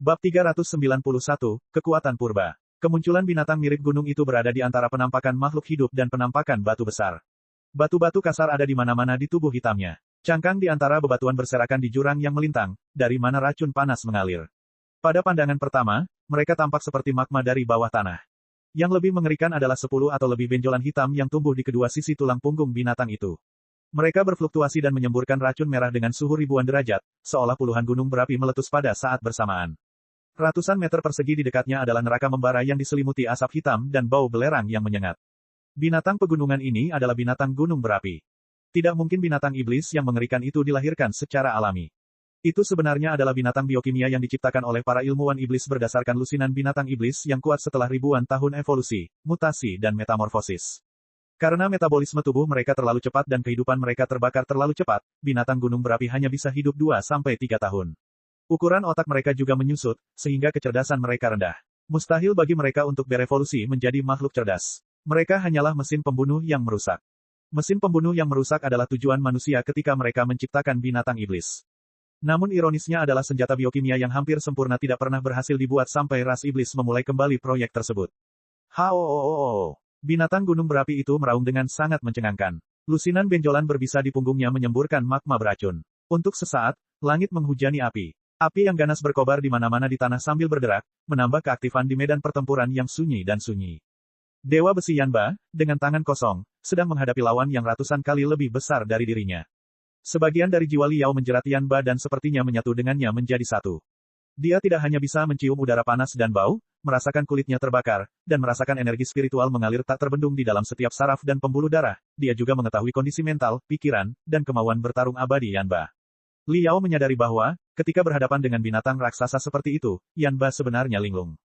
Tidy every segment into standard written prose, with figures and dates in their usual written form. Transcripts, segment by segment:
Bab 391, Kekuatan Purba. Kemunculan binatang mirip gunung itu berada di antara penampakan makhluk hidup dan penampakan batu besar. Batu-batu kasar ada di mana-mana di tubuh hitamnya. Cangkang di antara bebatuan berserakan di jurang yang melintang, dari mana racun panas mengalir. Pada pandangan pertama, mereka tampak seperti magma dari bawah tanah. Yang lebih mengerikan adalah 10 atau lebih benjolan hitam yang tumbuh di kedua sisi tulang punggung binatang itu. Mereka berfluktuasi dan menyemburkan racun merah dengan suhu ribuan derajat, seolah puluhan gunung berapi meletus pada saat bersamaan. Ratusan meter persegi di dekatnya adalah neraka membara yang diselimuti asap hitam dan bau belerang yang menyengat. Binatang pegunungan ini adalah binatang gunung berapi. Tidak mungkin binatang iblis yang mengerikan itu dilahirkan secara alami. Itu sebenarnya adalah binatang biokimia yang diciptakan oleh para ilmuwan iblis berdasarkan lusinan binatang iblis yang kuat setelah ribuan tahun evolusi, mutasi dan metamorfosis. Karena metabolisme tubuh mereka terlalu cepat dan kehidupan mereka terbakar terlalu cepat, binatang gunung berapi hanya bisa hidup 2-3 tahun. Ukuran otak mereka juga menyusut, sehingga kecerdasan mereka rendah. Mustahil bagi mereka untuk berevolusi menjadi makhluk cerdas. Mereka hanyalah mesin pembunuh yang merusak. Mesin pembunuh yang merusak adalah tujuan manusia ketika mereka menciptakan binatang iblis. Namun ironisnya adalah senjata biokimia yang hampir sempurna tidak pernah berhasil dibuat sampai ras iblis memulai kembali proyek tersebut. Hao! Binatang gunung berapi itu meraung dengan sangat mencengangkan. Lusinan benjolan berbisa di punggungnya menyemburkan magma beracun. Untuk sesaat, langit menghujani api. Api yang ganas berkobar di mana-mana di tanah sambil bergerak, menambah keaktifan di medan pertempuran yang sunyi dan sunyi. Dewa besi Yanba, dengan tangan kosong, sedang menghadapi lawan yang ratusan kali lebih besar dari dirinya. Sebagian dari jiwa Liao menjerat Yanba dan sepertinya menyatu dengannya menjadi satu. Dia tidak hanya bisa mencium udara panas dan bau, merasakan kulitnya terbakar, dan merasakan energi spiritual mengalir tak terbendung di dalam setiap saraf dan pembuluh darah, dia juga mengetahui kondisi mental, pikiran, dan kemauan bertarung abadi Yanba. Liao menyadari bahwa, ketika berhadapan dengan binatang raksasa seperti itu, Yanba sebenarnya linglung.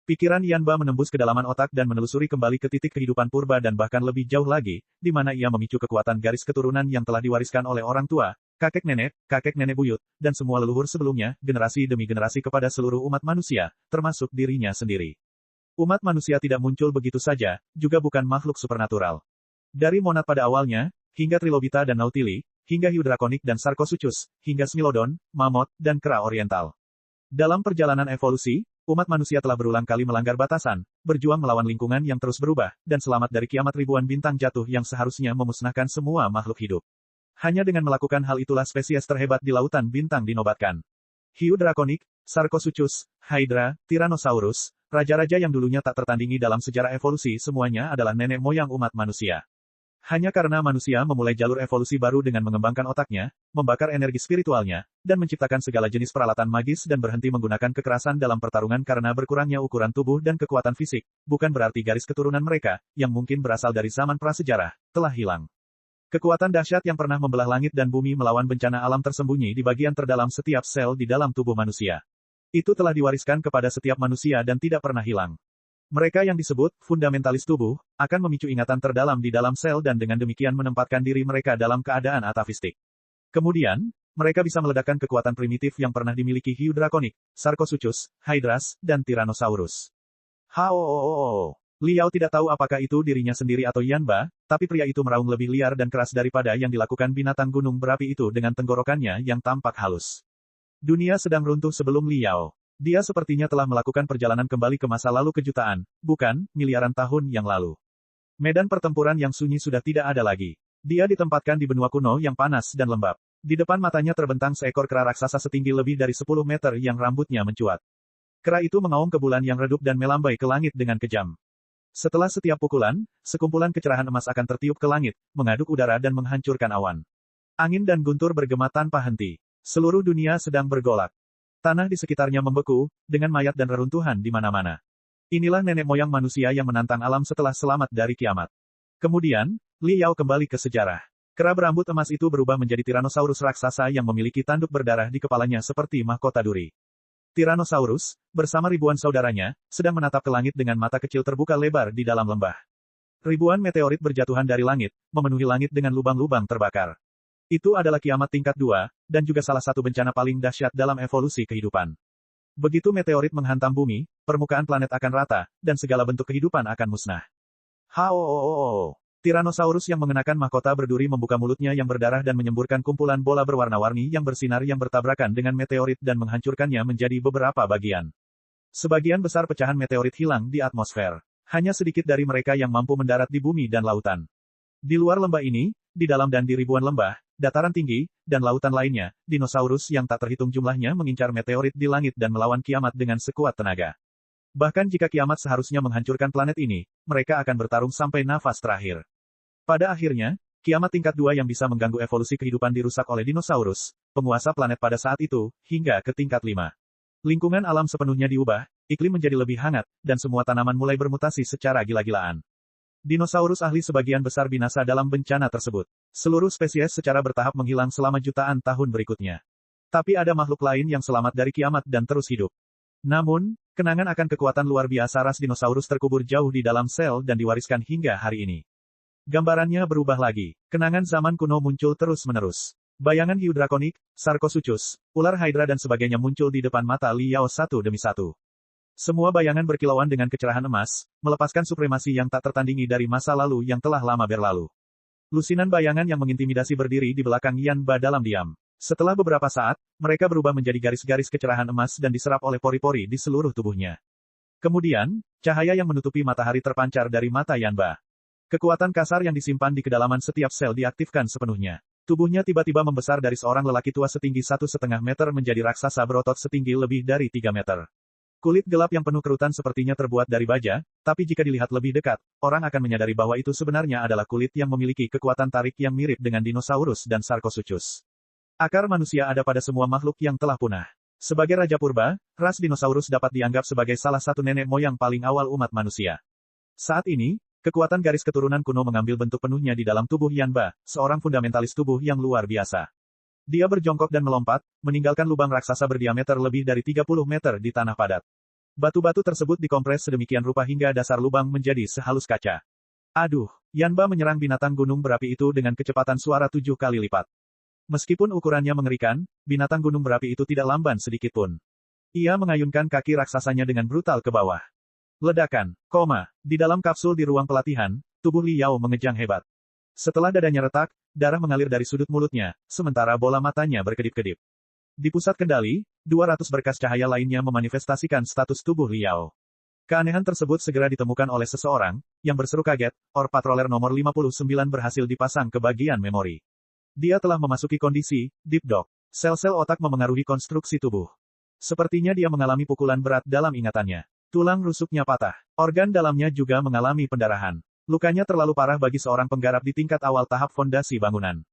Pikiran Yanba menembus kedalaman otak dan menelusuri kembali ke titik kehidupan purba dan bahkan lebih jauh lagi, di mana ia memicu kekuatan garis keturunan yang telah diwariskan oleh orang tua, kakek nenek buyut, dan semua leluhur sebelumnya, generasi demi generasi kepada seluruh umat manusia, termasuk dirinya sendiri. Umat manusia tidak muncul begitu saja, juga bukan makhluk supernatural. Dari monad pada awalnya, hingga Trilobita dan Nautili, hingga hiu drakonik dan Sarcosuchus, hingga Smilodon, mamut, dan kera oriental. Dalam perjalanan evolusi, umat manusia telah berulang kali melanggar batasan, berjuang melawan lingkungan yang terus berubah, dan selamat dari kiamat ribuan bintang jatuh yang seharusnya memusnahkan semua makhluk hidup. Hanya dengan melakukan hal itulah spesies terhebat di lautan bintang dinobatkan. Hiu drakonik, Sarcosuchus, Hydra, Tyrannosaurus, raja-raja yang dulunya tak tertandingi dalam sejarah evolusi semuanya adalah nenek moyang umat manusia. Hanya karena manusia memulai jalur evolusi baru dengan mengembangkan otaknya, membakar energi spiritualnya, dan menciptakan segala jenis peralatan magis dan berhenti menggunakan kekerasan dalam pertarungan karena berkurangnya ukuran tubuh dan kekuatan fisik, bukan berarti garis keturunan mereka, yang mungkin berasal dari zaman prasejarah, telah hilang. Kekuatan dahsyat yang pernah membelah langit dan bumi melawan bencana alam tersembunyi di bagian terdalam setiap sel di dalam tubuh manusia. Itu telah diwariskan kepada setiap manusia dan tidak pernah hilang. Mereka yang disebut fundamentalis tubuh, akan memicu ingatan terdalam di dalam sel dan dengan demikian menempatkan diri mereka dalam keadaan atafistik. Kemudian, mereka bisa meledakkan kekuatan primitif yang pernah dimiliki hiu drakonik, Sarcosuchus, Hydras, dan Tyrannosaurus. Hao! Liao tidak tahu apakah itu dirinya sendiri atau Yanba, tapi pria itu meraung lebih liar dan keras daripada yang dilakukan binatang gunung berapi itu dengan tenggorokannya yang tampak halus. Dunia sedang runtuh sebelum Liao. Dia sepertinya telah melakukan perjalanan kembali ke masa lalu kejutaan, bukan, miliaran tahun yang lalu. Medan pertempuran yang sunyi sudah tidak ada lagi. Dia ditempatkan di benua kuno yang panas dan lembab. Di depan matanya terbentang seekor kera raksasa setinggi lebih dari 10 meter yang rambutnya mencuat. Kera itu mengaum ke bulan yang redup dan melambai ke langit dengan kejam. Setelah setiap pukulan, sekumpulan kecerahan emas akan tertiup ke langit, mengaduk udara dan menghancurkan awan. Angin dan guntur bergema tanpa henti. Seluruh dunia sedang bergolak. Tanah di sekitarnya membeku, dengan mayat dan reruntuhan di mana-mana. Inilah nenek moyang manusia yang menantang alam setelah selamat dari kiamat. Kemudian, Liao kembali ke sejarah. Kera berambut emas itu berubah menjadi Tyrannosaurus raksasa yang memiliki tanduk berdarah di kepalanya seperti mahkota duri. Tyrannosaurus, bersama ribuan saudaranya, sedang menatap ke langit dengan mata kecil terbuka lebar di dalam lembah. Ribuan meteorit berjatuhan dari langit, memenuhi langit dengan lubang-lubang terbakar. Itu adalah kiamat tingkat 2, dan juga salah satu bencana paling dahsyat dalam evolusi kehidupan. Begitu meteorit menghantam bumi, permukaan planet akan rata, dan segala bentuk kehidupan akan musnah. Hao! Tyrannosaurus yang mengenakan mahkota berduri membuka mulutnya yang berdarah dan menyemburkan kumpulan bola berwarna-warni yang bersinar yang bertabrakan dengan meteorit dan menghancurkannya menjadi beberapa bagian. Sebagian besar pecahan meteorit hilang di atmosfer. Hanya sedikit dari mereka yang mampu mendarat di bumi dan lautan. Di luar lembah ini, di dalam dan di ribuan lembah, dataran tinggi, dan lautan lainnya, dinosaurus yang tak terhitung jumlahnya mengincar meteorit di langit dan melawan kiamat dengan sekuat tenaga. Bahkan jika kiamat seharusnya menghancurkan planet ini, mereka akan bertarung sampai nafas terakhir. Pada akhirnya, kiamat tingkat 2 yang bisa mengganggu evolusi kehidupan dirusak oleh dinosaurus, penguasa planet pada saat itu, hingga ke tingkat 5. Lingkungan alam sepenuhnya diubah, iklim menjadi lebih hangat, dan semua tanaman mulai bermutasi secara gila-gilaan. Dinosaurus ahli sebagian besar binasa dalam bencana tersebut. Seluruh spesies secara bertahap menghilang selama jutaan tahun berikutnya. Tapi ada makhluk lain yang selamat dari kiamat dan terus hidup. Namun, kenangan akan kekuatan luar biasa ras dinosaurus terkubur jauh di dalam sel dan diwariskan hingga hari ini. Gambarannya berubah lagi. Kenangan zaman kuno muncul terus-menerus. Bayangan hiu drakonik, Sarcosuchus, ular hydra dan sebagainya muncul di depan mata Li Yao satu demi satu. Semua bayangan berkilauan dengan kecerahan emas, melepaskan supremasi yang tak tertandingi dari masa lalu yang telah lama berlalu. Lusinan bayangan yang mengintimidasi berdiri di belakang Yan Ba dalam diam. Setelah beberapa saat, mereka berubah menjadi garis-garis kecerahan emas dan diserap oleh pori-pori di seluruh tubuhnya. Kemudian, cahaya yang menutupi matahari terpancar dari mata Yan Ba. Kekuatan kasar yang disimpan di kedalaman setiap sel diaktifkan sepenuhnya. Tubuhnya tiba-tiba membesar dari seorang lelaki tua setinggi 1,5 meter menjadi raksasa berotot setinggi lebih dari 3 meter. Kulit gelap yang penuh kerutan sepertinya terbuat dari baja, tapi jika dilihat lebih dekat, orang akan menyadari bahwa itu sebenarnya adalah kulit yang memiliki kekuatan tarik yang mirip dengan dinosaurus dan Sarcosuchus. Akar manusia ada pada semua makhluk yang telah punah. Sebagai Raja Purba, ras dinosaurus dapat dianggap sebagai salah satu nenek moyang paling awal umat manusia. Saat ini, kekuatan garis keturunan kuno mengambil bentuk penuhnya di dalam tubuh Yan Ba, seorang fundamentalis tubuh yang luar biasa. Dia berjongkok dan melompat, meninggalkan lubang raksasa berdiameter lebih dari 30 meter di tanah padat. Batu-batu tersebut dikompres sedemikian rupa hingga dasar lubang menjadi sehalus kaca. Aduh, Yan Ba menyerang binatang gunung berapi itu dengan kecepatan suara 7 kali lipat. Meskipun ukurannya mengerikan, binatang gunung berapi itu tidak lamban sedikitpun. Ia mengayunkan kaki raksasanya dengan brutal ke bawah. Ledakan, di dalam kapsul di ruang pelatihan, tubuh Li Yao mengejang hebat. Setelah dadanya retak, darah mengalir dari sudut mulutnya, sementara bola matanya berkedip-kedip. Di pusat kendali, 200 berkas cahaya lainnya memanifestasikan status tubuh Li Yao. Keanehan tersebut segera ditemukan oleh seseorang, yang berseru kaget, Patroller nomor 59 berhasil dipasang ke bagian memori. Dia telah memasuki kondisi, Deep Dock. Sel-sel otak memengaruhi konstruksi tubuh. Sepertinya dia mengalami pukulan berat dalam ingatannya. Tulang rusuknya patah. Organ dalamnya juga mengalami pendarahan. Lukanya terlalu parah bagi seorang penggarap di tingkat awal tahap fondasi bangunan.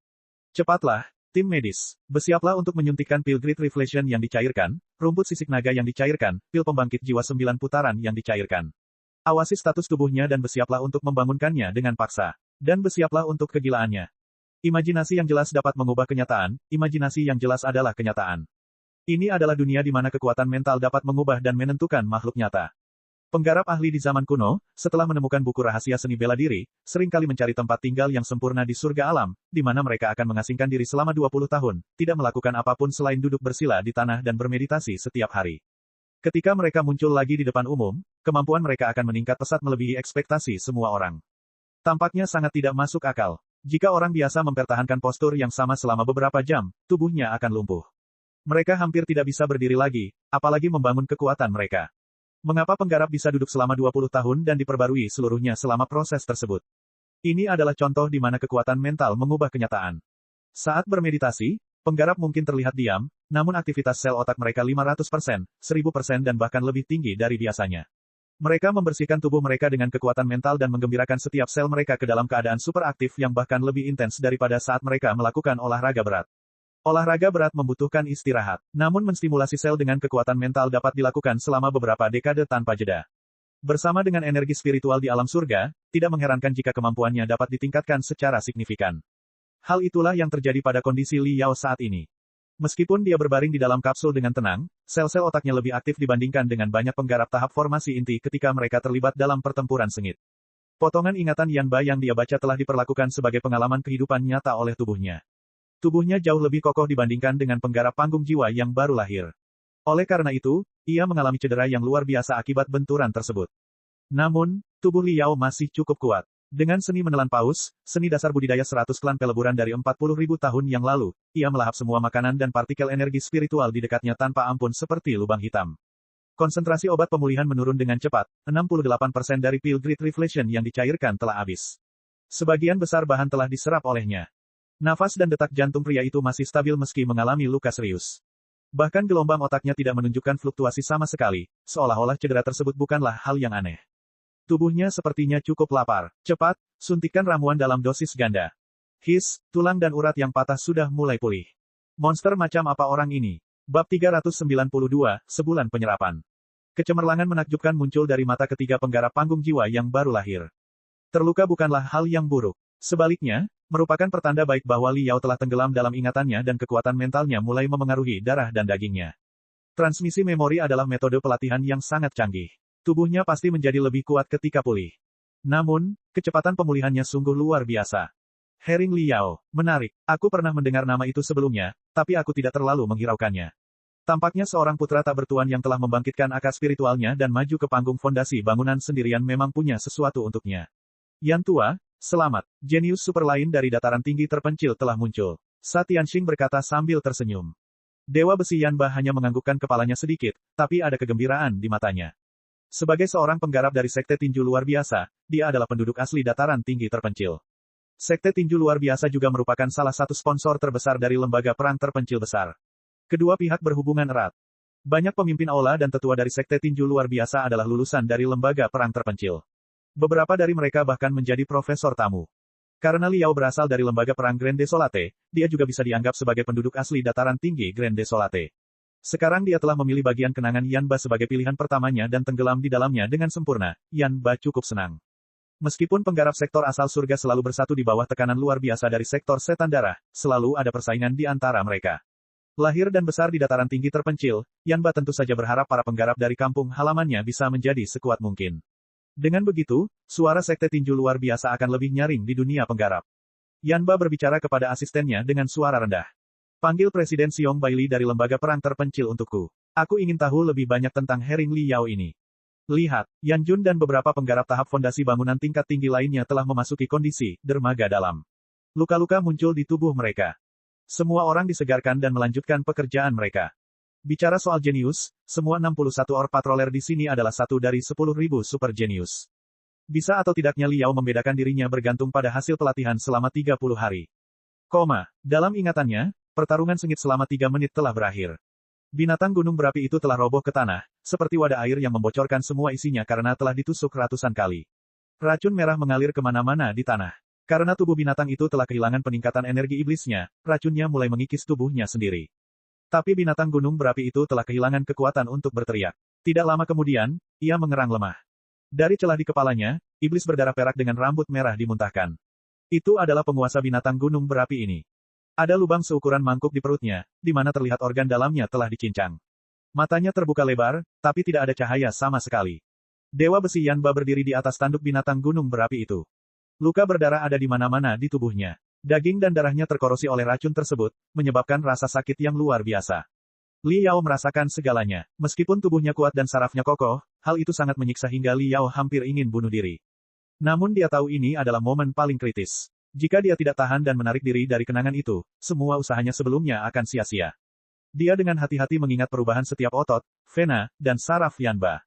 Cepatlah, tim medis. Bersiaplah untuk menyuntikkan pil Great Reflection yang dicairkan, rumput sisik naga yang dicairkan, pil pembangkit jiwa 9 putaran yang dicairkan. Awasi status tubuhnya dan bersiaplah untuk membangunkannya dengan paksa. Dan bersiaplah untuk kegilaannya. Imajinasi yang jelas dapat mengubah kenyataan, imajinasi yang jelas adalah kenyataan. Ini adalah dunia di mana kekuatan mental dapat mengubah dan menentukan makhluk nyata. Penggarap ahli di zaman kuno, setelah menemukan buku rahasia seni bela diri, seringkali mencari tempat tinggal yang sempurna di surga alam, di mana mereka akan mengasingkan diri selama 20 tahun, tidak melakukan apapun selain duduk bersila di tanah dan bermeditasi setiap hari. Ketika mereka muncul lagi di depan umum, kemampuan mereka akan meningkat pesat melebihi ekspektasi semua orang. Tampaknya sangat tidak masuk akal. Jika orang biasa mempertahankan postur yang sama selama beberapa jam, tubuhnya akan lumpuh. Mereka hampir tidak bisa berdiri lagi, apalagi membangun kekuatan mereka. Mengapa penggarap bisa duduk selama 20 tahun dan diperbarui seluruhnya selama proses tersebut? Ini adalah contoh di mana kekuatan mental mengubah kenyataan. Saat bermeditasi, penggarap mungkin terlihat diam, namun aktivitas sel otak mereka 500%, 1000% dan bahkan lebih tinggi dari biasanya. Mereka membersihkan tubuh mereka dengan kekuatan mental dan menggembirakan setiap sel mereka ke dalam keadaan super aktif yang bahkan lebih intens daripada saat mereka melakukan olahraga berat. Olahraga berat membutuhkan istirahat, namun menstimulasi sel dengan kekuatan mental dapat dilakukan selama beberapa dekade tanpa jeda. Bersama dengan energi spiritual di alam surga, tidak mengherankan jika kemampuannya dapat ditingkatkan secara signifikan. Hal itulah yang terjadi pada kondisi Li Yao saat ini. Meskipun dia berbaring di dalam kapsul dengan tenang, sel-sel otaknya lebih aktif dibandingkan dengan banyak penggarap tahap formasi inti ketika mereka terlibat dalam pertempuran sengit. Potongan ingatan Yan Ba yang dia baca telah diperlakukan sebagai pengalaman kehidupan nyata oleh tubuhnya. Tubuhnya jauh lebih kokoh dibandingkan dengan penggarap panggung jiwa yang baru lahir. Oleh karena itu, ia mengalami cedera yang luar biasa akibat benturan tersebut. Namun, tubuh Li Yao masih cukup kuat. Dengan seni menelan paus, seni dasar budidaya 100 klan peleburan dari 40.000 tahun yang lalu, ia melahap semua makanan dan partikel energi spiritual di dekatnya tanpa ampun seperti lubang hitam. Konsentrasi obat pemulihan menurun dengan cepat, 68% dari pil Great Reflection yang dicairkan telah habis. Sebagian besar bahan telah diserap olehnya. Nafas dan detak jantung pria itu masih stabil meski mengalami luka serius. Bahkan gelombang otaknya tidak menunjukkan fluktuasi sama sekali, seolah-olah cedera tersebut bukanlah hal yang aneh. Tubuhnya sepertinya cukup lapar. Cepat, suntikan ramuan dalam dosis ganda. His, tulang dan urat yang patah sudah mulai pulih. Monster macam apa orang ini? Bab 392, Sebulan Penyerapan. Kecemerlangan menakjubkan muncul dari mata ketiga penggarap panggung jiwa yang baru lahir. Terluka bukanlah hal yang buruk. Sebaliknya, merupakan pertanda baik bahwa Li Yao telah tenggelam dalam ingatannya dan kekuatan mentalnya mulai memengaruhi darah dan dagingnya. Transmisi memori adalah metode pelatihan yang sangat canggih. Tubuhnya pasti menjadi lebih kuat ketika pulih. Namun, kecepatan pemulihannya sungguh luar biasa. Herring Li Yao, menarik. Aku pernah mendengar nama itu sebelumnya, tapi aku tidak terlalu menghiraukannya. Tampaknya seorang putra tak bertuan yang telah membangkitkan akar spiritualnya dan maju ke panggung fondasi bangunan sendirian memang punya sesuatu untuknya. Yan tua, selamat. Jenius super lain dari dataran tinggi terpencil telah muncul. Sa Tianxing berkata sambil tersenyum. Dewa besi Yanba hanya menganggukkan kepalanya sedikit, tapi ada kegembiraan di matanya. Sebagai seorang penggarap dari Sekte Tinju Luar Biasa, dia adalah penduduk asli dataran tinggi terpencil. Sekte Tinju Luar Biasa juga merupakan salah satu sponsor terbesar dari lembaga perang terpencil besar. Kedua pihak berhubungan erat. Banyak pemimpin aula dan tetua dari Sekte Tinju Luar Biasa adalah lulusan dari lembaga perang terpencil. Beberapa dari mereka bahkan menjadi profesor tamu. Karena Li Yao berasal dari lembaga perang Grand Desolate, dia juga bisa dianggap sebagai penduduk asli dataran tinggi Grand Desolate. Sekarang dia telah memilih bagian kenangan Yanba sebagai pilihan pertamanya dan tenggelam di dalamnya dengan sempurna. Yanba cukup senang. Meskipun penggarap sektor asal surga selalu bersatu di bawah tekanan luar biasa dari sektor setan darah, selalu ada persaingan di antara mereka. Lahir dan besar di dataran tinggi terpencil, Yanba tentu saja berharap para penggarap dari kampung halamannya bisa menjadi sekuat mungkin. Dengan begitu, suara sekte tinju luar biasa akan lebih nyaring di dunia penggarap. Yanba berbicara kepada asistennya dengan suara rendah. Panggil Presiden Xiong Baili dari lembaga perang terpencil untukku. Aku ingin tahu lebih banyak tentang Herring Li Yao ini. Lihat, Yan Jun dan beberapa penggarap tahap fondasi bangunan tingkat tinggi lainnya telah memasuki kondisi dermaga dalam. Luka-luka muncul di tubuh mereka. Semua orang disegarkan dan melanjutkan pekerjaan mereka. Bicara soal jenius, semua 61 or patroller di sini adalah satu dari 10.000 super jenius. Bisa atau tidaknya Li Yao membedakan dirinya bergantung pada hasil pelatihan selama 30 hari. Dalam ingatannya, pertarungan sengit selama 3 menit telah berakhir. Binatang gunung berapi itu telah roboh ke tanah, seperti wadah air yang membocorkan semua isinya karena telah ditusuk ratusan kali. Racun merah mengalir kemana-mana di tanah. Karena tubuh binatang itu telah kehilangan peningkatan energi iblisnya, racunnya mulai mengikis tubuhnya sendiri. Tapi binatang gunung berapi itu telah kehilangan kekuatan untuk berteriak. Tidak lama kemudian, ia mengerang lemah. Dari celah di kepalanya, iblis berdarah perak dengan rambut merah dimuntahkan. Itu adalah penguasa binatang gunung berapi ini. Ada lubang seukuran mangkuk di perutnya, di mana terlihat organ dalamnya telah dicincang. Matanya terbuka lebar, tapi tidak ada cahaya sama sekali. Dewa besi Yanba berdiri di atas tanduk binatang gunung berapi itu. Luka berdarah ada di mana-mana di tubuhnya. Daging dan darahnya terkorosi oleh racun tersebut, menyebabkan rasa sakit yang luar biasa. Li Yao merasakan segalanya. Meskipun tubuhnya kuat dan sarafnya kokoh, hal itu sangat menyiksa hingga Li Yao hampir ingin bunuh diri. Namun dia tahu ini adalah momen paling kritis. Jika dia tidak tahan dan menarik diri dari kenangan itu, semua usahanya sebelumnya akan sia-sia. Dia dengan hati-hati mengingat perubahan setiap otot, vena, dan saraf Yanba.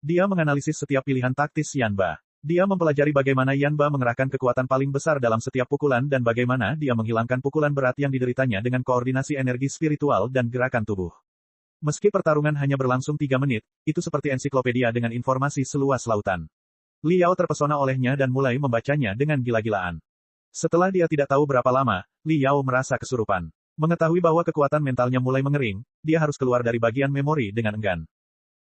Dia menganalisis setiap pilihan taktis Yanba. Dia mempelajari bagaimana Yanba mengerahkan kekuatan paling besar dalam setiap pukulan dan bagaimana dia menghilangkan pukulan berat yang dideritanya dengan koordinasi energi spiritual dan gerakan tubuh. Meski pertarungan hanya berlangsung 3 menit, itu seperti ensiklopedia dengan informasi seluas lautan. Li Yao terpesona olehnya dan mulai membacanya dengan gila-gilaan. Setelah dia tidak tahu berapa lama, Li Yao merasa kesurupan. Mengetahui bahwa kekuatan mentalnya mulai mengering, dia harus keluar dari bagian memori dengan enggan.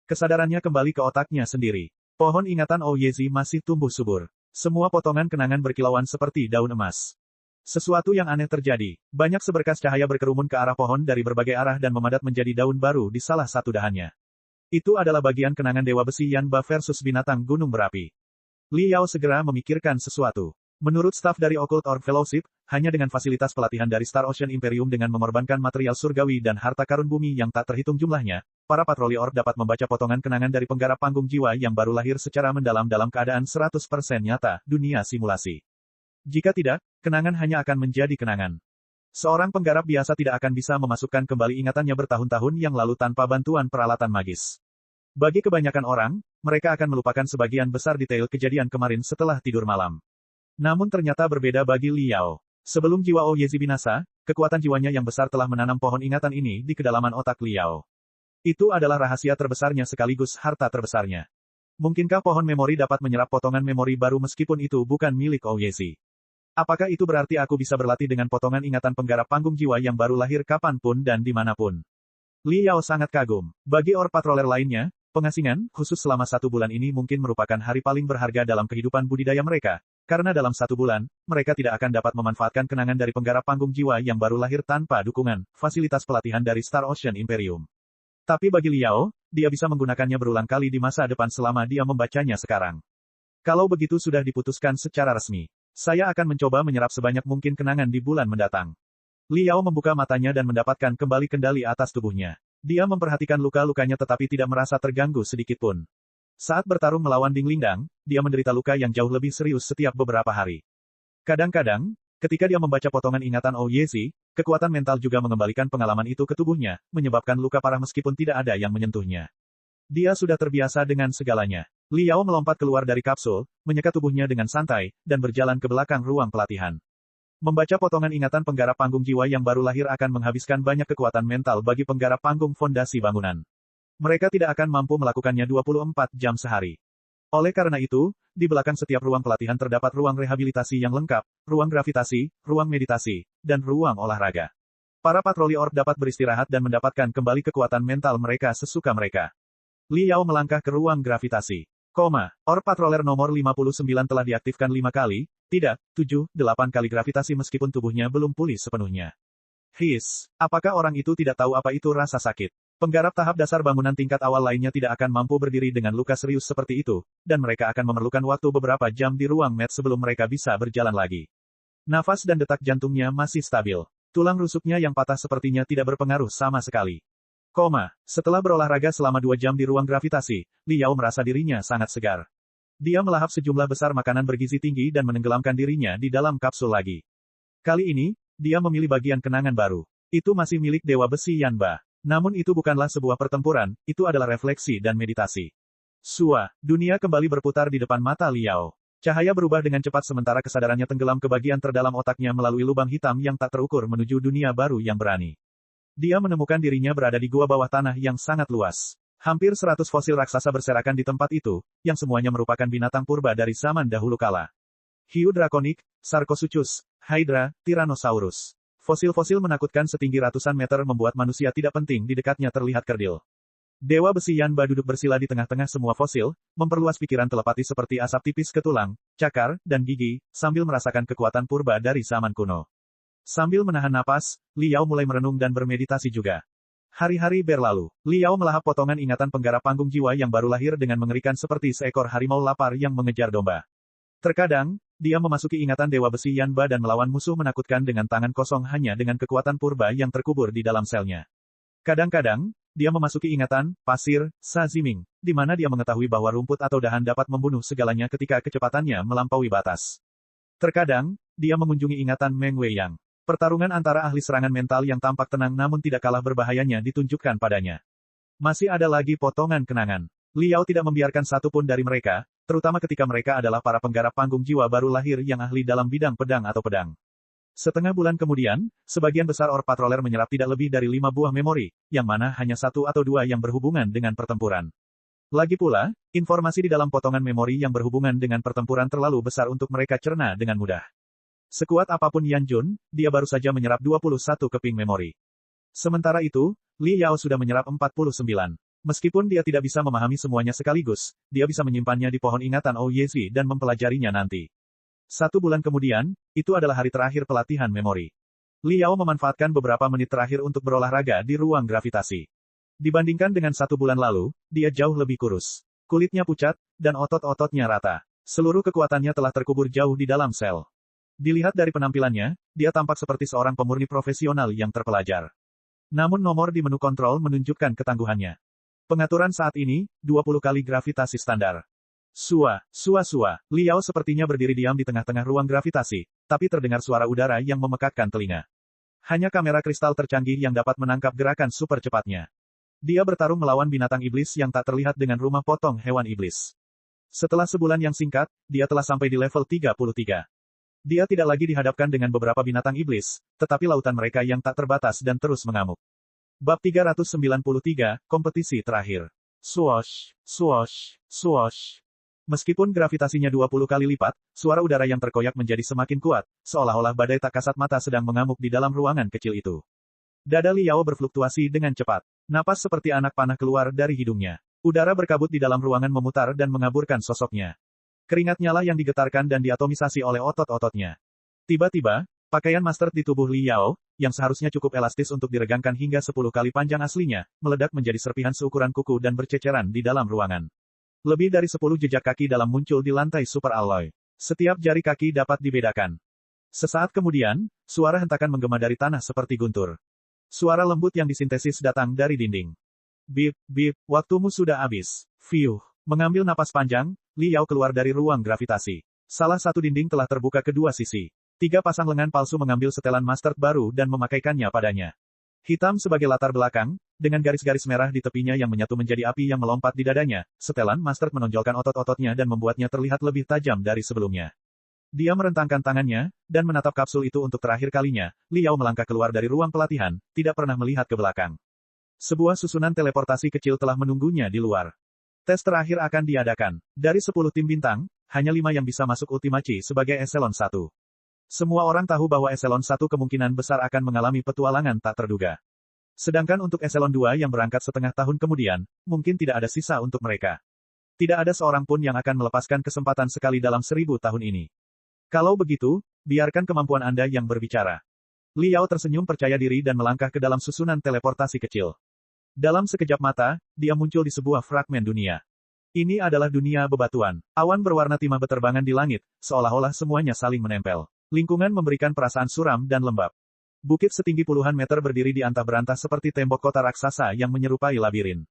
Kesadarannya kembali ke otaknya sendiri. Pohon ingatan Ouyezi masih tumbuh subur. Semua potongan kenangan berkilauan seperti daun emas. Sesuatu yang aneh terjadi. Banyak seberkas cahaya berkerumun ke arah pohon dari berbagai arah dan memadat menjadi daun baru di salah satu dahannya. Itu adalah bagian kenangan Dewa Besi Yanba versus binatang gunung berapi. Li Yao segera memikirkan sesuatu. Menurut staf dari Occult Orb Fellowship, hanya dengan fasilitas pelatihan dari Star Ocean Imperium dengan mengorbankan material surgawi dan harta karun bumi yang tak terhitung jumlahnya, para patroli orb dapat membaca potongan kenangan dari penggarap panggung jiwa yang baru lahir secara mendalam dalam keadaan 100% nyata, dunia simulasi. Jika tidak, kenangan hanya akan menjadi kenangan. Seorang penggarap biasa tidak akan bisa memasukkan kembali ingatannya bertahun-tahun yang lalu tanpa bantuan peralatan magis. Bagi kebanyakan orang, mereka akan melupakan sebagian besar detail kejadian kemarin setelah tidur malam. Namun ternyata berbeda bagi Liao. Sebelum jiwa Ouyezi binasa, kekuatan jiwanya yang besar telah menanam pohon ingatan ini di kedalaman otak Liao. Itu adalah rahasia terbesarnya sekaligus harta terbesarnya. Mungkinkah pohon memori dapat menyerap potongan memori baru meskipun itu bukan milik Ouyezi? Apakah itu berarti aku bisa berlatih dengan potongan ingatan penggarap panggung jiwa yang baru lahir kapanpun dan dimanapun? Liao sangat kagum. Bagi orb patroller lainnya, pengasingan, khusus selama 1 bulan ini mungkin merupakan hari paling berharga dalam kehidupan budidaya mereka. Karena dalam 1 bulan, mereka tidak akan dapat memanfaatkan kenangan dari penggarap panggung jiwa yang baru lahir tanpa dukungan, fasilitas pelatihan dari Star Ocean Imperium. Tapi bagi Liao, dia bisa menggunakannya berulang kali di masa depan selama dia membacanya sekarang. Kalau begitu sudah diputuskan secara resmi. Saya akan mencoba menyerap sebanyak mungkin kenangan di bulan mendatang. Liao membuka matanya dan mendapatkan kembali kendali atas tubuhnya. Dia memperhatikan luka-lukanya tetapi tidak merasa terganggu sedikitpun. Saat bertarung melawan Ding Lingdang, dia menderita luka yang jauh lebih serius setiap beberapa hari. Kadang-kadang, ketika dia membaca potongan ingatan Ouyezi, kekuatan mental juga mengembalikan pengalaman itu ke tubuhnya, menyebabkan luka parah meskipun tidak ada yang menyentuhnya. Dia sudah terbiasa dengan segalanya. Liao melompat keluar dari kapsul, menyekat tubuhnya dengan santai, dan berjalan ke belakang ruang pelatihan. Membaca potongan ingatan penggarap panggung jiwa yang baru lahir akan menghabiskan banyak kekuatan mental bagi penggarap panggung fondasi bangunan. Mereka tidak akan mampu melakukannya 24 jam sehari. Oleh karena itu, di belakang setiap ruang pelatihan terdapat ruang rehabilitasi yang lengkap, ruang gravitasi, ruang meditasi, dan ruang olahraga. Para patroli orb dapat beristirahat dan mendapatkan kembali kekuatan mental mereka sesuka mereka. Liao melangkah ke ruang gravitasi. Orb patroller nomor 59 telah diaktifkan 5 kali, tidak, 7, 8 kali gravitasi meskipun tubuhnya belum pulih sepenuhnya. Apakah orang itu tidak tahu apa itu rasa sakit? Penggarap tahap dasar bangunan tingkat awal lainnya tidak akan mampu berdiri dengan luka serius seperti itu, dan mereka akan memerlukan waktu beberapa jam di ruang med sebelum mereka bisa berjalan lagi. Nafas dan detak jantungnya masih stabil. Tulang rusuknya yang patah sepertinya tidak berpengaruh sama sekali. Setelah berolahraga selama 2 jam di ruang gravitasi, Liao merasa dirinya sangat segar. Dia melahap sejumlah besar makanan bergizi tinggi dan menenggelamkan dirinya di dalam kapsul lagi. Kali ini, dia memilih bagian kenangan baru. Itu masih milik Dewa Besi Yanba. Namun itu bukanlah sebuah pertempuran, itu adalah refleksi dan meditasi. Dunia kembali berputar di depan mata Liao. Cahaya berubah dengan cepat sementara kesadarannya tenggelam ke bagian terdalam otaknya melalui lubang hitam yang tak terukur menuju dunia baru yang berani. Dia menemukan dirinya berada di gua bawah tanah yang sangat luas. Hampir 100 fosil raksasa berserakan di tempat itu, yang semuanya merupakan binatang purba dari zaman dahulu kala. Hiu drakonik, Sarcosuchus, Hydra, Tyrannosaurus. Fosil-fosil menakutkan setinggi ratusan meter membuat manusia tidak penting di dekatnya terlihat kerdil. Dewa Besi Yanba duduk bersila di tengah-tengah semua fosil, memperluas pikiran telepati seperti asap tipis ke tulang, cakar, dan gigi, sambil merasakan kekuatan purba dari zaman kuno. Sambil menahan napas, Liao mulai merenung dan bermeditasi juga. Hari-hari berlalu, Liao melahap potongan ingatan penggarap panggung jiwa yang baru lahir dengan mengerikan seperti seekor harimau lapar yang mengejar domba. Terkadang, dia memasuki ingatan Dewa Besi Yanba dan melawan musuh menakutkan dengan tangan kosong hanya dengan kekuatan purba yang terkubur di dalam selnya. Kadang-kadang, dia memasuki ingatan pasir Saziming, di mana dia mengetahui bahwa rumput atau dahan dapat membunuh segalanya ketika kecepatannya melampaui batas. Terkadang, dia mengunjungi ingatan Meng Weiyang. Pertarungan antara ahli serangan mental yang tampak tenang namun tidak kalah berbahayanya ditunjukkan padanya. Masih ada lagi potongan kenangan. Liao tidak membiarkan satu pun dari mereka, terutama ketika mereka adalah para penggarap panggung jiwa baru lahir yang ahli dalam bidang pedang atau pedang. Setengah bulan kemudian, sebagian besar orb patroller menyerap tidak lebih dari 5 buah memori, yang mana hanya 1 atau 2 yang berhubungan dengan pertempuran. Lagi pula, informasi di dalam potongan memori yang berhubungan dengan pertempuran terlalu besar untuk mereka cerna dengan mudah. Sekuat apapun Yan Jun, dia baru saja menyerap 21 keping memori. Sementara itu, Li Yao sudah menyerap 49. Meskipun dia tidak bisa memahami semuanya sekaligus, dia bisa menyimpannya di pohon ingatan Ouyezi dan mempelajarinya nanti. 1 bulan kemudian, itu adalah hari terakhir pelatihan memori. Liao memanfaatkan beberapa menit terakhir untuk berolahraga di ruang gravitasi. Dibandingkan dengan 1 bulan lalu, dia jauh lebih kurus. Kulitnya pucat, dan otot-ototnya rata. Seluruh kekuatannya telah terkubur jauh di dalam sel. Dilihat dari penampilannya, dia tampak seperti seorang pemurni profesional yang terpelajar. Namun nomor di menu kontrol menunjukkan ketangguhannya. Pengaturan saat ini, 20 kali gravitasi standar. Sua. Liao sepertinya berdiri diam di tengah-tengah ruang gravitasi, tapi terdengar suara udara yang memekakkan telinga. Hanya kamera kristal tercanggih yang dapat menangkap gerakan super cepatnya. Dia bertarung melawan binatang iblis yang tak terlihat dengan rumah potong hewan iblis. Setelah sebulan yang singkat, dia telah sampai di level 33. Dia tidak lagi dihadapkan dengan beberapa binatang iblis, tetapi lautan mereka yang tak terbatas dan terus mengamuk. Bab 393, kompetisi terakhir. Swoosh. Meskipun gravitasinya 20 kali lipat, suara udara yang terkoyak menjadi semakin kuat, seolah-olah badai tak kasat mata sedang mengamuk di dalam ruangan kecil itu. Dada Liao berfluktuasi dengan cepat. Napas seperti anak panah keluar dari hidungnya. Udara berkabut di dalam ruangan memutar dan mengaburkan sosoknya. Keringat nyala yang digetarkan dan diatomisasi oleh otot-ototnya. Tiba-tiba, pakaian master di tubuh Liao, yang seharusnya cukup elastis untuk diregangkan hingga 10 kali panjang aslinya, meledak menjadi serpihan seukuran kuku dan berceceran di dalam ruangan. Lebih dari 10 jejak kaki dalam muncul di lantai super alloy. Setiap jari kaki dapat dibedakan. Sesaat kemudian, suara hentakan menggema dari tanah seperti guntur. Suara lembut yang disintesis datang dari dinding. Bip, waktumu sudah habis. Fiuh. Mengambil napas panjang, Liao keluar dari ruang gravitasi. Salah satu dinding telah terbuka kedua sisi. 3 pasang lengan palsu mengambil setelan master baru dan memakaikannya padanya. Hitam sebagai latar belakang, dengan garis-garis merah di tepinya yang menyatu menjadi api yang melompat di dadanya, setelan master menonjolkan otot-ototnya dan membuatnya terlihat lebih tajam dari sebelumnya. Dia merentangkan tangannya, dan menatap kapsul itu untuk terakhir kalinya. Liao melangkah keluar dari ruang pelatihan, tidak pernah melihat ke belakang. Sebuah susunan teleportasi kecil telah menunggunya di luar. Tes terakhir akan diadakan. Dari 10 tim bintang, hanya 5 yang bisa masuk Ultimachi sebagai Eselon 1. Semua orang tahu bahwa Eselon 1 kemungkinan besar akan mengalami petualangan tak terduga. Sedangkan untuk Eselon 2 yang berangkat setengah tahun kemudian, mungkin tidak ada sisa untuk mereka. Tidak ada seorang pun yang akan melepaskan kesempatan sekali dalam 1000 tahun ini. Kalau begitu, biarkan kemampuan Anda yang berbicara. Liao tersenyum percaya diri dan melangkah ke dalam susunan teleportasi kecil. Dalam sekejap mata, dia muncul di sebuah fragmen dunia. Ini adalah dunia bebatuan. Awan berwarna timah beterbangan di langit, seolah-olah semuanya saling menempel. Lingkungan memberikan perasaan suram dan lembab. Bukit setinggi puluhan meter berdiri di antah-berantah seperti tembok kota raksasa yang menyerupai labirin.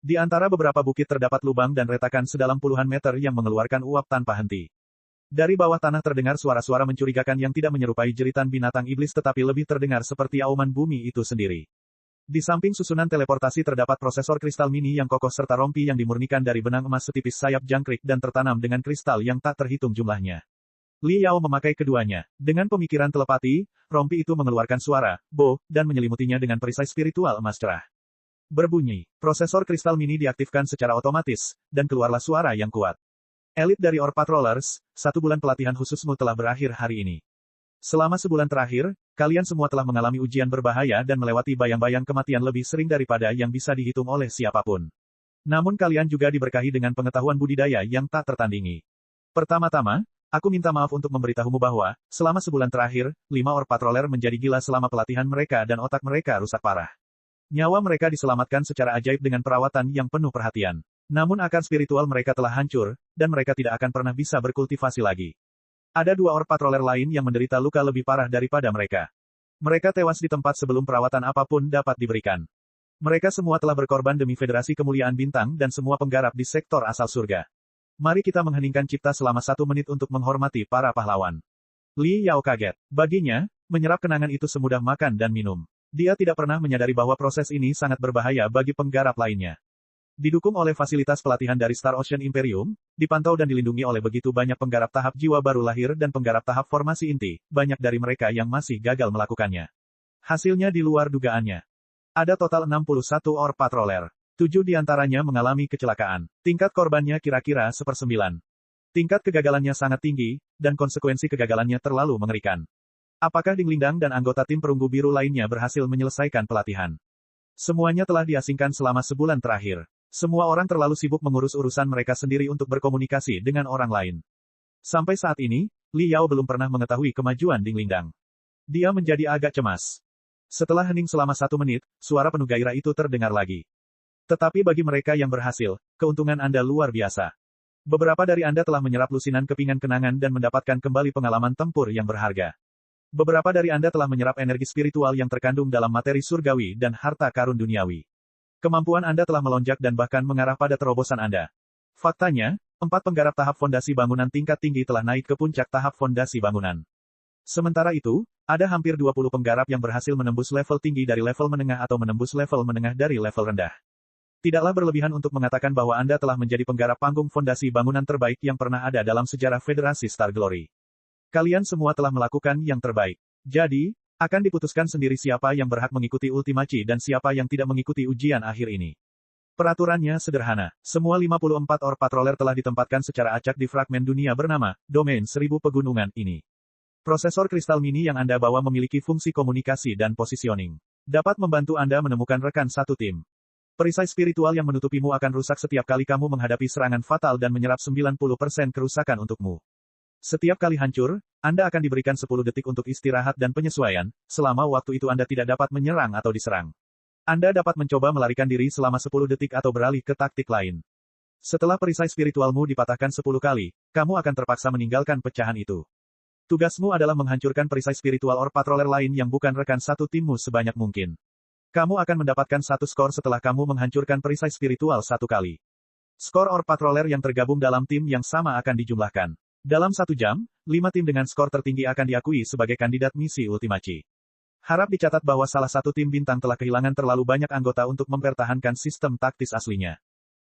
Di antara beberapa bukit terdapat lubang dan retakan sedalam puluhan meter yang mengeluarkan uap tanpa henti. Dari bawah tanah terdengar suara-suara mencurigakan yang tidak menyerupai jeritan binatang iblis tetapi lebih terdengar seperti auman bumi itu sendiri. Di samping susunan teleportasi terdapat prosesor kristal mini yang kokoh serta rompi yang dimurnikan dari benang emas setipis sayap jangkrik dan tertanam dengan kristal yang tak terhitung jumlahnya. Liao memakai keduanya. Dengan pemikiran telepati, rompi itu mengeluarkan suara, bo, dan menyelimutinya dengan perisai spiritual emas cerah. Berbunyi. Prosesor kristal mini diaktifkan secara otomatis, dan keluarlah suara yang kuat. Elit dari Orb Patrollers, 1 bulan pelatihan khususmu telah berakhir hari ini. Selama sebulan terakhir, kalian semua telah mengalami ujian berbahaya dan melewati bayang-bayang kematian lebih sering daripada yang bisa dihitung oleh siapapun. Namun kalian juga diberkahi dengan pengetahuan budidaya yang tak tertandingi. Pertama-tama, aku minta maaf untuk memberitahumu bahwa, selama sebulan terakhir, 5 Orb Patroller menjadi gila selama pelatihan mereka dan otak mereka rusak parah. Nyawa mereka diselamatkan secara ajaib dengan perawatan yang penuh perhatian. Namun akar spiritual mereka telah hancur, dan mereka tidak akan pernah bisa berkultivasi lagi. Ada 2 Orb Patroller lain yang menderita luka lebih parah daripada mereka. Mereka tewas di tempat sebelum perawatan apapun dapat diberikan. Mereka semua telah berkorban demi Federasi Kemuliaan Bintang dan semua penggarap di sektor asal surga. Mari kita mengheningkan cipta selama 1 menit untuk menghormati para pahlawan. Li Yao kaget. Baginya, menyerap kenangan itu semudah makan dan minum. Dia tidak pernah menyadari bahwa proses ini sangat berbahaya bagi penggarap lainnya. Didukung oleh fasilitas pelatihan dari Star Ocean Imperium, dipantau dan dilindungi oleh begitu banyak penggarap tahap jiwa baru lahir dan penggarap tahap formasi inti, banyak dari mereka yang masih gagal melakukannya. Hasilnya di luar dugaannya. Ada total 61 Orb Patroller. 7 diantaranya mengalami kecelakaan. Tingkat korbannya kira-kira 1/9. Tingkat kegagalannya sangat tinggi, dan konsekuensi kegagalannya terlalu mengerikan. Apakah Dinglingdang dan anggota tim perunggu biru lainnya berhasil menyelesaikan pelatihan? Semuanya telah diasingkan selama sebulan terakhir. Semua orang terlalu sibuk mengurus urusan mereka sendiri untuk berkomunikasi dengan orang lain. Sampai saat ini, Li Yao belum pernah mengetahui kemajuan Dinglingdang. Dia menjadi agak cemas. Setelah hening selama 1 menit, suara penuh gairah itu terdengar lagi. Tetapi bagi mereka yang berhasil, keuntungan Anda luar biasa. Beberapa dari Anda telah menyerap lusinan kepingan kenangan dan mendapatkan kembali pengalaman tempur yang berharga. Beberapa dari Anda telah menyerap energi spiritual yang terkandung dalam materi surgawi dan harta karun duniawi. Kemampuan Anda telah melonjak dan bahkan mengarah pada terobosan Anda. Faktanya, 4 penggarap tahap fondasi bangunan tingkat tinggi telah naik ke puncak tahap fondasi bangunan. Sementara itu, ada hampir 20 penggarap yang berhasil menembus level tinggi dari level menengah atau menembus level menengah dari level rendah. Tidaklah berlebihan untuk mengatakan bahwa Anda telah menjadi penggarap panggung fondasi bangunan terbaik yang pernah ada dalam sejarah Federasi Star Glory. Kalian semua telah melakukan yang terbaik. Jadi, akan diputuskan sendiri siapa yang berhak mengikuti Ultimachi dan siapa yang tidak mengikuti ujian akhir ini. Peraturannya sederhana. Semua 54 Orb Patroller telah ditempatkan secara acak di fragmen dunia bernama Domain 1000 Pegunungan ini. Prosesor kristal mini yang Anda bawa memiliki fungsi komunikasi dan positioning. Dapat membantu Anda menemukan rekan satu tim. Perisai spiritual yang menutupimu akan rusak setiap kali kamu menghadapi serangan fatal dan menyerap 90% kerusakan untukmu. Setiap kali hancur, Anda akan diberikan 10 detik untuk istirahat dan penyesuaian, selama waktu itu Anda tidak dapat menyerang atau diserang. Anda dapat mencoba melarikan diri selama 10 detik atau beralih ke taktik lain. Setelah perisai spiritualmu dipatahkan 10 kali, kamu akan terpaksa meninggalkan pecahan itu. Tugasmu adalah menghancurkan perisai spiritual Orb Patroller lain yang bukan rekan satu timmu sebanyak mungkin. Kamu akan mendapatkan 1 skor setelah kamu menghancurkan perisai spiritual 1 kali. Skor Orb Patroller yang tergabung dalam tim yang sama akan dijumlahkan. Dalam 1 jam, 5 tim dengan skor tertinggi akan diakui sebagai kandidat misi Ultimachi. Harap dicatat bahwa salah satu tim bintang telah kehilangan terlalu banyak anggota untuk mempertahankan sistem taktis aslinya.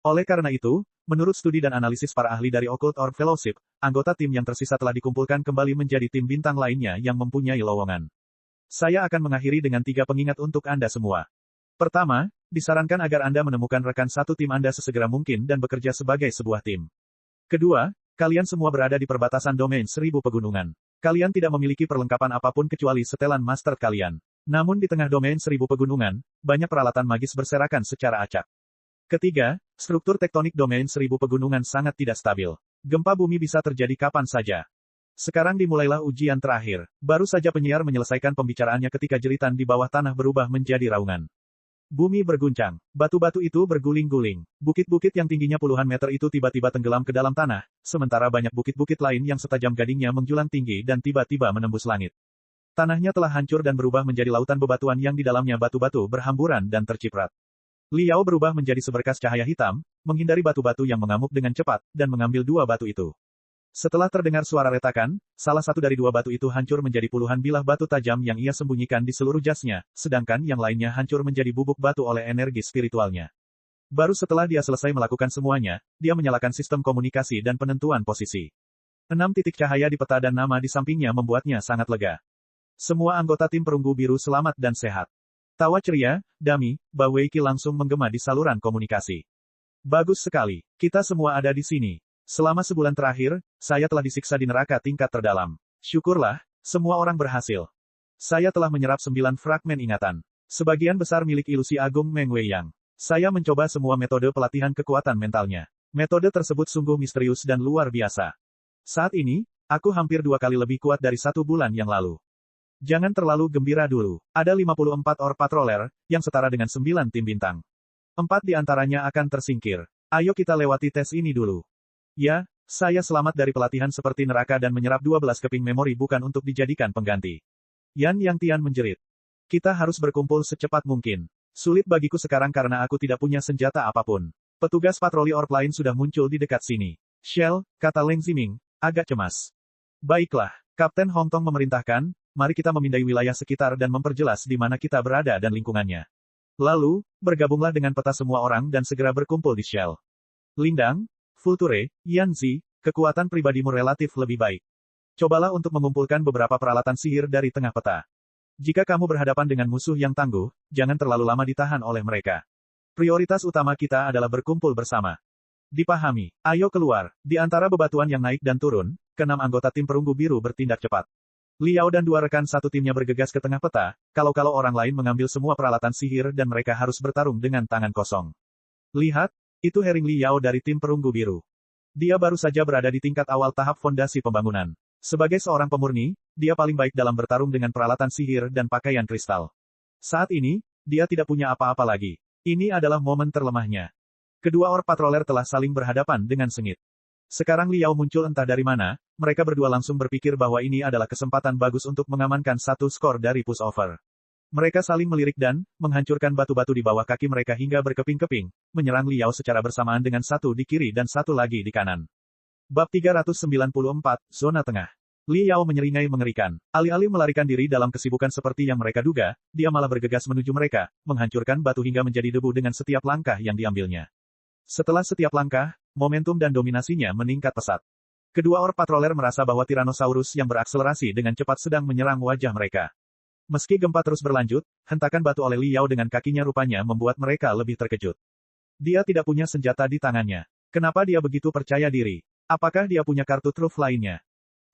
Oleh karena itu, menurut studi dan analisis para ahli dari Occult Orb Fellowship, anggota tim yang tersisa telah dikumpulkan kembali menjadi tim bintang lainnya yang mempunyai lowongan. Saya akan mengakhiri dengan 3 pengingat untuk Anda semua. Pertama, disarankan agar Anda menemukan rekan satu tim Anda sesegera mungkin dan bekerja sebagai sebuah tim. Kedua, kalian semua berada di perbatasan domain 1000 pegunungan. Kalian tidak memiliki perlengkapan apapun kecuali setelan master kalian. Namun di tengah domain 1000 pegunungan, banyak peralatan magis berserakan secara acak. Ketiga, struktur tektonik domain 1000 pegunungan sangat tidak stabil. Gempa bumi bisa terjadi kapan saja. Sekarang dimulailah ujian terakhir. Baru saja penyiar menyelesaikan pembicaraannya ketika jeritan di bawah tanah berubah menjadi raungan. Bumi berguncang. Batu-batu itu berguling-guling. Bukit-bukit yang tingginya puluhan meter itu tiba-tiba tenggelam ke dalam tanah, sementara banyak bukit-bukit lain yang setajam gadingnya menjulang tinggi dan tiba-tiba menembus langit. Tanahnya telah hancur dan berubah menjadi lautan bebatuan yang di dalamnya batu-batu berhamburan dan terciprat. Liao berubah menjadi seberkas cahaya hitam, menghindari batu-batu yang mengamuk dengan cepat, dan mengambil 2 batu itu. Setelah terdengar suara retakan, salah satu dari 2 batu itu hancur menjadi puluhan bilah batu tajam yang ia sembunyikan di seluruh jasnya, sedangkan yang lainnya hancur menjadi bubuk batu oleh energi spiritualnya. Baru setelah dia selesai melakukan semuanya, dia menyalakan sistem komunikasi dan penentuan posisi. 6 titik cahaya di peta dan nama di sampingnya membuatnya sangat lega. Semua anggota tim perunggu biru selamat dan sehat. Tawa ceria, Dami, Baweiki langsung menggema di saluran komunikasi. Bagus sekali, kita semua ada di sini. Selama sebulan terakhir, saya telah disiksa di neraka tingkat terdalam. Syukurlah, semua orang berhasil. Saya telah menyerap 9 fragmen ingatan. Sebagian besar milik ilusi agung Meng Wei Yang. Saya mencoba semua metode pelatihan kekuatan mentalnya. Metode tersebut sungguh misterius dan luar biasa. Saat ini, aku hampir 2 kali lebih kuat dari 1 bulan yang lalu. Jangan terlalu gembira dulu. Ada 54 Orb Patroller, yang setara dengan 9 tim bintang. 4 di antaranya akan tersingkir. Ayo kita lewati tes ini dulu. Ya, saya selamat dari pelatihan seperti neraka dan menyerap 12 keping memori bukan untuk dijadikan pengganti. Yan Yang Tian menjerit. Kita harus berkumpul secepat mungkin. Sulit bagiku sekarang karena aku tidak punya senjata apapun. Petugas patroli orb lain sudah muncul di dekat sini. Shell, kata Leng Ziming, agak cemas. Baiklah, Kapten Hong Tong memerintahkan, mari kita memindai wilayah sekitar dan memperjelas di mana kita berada dan lingkungannya. Lalu, bergabunglah dengan peta semua orang dan segera berkumpul di Shell. Lindang, Vulture, Yanzi, kekuatan pribadimu relatif lebih baik. Cobalah untuk mengumpulkan beberapa peralatan sihir dari tengah peta. Jika kamu berhadapan dengan musuh yang tangguh, jangan terlalu lama ditahan oleh mereka. Prioritas utama kita adalah berkumpul bersama. Dipahami. Ayo keluar. Di antara bebatuan yang naik dan turun, ke-6 anggota tim perunggu biru bertindak cepat. Liao dan 2 rekan satu timnya bergegas ke tengah peta, kalau orang lain mengambil semua peralatan sihir dan mereka harus bertarung dengan tangan kosong. Lihat, itu Hering Liao dari tim perunggu biru. Dia baru saja berada di tingkat awal tahap fondasi pembangunan. Sebagai seorang pemurni, dia paling baik dalam bertarung dengan peralatan sihir dan pakaian kristal. Saat ini, dia tidak punya apa-apa lagi. Ini adalah momen terlemahnya. Kedua Orb Patroller telah saling berhadapan dengan sengit. Sekarang Liao muncul entah dari mana, mereka berdua langsung berpikir bahwa ini adalah kesempatan bagus untuk mengamankan satu skor dari pushover. Mereka saling melirik dan menghancurkan batu-batu di bawah kaki mereka hingga berkeping-keping, menyerang Liao secara bersamaan dengan satu di kiri dan satu lagi di kanan. Bab 394, Zona Tengah. Liao menyeringai mengerikan. Alih-alih melarikan diri dalam kesibukan seperti yang mereka duga, dia malah bergegas menuju mereka, menghancurkan batu hingga menjadi debu dengan setiap langkah yang diambilnya. Setelah setiap langkah, momentum dan dominasinya meningkat pesat. Kedua orc patroller merasa bahwa Tyrannosaurus yang berakselerasi dengan cepat sedang menyerang wajah mereka. Meski gempa terus berlanjut, hentakan batu oleh Liao dengan kakinya rupanya membuat mereka lebih terkejut. Dia tidak punya senjata di tangannya. Kenapa dia begitu percaya diri? Apakah dia punya kartu truf lainnya?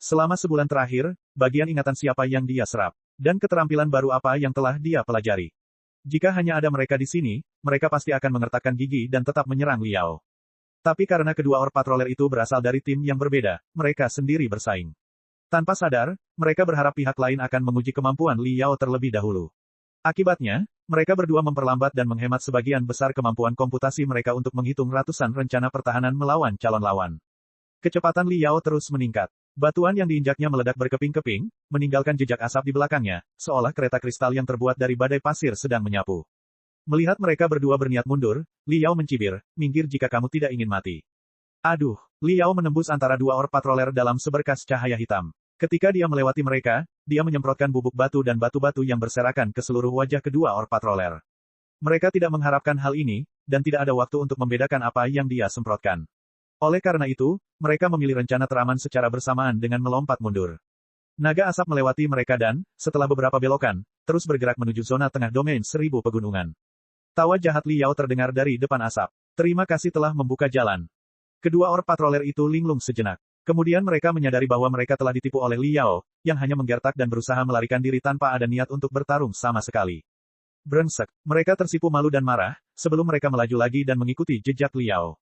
Selama sebulan terakhir, bagian ingatan siapa yang dia serap? Dan keterampilan baru apa yang telah dia pelajari? Jika hanya ada mereka di sini, mereka pasti akan mengertakkan gigi dan tetap menyerang Liao. Tapi karena kedua orc patroller itu berasal dari tim yang berbeda, mereka sendiri bersaing. Tanpa sadar, mereka berharap pihak lain akan menguji kemampuan Liao terlebih dahulu. Akibatnya, mereka berdua memperlambat dan menghemat sebagian besar kemampuan komputasi mereka untuk menghitung ratusan rencana pertahanan melawan calon lawan. Kecepatan Liao terus meningkat. Batuan yang diinjaknya meledak berkeping-keping, meninggalkan jejak asap di belakangnya, seolah kereta kristal yang terbuat dari badai pasir sedang menyapu. Melihat mereka berdua berniat mundur, Liao mencibir, minggir jika kamu tidak ingin mati. Aduh, Liao menembus antara dua orc patroller dalam seberkas cahaya hitam. Ketika dia melewati mereka, dia menyemprotkan bubuk batu dan batu-batu yang berserakan ke seluruh wajah kedua orc patroller. Mereka tidak mengharapkan hal ini, dan tidak ada waktu untuk membedakan apa yang dia semprotkan. Oleh karena itu, mereka memilih rencana teraman secara bersamaan dengan melompat mundur. Naga asap melewati mereka dan, setelah beberapa belokan, terus bergerak menuju zona tengah domain 1000 pegunungan. Tawa jahat Liao terdengar dari depan asap. Terima kasih telah membuka jalan. Kedua orc patroller itu linglung sejenak. Kemudian mereka menyadari bahwa mereka telah ditipu oleh Liao, yang hanya menggertak dan berusaha melarikan diri tanpa ada niat untuk bertarung sama sekali. Brengsek, mereka tersipu malu dan marah, sebelum mereka melaju lagi dan mengikuti jejak Liao.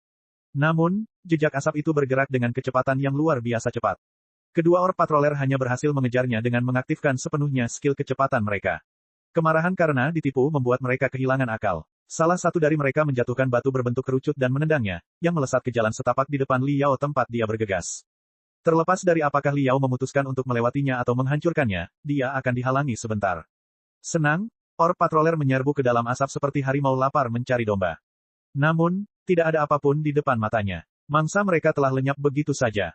Namun, jejak asap itu bergerak dengan kecepatan yang luar biasa cepat. Kedua orc patroller hanya berhasil mengejarnya dengan mengaktifkan sepenuhnya skill kecepatan mereka. Kemarahan karena ditipu membuat mereka kehilangan akal. Salah satu dari mereka menjatuhkan batu berbentuk kerucut dan menendangnya, yang melesat ke jalan setapak di depan Liao tempat dia bergegas. Terlepas dari apakah Liao memutuskan untuk melewatinya atau menghancurkannya, dia akan dihalangi sebentar. Senang, orc patroller menyerbu ke dalam asap seperti harimau lapar mencari domba. Namun, tidak ada apapun di depan matanya. Mangsa mereka telah lenyap begitu saja.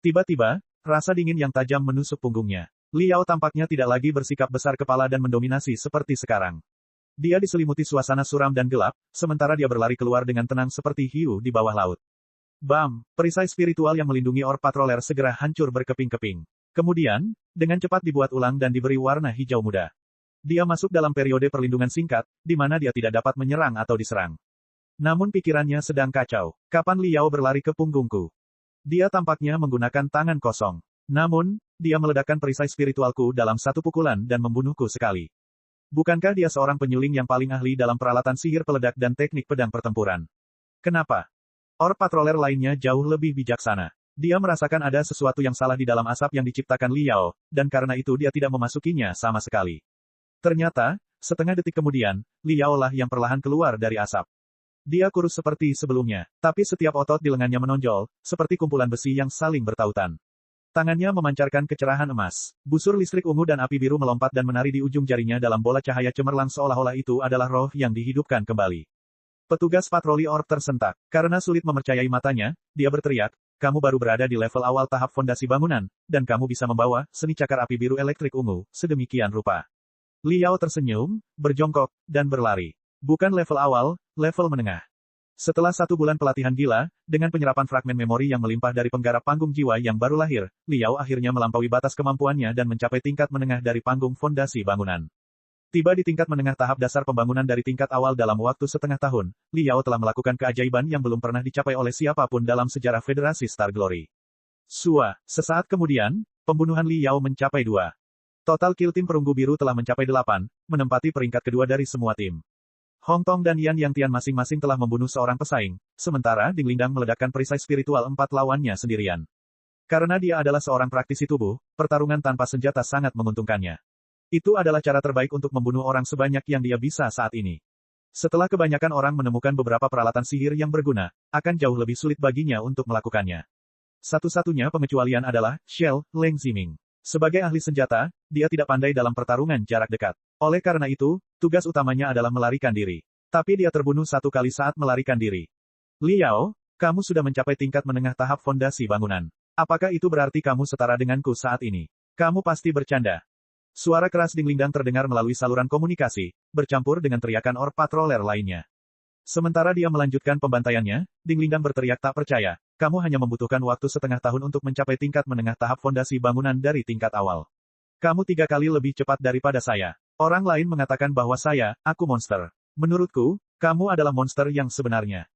Tiba-tiba, rasa dingin yang tajam menusuk punggungnya. Liao tampaknya tidak lagi bersikap besar kepala dan mendominasi seperti sekarang. Dia diselimuti suasana suram dan gelap, sementara dia berlari keluar dengan tenang seperti hiu di bawah laut. Bam! Perisai spiritual yang melindungi orc patroller segera hancur berkeping-keping. Kemudian, dengan cepat dibuat ulang dan diberi warna hijau muda. Dia masuk dalam periode perlindungan singkat, di mana dia tidak dapat menyerang atau diserang. Namun pikirannya sedang kacau. Kapan Liao berlari ke punggungku? Dia tampaknya menggunakan tangan kosong. Namun, dia meledakkan perisai spiritualku dalam satu pukulan dan membunuhku sekali. Bukankah dia seorang penyuling yang paling ahli dalam peralatan sihir peledak dan teknik pedang pertempuran? Kenapa? Orc patroller lainnya jauh lebih bijaksana. Dia merasakan ada sesuatu yang salah di dalam asap yang diciptakan Liao, dan karena itu dia tidak memasukinya sama sekali. Ternyata, setengah detik kemudian, Liao lah yang perlahan keluar dari asap. Dia kurus seperti sebelumnya, tapi setiap otot di lengannya menonjol, seperti kumpulan besi yang saling bertautan. Tangannya memancarkan kecerahan emas. Busur listrik ungu dan api biru melompat dan menari di ujung jarinya dalam bola cahaya cemerlang seolah-olah itu adalah roh yang dihidupkan kembali. Petugas patroli orc tersentak. Karena sulit mempercayai matanya, dia berteriak, kamu baru berada di level awal tahap fondasi bangunan, dan kamu bisa membawa seni cakar api biru elektrik ungu, sedemikian rupa. Liao tersenyum, berjongkok, dan berlari. Bukan level awal, level menengah. Setelah 1 bulan pelatihan gila, dengan penyerapan fragmen memori yang melimpah dari penggarap panggung jiwa yang baru lahir, Liao akhirnya melampaui batas kemampuannya dan mencapai tingkat menengah dari panggung fondasi bangunan. Tiba di tingkat menengah tahap dasar pembangunan dari tingkat awal dalam waktu setengah tahun, Liao telah melakukan keajaiban yang belum pernah dicapai oleh siapapun dalam sejarah Federasi Star Glory. Sesaat kemudian, pembunuhan Liao mencapai 2. Total kill tim perunggu biru telah mencapai 8, menempati peringkat kedua dari semua tim. Hong Tong dan Yan Yang Tian masing-masing telah membunuh seorang pesaing, sementara Ding Lindang meledakkan perisai spiritual 4 lawannya sendirian. Karena dia adalah seorang praktisi tubuh, pertarungan tanpa senjata sangat menguntungkannya. Itu adalah cara terbaik untuk membunuh orang sebanyak yang dia bisa saat ini. Setelah kebanyakan orang menemukan beberapa peralatan sihir yang berguna, akan jauh lebih sulit baginya untuk melakukannya. Satu-satunya pengecualian adalah Shell Leng Ziming. Sebagai ahli senjata, dia tidak pandai dalam pertarungan jarak dekat. Oleh karena itu, tugas utamanya adalah melarikan diri. Tapi dia terbunuh 1 kali saat melarikan diri. Liao, kamu sudah mencapai tingkat menengah tahap fondasi bangunan. Apakah itu berarti kamu setara denganku saat ini? Kamu pasti bercanda. Suara keras Ding Lingdang terdengar melalui saluran komunikasi, bercampur dengan teriakan Orc Patroller lainnya. Sementara dia melanjutkan pembantaiannya, Ding Lingdang berteriak tak percaya, kamu hanya membutuhkan waktu setengah tahun untuk mencapai tingkat menengah tahap fondasi bangunan dari tingkat awal. Kamu 3 kali lebih cepat daripada saya. Orang lain mengatakan bahwa aku monster. Menurutku, kamu adalah monster yang sebenarnya.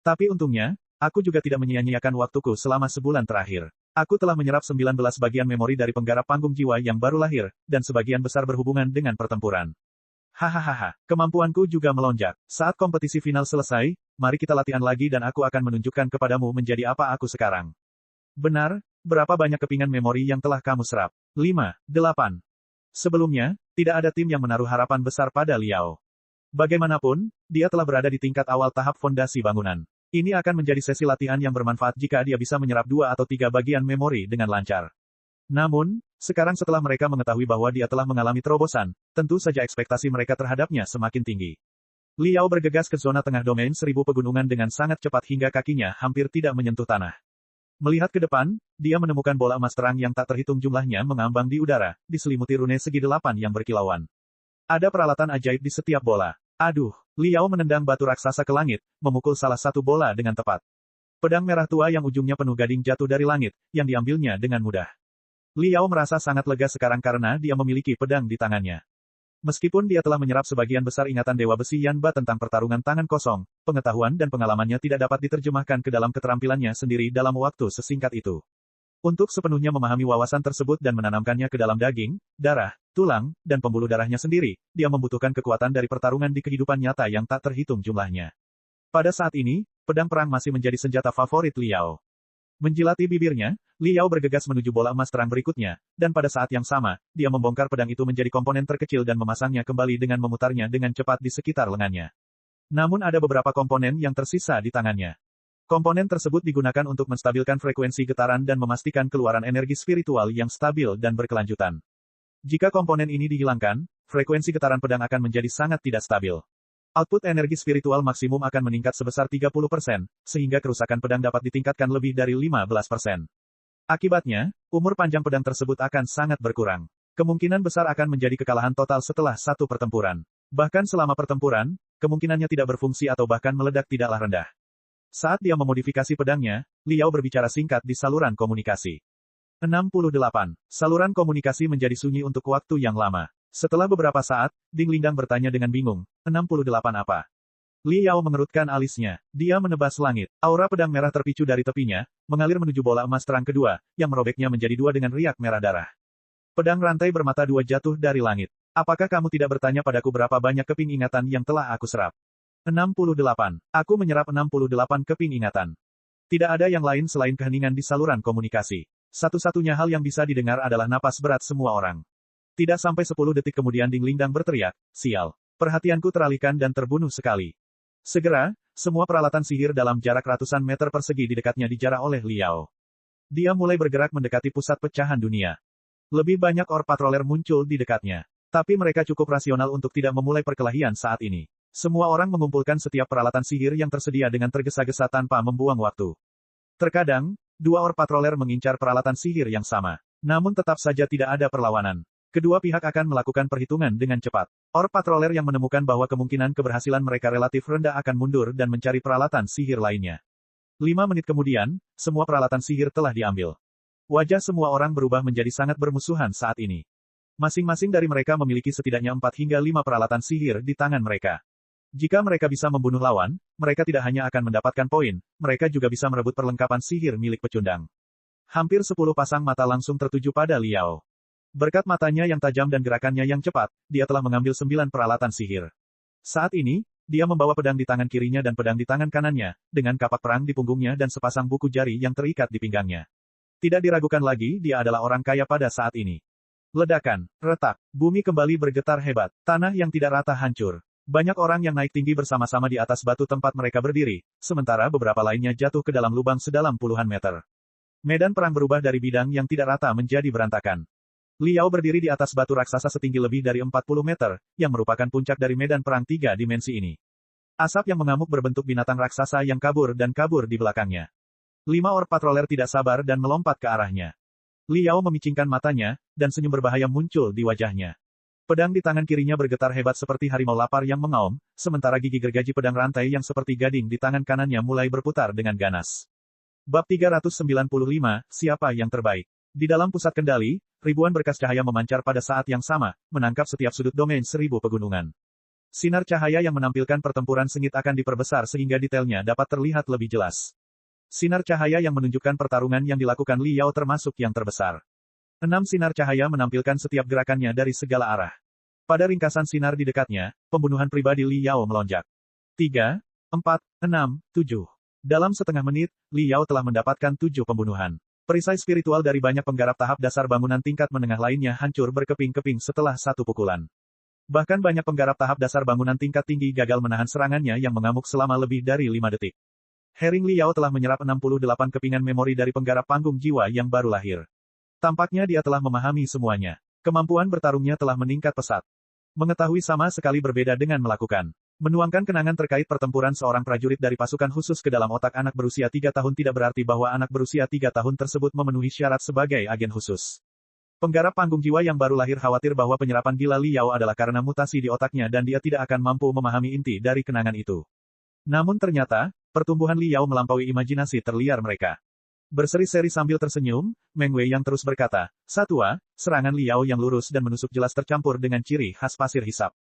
Tapi untungnya, aku juga tidak menyia-nyiakan waktuku selama sebulan terakhir. Aku telah menyerap 19 bagian memori dari penggarap panggung jiwa yang baru lahir, dan sebagian besar berhubungan dengan pertempuran. Hahaha, kemampuanku juga melonjak. Saat kompetisi final selesai, mari kita latihan lagi dan aku akan menunjukkan kepadamu menjadi apa aku sekarang. Benar, berapa banyak kepingan memori yang telah kamu serap? 5, 8. Sebelumnya, tidak ada tim yang menaruh harapan besar pada Liao. Bagaimanapun, dia telah berada di tingkat awal tahap fondasi bangunan. Ini akan menjadi sesi latihan yang bermanfaat jika dia bisa menyerap 2 atau 3 bagian memori dengan lancar. Namun, sekarang setelah mereka mengetahui bahwa dia telah mengalami terobosan, tentu saja ekspektasi mereka terhadapnya semakin tinggi. Liao bergegas ke zona tengah domain 1000 pegunungan dengan sangat cepat hingga kakinya hampir tidak menyentuh tanah. Melihat ke depan, dia menemukan bola emas terang yang tak terhitung jumlahnya mengambang di udara, diselimuti rune segi 8 yang berkilauan. Ada peralatan ajaib di setiap bola. Aduh, Liao menendang batu raksasa ke langit, memukul salah satu bola dengan tepat. Pedang merah tua yang ujungnya penuh gading jatuh dari langit, yang diambilnya dengan mudah. Liao merasa sangat lega sekarang karena dia memiliki pedang di tangannya. Meskipun dia telah menyerap sebagian besar ingatan Dewa Besi Yanba tentang pertarungan tangan kosong, pengetahuan dan pengalamannya tidak dapat diterjemahkan ke dalam keterampilannya sendiri dalam waktu sesingkat itu. Untuk sepenuhnya memahami wawasan tersebut dan menanamkannya ke dalam daging, darah, tulang, dan pembuluh darahnya sendiri, dia membutuhkan kekuatan dari pertarungan di kehidupan nyata yang tak terhitung jumlahnya. Pada saat ini, pedang perang masih menjadi senjata favorit Liao. Menjilati bibirnya, Liao bergegas menuju bola emas terang berikutnya, dan pada saat yang sama, dia membongkar pedang itu menjadi komponen terkecil dan memasangnya kembali dengan memutarnya dengan cepat di sekitar lengannya. Namun ada beberapa komponen yang tersisa di tangannya. Komponen tersebut digunakan untuk menstabilkan frekuensi getaran dan memastikan keluaran energi spiritual yang stabil dan berkelanjutan. Jika komponen ini dihilangkan, frekuensi getaran pedang akan menjadi sangat tidak stabil. Output energi spiritual maksimum akan meningkat sebesar 30%, sehingga kerusakan pedang dapat ditingkatkan lebih dari 15%. Akibatnya, umur panjang pedang tersebut akan sangat berkurang. Kemungkinan besar akan menjadi kekalahan total setelah satu pertempuran. Bahkan selama pertempuran, kemungkinannya tidak berfungsi atau bahkan meledak tidaklah rendah. Saat dia memodifikasi pedangnya, Liao berbicara singkat di saluran komunikasi. 68. Saluran komunikasi menjadi sunyi untuk waktu yang lama. Setelah beberapa saat, Ding Lingdang bertanya dengan bingung, 68 apa? Liao mengerutkan alisnya. Dia menebas langit. Aura pedang merah terpicu dari tepinya, mengalir menuju bola emas terang kedua, yang merobeknya menjadi 2 dengan riak merah darah. Pedang rantai bermata 2 jatuh dari langit. Apakah kamu tidak bertanya padaku berapa banyak keping ingatan yang telah aku serap? 68. Aku menyerap 68 keping ingatan. Tidak ada yang lain selain keheningan di saluran komunikasi. Satu-satunya hal yang bisa didengar adalah napas berat semua orang. Tidak sampai 10 detik kemudian Ding Lingdang berteriak, sial. Perhatianku teralihkan dan terbunuh sekali. Segera, semua peralatan sihir dalam jarak ratusan meter persegi di dekatnya dijarah oleh Liao. Dia mulai bergerak mendekati pusat pecahan dunia. Lebih banyak Orc Patroller muncul di dekatnya. Tapi mereka cukup rasional untuk tidak memulai perkelahian saat ini. Semua orang mengumpulkan setiap peralatan sihir yang tersedia dengan tergesa-gesa tanpa membuang waktu. Terkadang, 2 Orc Patroller mengincar peralatan sihir yang sama. Namun tetap saja tidak ada perlawanan. Kedua pihak akan melakukan perhitungan dengan cepat. Orc Patroller yang menemukan bahwa kemungkinan keberhasilan mereka relatif rendah akan mundur dan mencari peralatan sihir lainnya. 5 menit kemudian, semua peralatan sihir telah diambil. Wajah semua orang berubah menjadi sangat bermusuhan saat ini. Masing-masing dari mereka memiliki setidaknya 4 hingga 5 peralatan sihir di tangan mereka. Jika mereka bisa membunuh lawan, mereka tidak hanya akan mendapatkan poin, mereka juga bisa merebut perlengkapan sihir milik pecundang. Hampir 10 pasang mata langsung tertuju pada Liao. Berkat matanya yang tajam dan gerakannya yang cepat, dia telah mengambil 9 peralatan sihir. Saat ini, dia membawa pedang di tangan kirinya dan pedang di tangan kanannya, dengan kapak perang di punggungnya dan sepasang buku jari yang terikat di pinggangnya. Tidak diragukan lagi dia adalah orang kaya pada saat ini. Ledakan, retak, bumi kembali bergetar hebat, tanah yang tidak rata hancur. Banyak orang yang naik tinggi bersama-sama di atas batu tempat mereka berdiri, sementara beberapa lainnya jatuh ke dalam lubang sedalam puluhan meter. Medan perang berubah dari bidang yang tidak rata menjadi berantakan. Liao berdiri di atas batu raksasa setinggi lebih dari 40 meter, yang merupakan puncak dari medan perang 3 dimensi ini. Asap yang mengamuk berbentuk binatang raksasa yang kabur dan kabur di belakangnya. 5 orc patroller tidak sabar dan melompat ke arahnya. Liao memicingkan matanya, dan senyum berbahaya muncul di wajahnya. Pedang di tangan kirinya bergetar hebat seperti harimau lapar yang mengaum, sementara gigi gergaji pedang rantai yang seperti gading di tangan kanannya mulai berputar dengan ganas. Bab 395, Siapa yang terbaik? Di dalam pusat kendali, ribuan berkas cahaya memancar pada saat yang sama, menangkap setiap sudut domain 1000 pegunungan. Sinar cahaya yang menampilkan pertempuran sengit akan diperbesar sehingga detailnya dapat terlihat lebih jelas. Sinar cahaya yang menunjukkan pertarungan yang dilakukan Liao termasuk yang terbesar. 6 sinar cahaya menampilkan setiap gerakannya dari segala arah. Pada ringkasan sinar di dekatnya, pembunuhan pribadi Liao melonjak. 3, 4, 6, 7. Dalam setengah menit, Liao telah mendapatkan 7 pembunuhan. Perisai spiritual dari banyak penggarap tahap dasar bangunan tingkat menengah lainnya hancur berkeping-keping setelah satu pukulan. Bahkan banyak penggarap tahap dasar bangunan tingkat tinggi gagal menahan serangannya yang mengamuk selama lebih dari 5 detik. Herring Liao telah menyerap 68 kepingan memori dari penggarap panggung jiwa yang baru lahir. Tampaknya dia telah memahami semuanya. Kemampuan bertarungnya telah meningkat pesat. Mengetahui sama sekali berbeda dengan melakukan. Menuangkan kenangan terkait pertempuran seorang prajurit dari pasukan khusus ke dalam otak anak berusia 3 tahun tidak berarti bahwa anak berusia 3 tahun tersebut memenuhi syarat sebagai agen khusus. Penggarap panggung jiwa yang baru lahir khawatir bahwa penyerapan gila Liao adalah karena mutasi di otaknya dan dia tidak akan mampu memahami inti dari kenangan itu. Namun ternyata, pertumbuhan Liao melampaui imajinasi terliar mereka. Berseri-seri sambil tersenyum, Meng Wei yang terus berkata, Satua, serangan Liao yang lurus dan menusuk jelas tercampur dengan ciri khas pasir hisap.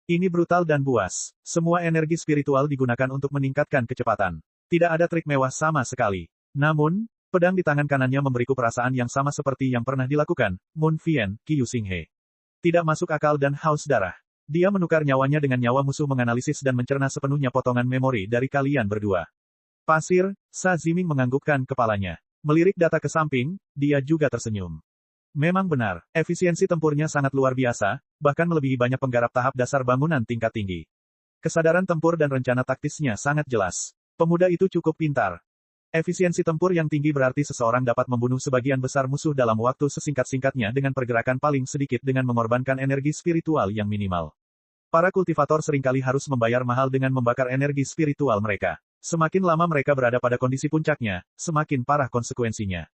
Ini brutal dan buas. Semua energi spiritual digunakan untuk meningkatkan kecepatan. Tidak ada trik mewah sama sekali. Namun, pedang di tangan kanannya memberiku perasaan yang sama seperti yang pernah dilakukan, Mun Fien, Qiu Xinghe. Tidak masuk akal dan haus darah. Dia menukar nyawanya dengan nyawa musuh menganalisis dan mencerna sepenuhnya potongan memori dari kalian berdua. Pasir, Sa Ziming menganggukkan kepalanya. Melirik data ke samping, dia juga tersenyum. Memang benar, efisiensi tempurnya sangat luar biasa, bahkan melebihi banyak penggarap tahap dasar bangunan tingkat tinggi. Kesadaran tempur dan rencana taktisnya sangat jelas. Pemuda itu cukup pintar. Efisiensi tempur yang tinggi berarti seseorang dapat membunuh sebagian besar musuh dalam waktu sesingkat-singkatnya dengan pergerakan paling sedikit dengan mengorbankan energi spiritual yang minimal. Para kultivator seringkali harus membayar mahal dengan membakar energi spiritual mereka. Semakin lama mereka berada pada kondisi puncaknya, semakin parah konsekuensinya.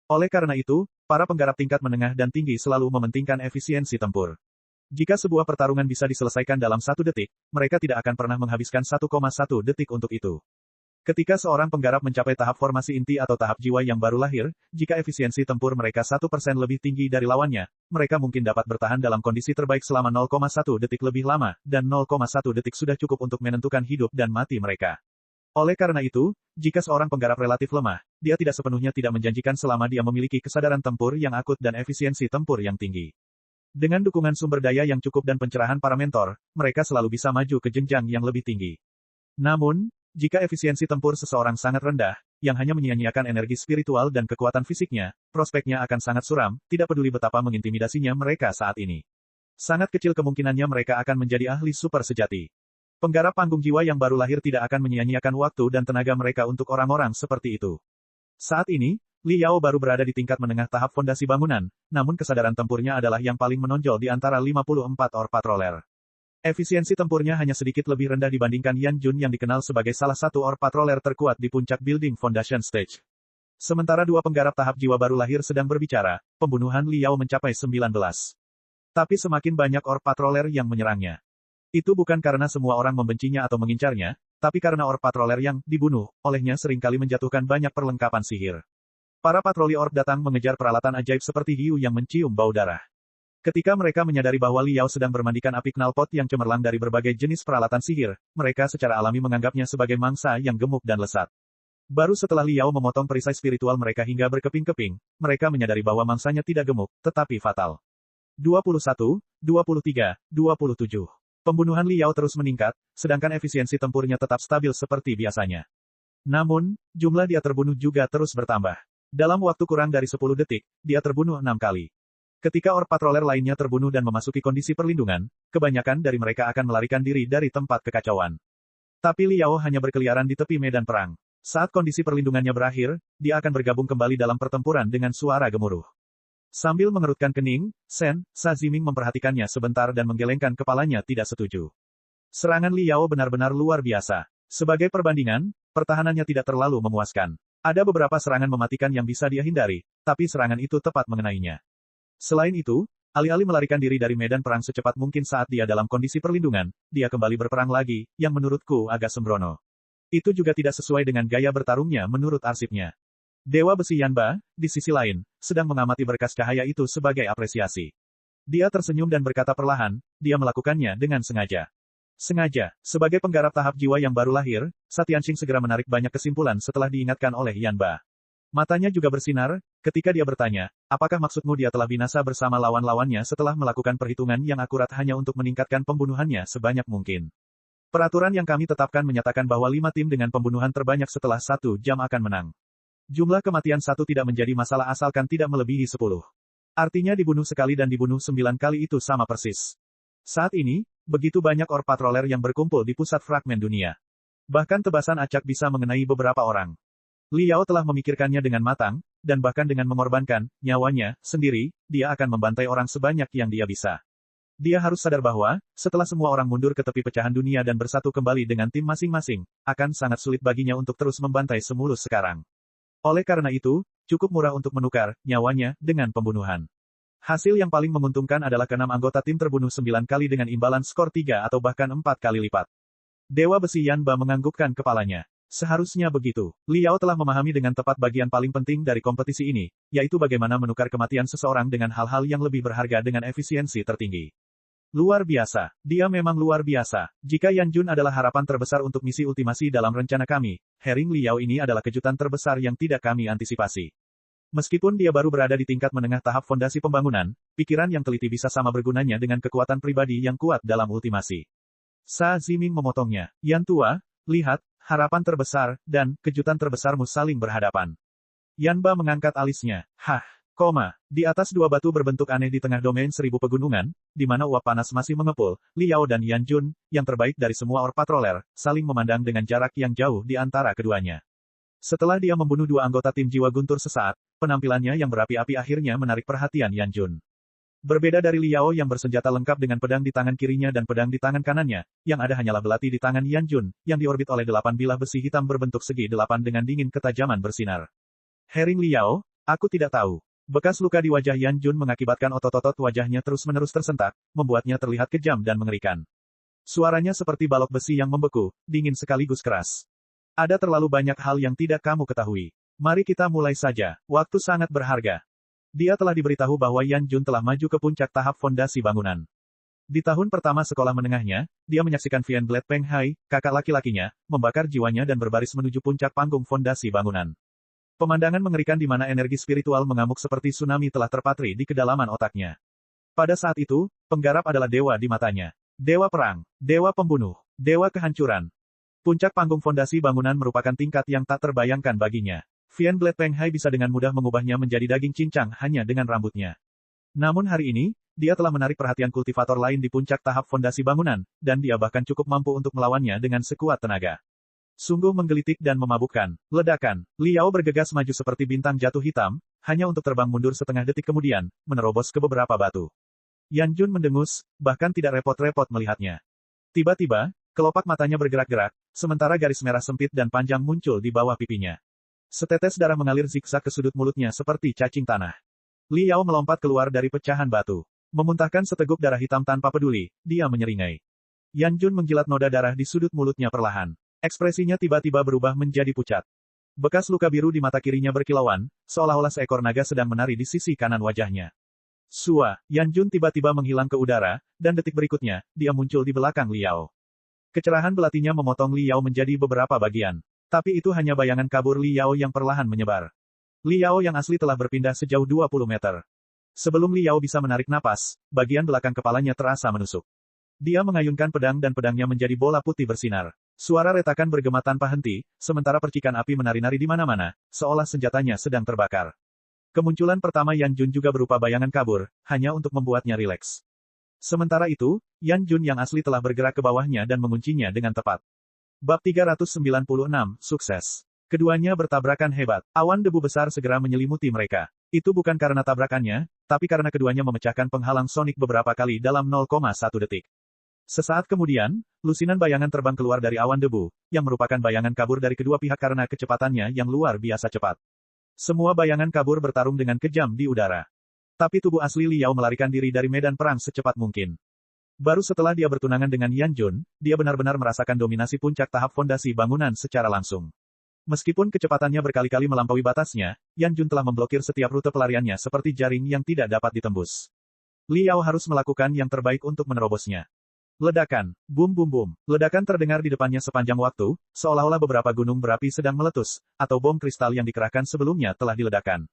Oleh karena itu, para penggarap tingkat menengah dan tinggi selalu mementingkan efisiensi tempur. Jika sebuah pertarungan bisa diselesaikan dalam 1 detik, mereka tidak akan pernah menghabiskan 1,1 detik untuk itu. Ketika seorang penggarap mencapai tahap formasi inti atau tahap jiwa yang baru lahir, jika efisiensi tempur mereka 1% lebih tinggi dari lawannya, mereka mungkin dapat bertahan dalam kondisi terbaik selama 0,1 detik lebih lama, dan 0,1 detik sudah cukup untuk menentukan hidup dan mati mereka. Oleh karena itu, jika seorang penggarap relatif lemah, dia tidak sepenuhnya tidak menjanjikan selama dia memiliki kesadaran tempur yang akut dan efisiensi tempur yang tinggi. Dengan dukungan sumber daya yang cukup dan pencerahan para mentor, mereka selalu bisa maju ke jenjang yang lebih tinggi. Namun, jika efisiensi tempur seseorang sangat rendah, yang hanya menyia-nyiakan energi spiritual dan kekuatan fisiknya, prospeknya akan sangat suram, tidak peduli betapa mengintimidasinya mereka saat ini. Sangat kecil kemungkinannya mereka akan menjadi ahli super sejati. Penggarap panggung jiwa yang baru lahir tidak akan menyia-nyiakan waktu dan tenaga mereka untuk orang-orang seperti itu. Saat ini, Liao baru berada di tingkat menengah tahap fondasi bangunan, namun kesadaran tempurnya adalah yang paling menonjol di antara 54 orc patroller. Efisiensi tempurnya hanya sedikit lebih rendah dibandingkan Yan Jun yang dikenal sebagai salah satu orc patroller terkuat di puncak building foundation stage. Sementara 2 penggarap tahap jiwa baru lahir sedang berbicara, pembunuhan Liao mencapai 19. Tapi semakin banyak orc patroller yang menyerangnya. Itu bukan karena semua orang membencinya atau mengincarnya, tapi karena orc patroller yang dibunuh olehnya seringkali menjatuhkan banyak perlengkapan sihir. Para patroli orc datang mengejar peralatan ajaib seperti hiu yang mencium bau darah. Ketika mereka menyadari bahwa Liao sedang bermandikan api knalpot yang cemerlang dari berbagai jenis peralatan sihir, mereka secara alami menganggapnya sebagai mangsa yang gemuk dan lesat. Baru setelah Liao memotong perisai spiritual mereka hingga berkeping-keping, mereka menyadari bahwa mangsanya tidak gemuk, tetapi fatal. 21, 23, 27. Pembunuhan Liao terus meningkat, sedangkan efisiensi tempurnya tetap stabil seperti biasanya. Namun, jumlah dia terbunuh juga terus bertambah. Dalam waktu kurang dari 10 detik, dia terbunuh 6 kali. Ketika orc patroller lainnya terbunuh dan memasuki kondisi perlindungan, kebanyakan dari mereka akan melarikan diri dari tempat kekacauan. Tapi Liao hanya berkeliaran di tepi medan perang. Saat kondisi perlindungannya berakhir, dia akan bergabung kembali dalam pertempuran dengan suara gemuruh. Sambil mengerutkan kening, Sa Ziming memperhatikannya sebentar dan menggelengkan kepalanya tidak setuju. Serangan Li Yao benar-benar luar biasa. Sebagai perbandingan, pertahanannya tidak terlalu memuaskan. Ada beberapa serangan mematikan yang bisa dia hindari, tapi serangan itu tepat mengenainya. Selain itu, alih-alih melarikan diri dari medan perang secepat mungkin saat dia dalam kondisi perlindungan, dia kembali berperang lagi, yang menurutku agak sembrono. Itu juga tidak sesuai dengan gaya bertarungnya menurut arsipnya. Dewa Besi Yanba, di sisi lain, sedang mengamati berkas cahaya itu sebagai apresiasi. Dia tersenyum dan berkata perlahan, dia melakukannya dengan sengaja. Sengaja, sebagai penggarap tahap jiwa yang baru lahir, Satianxing segera menarik banyak kesimpulan setelah diingatkan oleh Yanba. Matanya juga bersinar, ketika dia bertanya, apakah maksudmu dia telah binasa bersama lawan-lawannya setelah melakukan perhitungan yang akurat hanya untuk meningkatkan pembunuhannya sebanyak mungkin. Peraturan yang kami tetapkan menyatakan bahwa 5 tim dengan pembunuhan terbanyak setelah 1 jam akan menang. Jumlah kematian 1 tidak menjadi masalah asalkan tidak melebihi 10. Artinya dibunuh sekali dan dibunuh 9 kali itu sama persis. Saat ini, begitu banyak Orc Patroller yang berkumpul di pusat fragmen dunia. Bahkan tebasan acak bisa mengenai beberapa orang. Li Yao telah memikirkannya dengan matang, dan bahkan dengan mengorbankan nyawanya sendiri, dia akan membantai orang sebanyak yang dia bisa. Dia harus sadar bahwa, setelah semua orang mundur ke tepi pecahan dunia dan bersatu kembali dengan tim masing-masing, akan sangat sulit baginya untuk terus membantai semulus sekarang. Oleh karena itu, cukup murah untuk menukar nyawanya dengan pembunuhan. Hasil yang paling menguntungkan adalah ke-6 anggota tim terbunuh 9 kali dengan imbalan skor 3 atau bahkan 4 kali lipat. Dewa Besi Yanba menganggukkan kepalanya. Seharusnya begitu. Li Yao telah memahami dengan tepat bagian paling penting dari kompetisi ini, yaitu bagaimana menukar kematian seseorang dengan hal-hal yang lebih berharga dengan efisiensi tertinggi. Luar biasa. Dia memang luar biasa. Jika Yan Jun adalah harapan terbesar untuk misi ultimasi dalam rencana kami, Herring Li Yao ini adalah kejutan terbesar yang tidak kami antisipasi. Meskipun dia baru berada di tingkat menengah tahap fondasi pembangunan, pikiran yang teliti bisa sama bergunanya dengan kekuatan pribadi yang kuat dalam ultimasi. Sa Ziming memotongnya. Yan tua, lihat, harapan terbesar, dan kejutan terbesarmu saling berhadapan. Yanba mengangkat alisnya. Di atas 2 batu berbentuk aneh di tengah domain 1000 pegunungan, di mana uap panas masih mengepul, Li Yao dan Yan Jun, yang terbaik dari semua Orc Patroller, saling memandang dengan jarak yang jauh di antara keduanya. Setelah dia membunuh 2 anggota tim jiwa guntur sesaat, penampilannya yang berapi-api akhirnya menarik perhatian Yan Jun. Berbeda dari Li Yao yang bersenjata lengkap dengan pedang di tangan kirinya dan pedang di tangan kanannya, yang ada hanyalah belati di tangan Yan Jun, yang diorbit oleh 8 bilah besi hitam berbentuk segi 8 dengan dingin ketajaman bersinar. Herring Li Yao, aku tidak tahu. Bekas luka di wajah Yan Jun mengakibatkan otot-otot wajahnya terus-menerus tersentak, membuatnya terlihat kejam dan mengerikan. Suaranya seperti balok besi yang membeku, dingin sekaligus keras. Ada terlalu banyak hal yang tidak kamu ketahui. Mari kita mulai saja, waktu sangat berharga. Dia telah diberitahu bahwa Yan Jun telah maju ke puncak tahap fondasi bangunan. Di tahun pertama sekolah menengahnya, dia menyaksikan Vian Blade Peng Hai, kakak laki-lakinya, membakar jiwanya dan berbaris menuju puncak panggung fondasi bangunan. Pemandangan mengerikan di mana energi spiritual mengamuk seperti tsunami telah terpatri di kedalaman otaknya. Pada saat itu, penggarap adalah dewa di matanya. Dewa perang, dewa pembunuh, dewa kehancuran. Puncak panggung fondasi bangunan merupakan tingkat yang tak terbayangkan baginya. Vian Blade Peng Hai bisa dengan mudah mengubahnya menjadi daging cincang hanya dengan rambutnya. Namun hari ini, dia telah menarik perhatian kultivator lain di puncak tahap fondasi bangunan, dan dia bahkan cukup mampu untuk melawannya dengan sekuat tenaga. Sungguh menggelitik dan memabukkan. Ledakan. Li Yao bergegas maju seperti bintang jatuh hitam, hanya untuk terbang mundur setengah detik kemudian, menerobos ke beberapa batu. Yan Jun mendengus, bahkan tidak repot-repot melihatnya. Tiba-tiba, kelopak matanya bergerak-gerak, sementara garis merah sempit dan panjang muncul di bawah pipinya. Setetes darah mengalir zigzag ke sudut mulutnya seperti cacing tanah. Li Yao melompat keluar dari pecahan batu. Memuntahkan seteguk darah hitam tanpa peduli, dia menyeringai. Yan Jun menjilat noda darah di sudut mulutnya perlahan. Ekspresinya tiba-tiba berubah menjadi pucat. Bekas luka biru di mata kirinya berkilauan, seolah-olah seekor naga sedang menari di sisi kanan wajahnya. Yan Jun tiba-tiba menghilang ke udara, dan detik berikutnya, dia muncul di belakang Li Yao. Kecerahan belatinya memotong Li Yao menjadi beberapa bagian. Tapi itu hanya bayangan kabur Li Yao yang perlahan menyebar. Li Yao yang asli telah berpindah sejauh 20 meter. Sebelum Li Yao bisa menarik napas, bagian belakang kepalanya terasa menusuk. Dia mengayunkan pedang dan pedangnya menjadi bola putih bersinar. Suara retakan bergema tanpa henti, sementara percikan api menari-nari di mana-mana, seolah senjatanya sedang terbakar. Kemunculan pertama Yan Jun juga berupa bayangan kabur, hanya untuk membuatnya rileks. Sementara itu, Yan Jun yang asli telah bergerak ke bawahnya dan menguncinya dengan tepat. Bab 396, Sukses. Keduanya bertabrakan hebat. Awan debu besar segera menyelimuti mereka. Itu bukan karena tabrakannya, tapi karena keduanya memecahkan penghalang sonik beberapa kali dalam 0,1 detik. Sesaat kemudian, lusinan bayangan terbang keluar dari awan debu, yang merupakan bayangan kabur dari kedua pihak karena kecepatannya yang luar biasa cepat. Semua bayangan kabur bertarung dengan kejam di udara. Tapi tubuh asli Liao melarikan diri dari medan perang secepat mungkin. Baru setelah dia bertunangan dengan Yan Jun, dia benar-benar merasakan dominasi puncak tahap fondasi bangunan secara langsung. Meskipun kecepatannya berkali-kali melampaui batasnya, Yan Jun telah memblokir setiap rute pelariannya seperti jaring yang tidak dapat ditembus. Liao harus melakukan yang terbaik untuk menerobosnya. Ledakan, bum bum bum. Ledakan terdengar di depannya sepanjang waktu, seolah-olah beberapa gunung berapi sedang meletus, atau bom kristal yang dikerahkan sebelumnya telah diledakkan.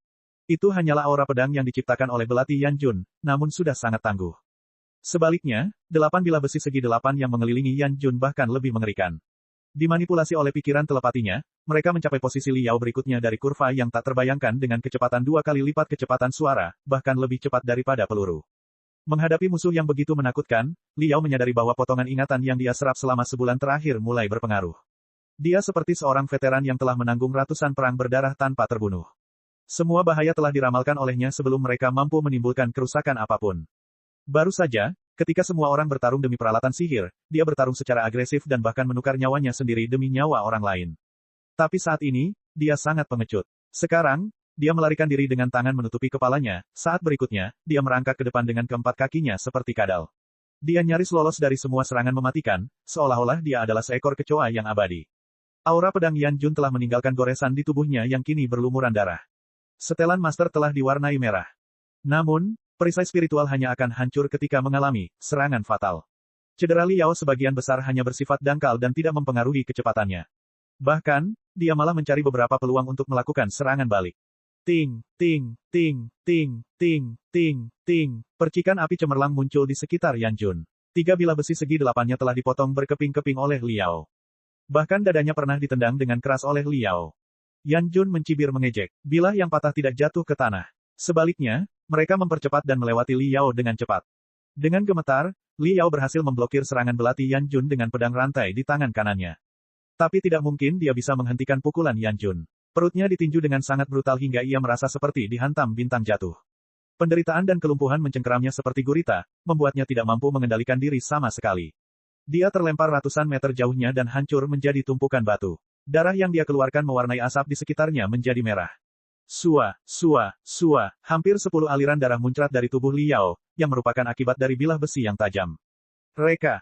Itu hanyalah aura pedang yang diciptakan oleh belati Yan Jun, namun sudah sangat tangguh. Sebaliknya, 8 bilah besi segi 8 yang mengelilingi Yan Jun bahkan lebih mengerikan. Dimanipulasi oleh pikiran telepatinya, mereka mencapai posisi Liao berikutnya dari kurva yang tak terbayangkan dengan kecepatan 2 kali lipat kecepatan suara, bahkan lebih cepat daripada peluru. Menghadapi musuh yang begitu menakutkan, Liao menyadari bahwa potongan ingatan yang dia serap selama sebulan terakhir mulai berpengaruh. Dia seperti seorang veteran yang telah menanggung ratusan perang berdarah tanpa terbunuh. Semua bahaya telah diramalkan olehnya sebelum mereka mampu menimbulkan kerusakan apapun. Baru saja, ketika semua orang bertarung demi peralatan sihir, dia bertarung secara agresif dan bahkan menukar nyawanya sendiri demi nyawa orang lain. Tapi saat ini, dia sangat pengecut. Sekarang, dia melarikan diri dengan tangan menutupi kepalanya, saat berikutnya, dia merangkak ke depan dengan keempat kakinya seperti kadal. Dia nyaris lolos dari semua serangan mematikan, seolah-olah dia adalah seekor kecoa yang abadi. Aura pedang Yan Jun telah meninggalkan goresan di tubuhnya yang kini berlumuran darah. Setelan master telah diwarnai merah. Namun, perisai spiritual hanya akan hancur ketika mengalami serangan fatal. Cedera Liao sebagian besar hanya bersifat dangkal dan tidak mempengaruhi kecepatannya. Bahkan, dia malah mencari beberapa peluang untuk melakukan serangan balik. Ting, ting, ting, ting, ting, ting, ting. Percikan api cemerlang muncul di sekitar Yan Jun. 3 bilah besi segi 8-nya telah dipotong berkeping-keping oleh Liao. Bahkan dadanya pernah ditendang dengan keras oleh Liao. Yan Jun mencibir mengejek. Bilah yang patah tidak jatuh ke tanah. Sebaliknya, mereka mempercepat dan melewati Liao dengan cepat. Dengan gemetar, Liao berhasil memblokir serangan belati Yan Jun dengan pedang rantai di tangan kanannya. Tapi tidak mungkin dia bisa menghentikan pukulan Yan Jun. Perutnya ditinju dengan sangat brutal hingga ia merasa seperti dihantam bintang jatuh. Penderitaan dan kelumpuhan mencengkeramnya seperti gurita, membuatnya tidak mampu mengendalikan diri sama sekali. Dia terlempar ratusan meter jauhnya dan hancur menjadi tumpukan batu. Darah yang dia keluarkan mewarnai asap di sekitarnya menjadi merah. Sua, sua, sua, hampir 10 aliran darah muncrat dari tubuh Liao, yang merupakan akibat dari bilah besi yang tajam. Reka,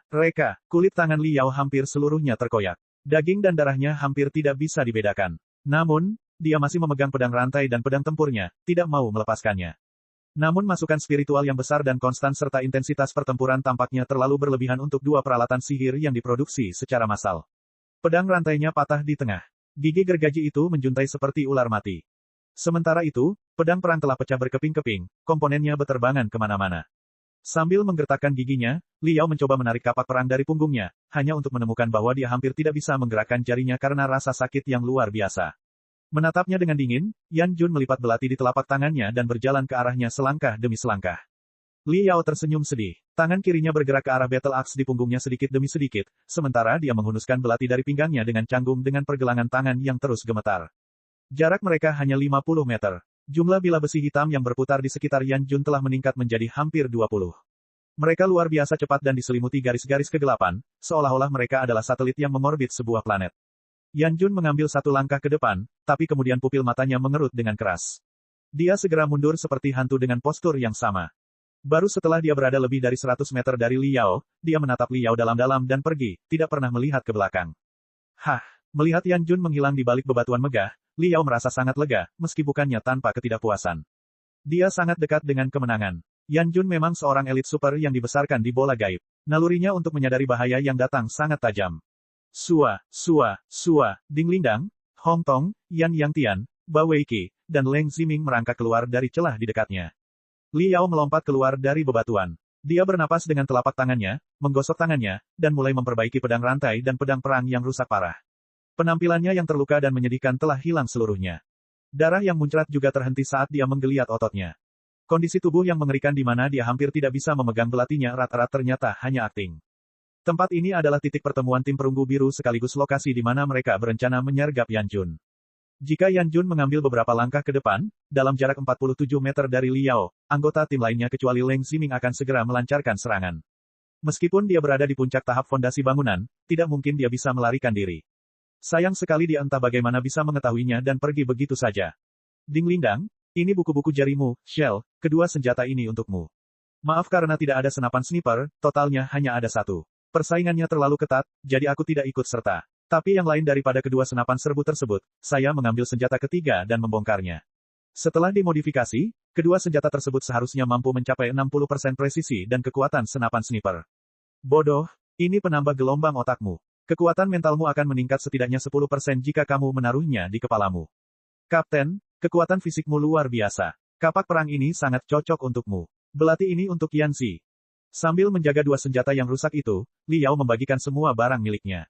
kulit tangan Liao hampir seluruhnya terkoyak. Daging dan darahnya hampir tidak bisa dibedakan. Namun, dia masih memegang pedang rantai dan pedang tempurnya, tidak mau melepaskannya. Namun masukan spiritual yang besar dan konstan serta intensitas pertempuran tampaknya terlalu berlebihan untuk 2 peralatan sihir yang diproduksi secara massal. Pedang rantainya patah di tengah. Gigi gergaji itu menjuntai seperti ular mati. Sementara itu, pedang perang telah pecah berkeping-keping, komponennya berterbangan kemana-mana. Sambil menggertakkan giginya, Liao mencoba menarik kapak perang dari punggungnya, hanya untuk menemukan bahwa dia hampir tidak bisa menggerakkan jarinya karena rasa sakit yang luar biasa. Menatapnya dengan dingin, Yan Jun melipat belati di telapak tangannya dan berjalan ke arahnya selangkah demi selangkah. Liao tersenyum sedih. Tangan kirinya bergerak ke arah battle axe di punggungnya sedikit demi sedikit, sementara dia menghunuskan belati dari pinggangnya dengan canggung dengan pergelangan tangan yang terus gemetar. Jarak mereka hanya 50 meter. Jumlah bilah besi hitam yang berputar di sekitar Yan Jun telah meningkat menjadi hampir 20. Mereka luar biasa cepat dan diselimuti garis-garis kegelapan, seolah-olah mereka adalah satelit yang mengorbit sebuah planet. Yan Jun mengambil satu langkah ke depan, tapi kemudian pupil matanya mengerut dengan keras. Dia segera mundur seperti hantu dengan postur yang sama. Baru setelah dia berada lebih dari 100 meter dari Liao, dia menatap Liao dalam-dalam dan pergi, tidak pernah melihat ke belakang. Hah! Melihat Yan Jun menghilang di balik bebatuan megah, Liao merasa sangat lega, meski bukannya tanpa ketidakpuasan. Dia sangat dekat dengan kemenangan. Yan Jun memang seorang elit super yang dibesarkan di bola gaib. Nalurinya untuk menyadari bahaya yang datang sangat tajam. Sua, sua, sua, Ding Lingdang, Hong Tong, Yan Yangtian, Ba Weiki, dan Leng Ziming merangkak keluar dari celah di dekatnya. Liao melompat keluar dari bebatuan. Dia bernapas dengan telapak tangannya, menggosok tangannya, dan mulai memperbaiki pedang rantai dan pedang perang yang rusak parah. Penampilannya yang terluka dan menyedihkan telah hilang seluruhnya. Darah yang muncrat juga terhenti saat dia menggeliat ototnya. Kondisi tubuh yang mengerikan di mana dia hampir tidak bisa memegang belatinya rata-rata ternyata hanya akting. Tempat ini adalah titik pertemuan tim perunggu biru sekaligus lokasi di mana mereka berencana menyergap Yan Jun. Jika Yan Jun mengambil beberapa langkah ke depan, dalam jarak 47 meter dari Liao, anggota tim lainnya kecuali Leng Ximing akan segera melancarkan serangan. Meskipun dia berada di puncak tahap fondasi bangunan, tidak mungkin dia bisa melarikan diri. Sayang sekali dia entah bagaimana bisa mengetahuinya dan pergi begitu saja. Ding Lindang, ini buku-buku jarimu, Shell, kedua senjata ini untukmu. Maaf karena tidak ada senapan sniper, totalnya hanya ada satu. Persaingannya terlalu ketat, jadi aku tidak ikut serta. Tapi yang lain daripada kedua senapan serbu tersebut, saya mengambil senjata ketiga dan membongkarnya. Setelah dimodifikasi, kedua senjata tersebut seharusnya mampu mencapai 60% presisi dan kekuatan senapan sniper. Bodoh, ini penambah gelombang otakmu. Kekuatan mentalmu akan meningkat setidaknya 10% jika kamu menaruhnya di kepalamu. Kapten, kekuatan fisikmu luar biasa. Kapak perang ini sangat cocok untukmu. Belati ini untuk Yanxi. Sambil menjaga dua senjata yang rusak itu, Liao membagikan semua barang miliknya.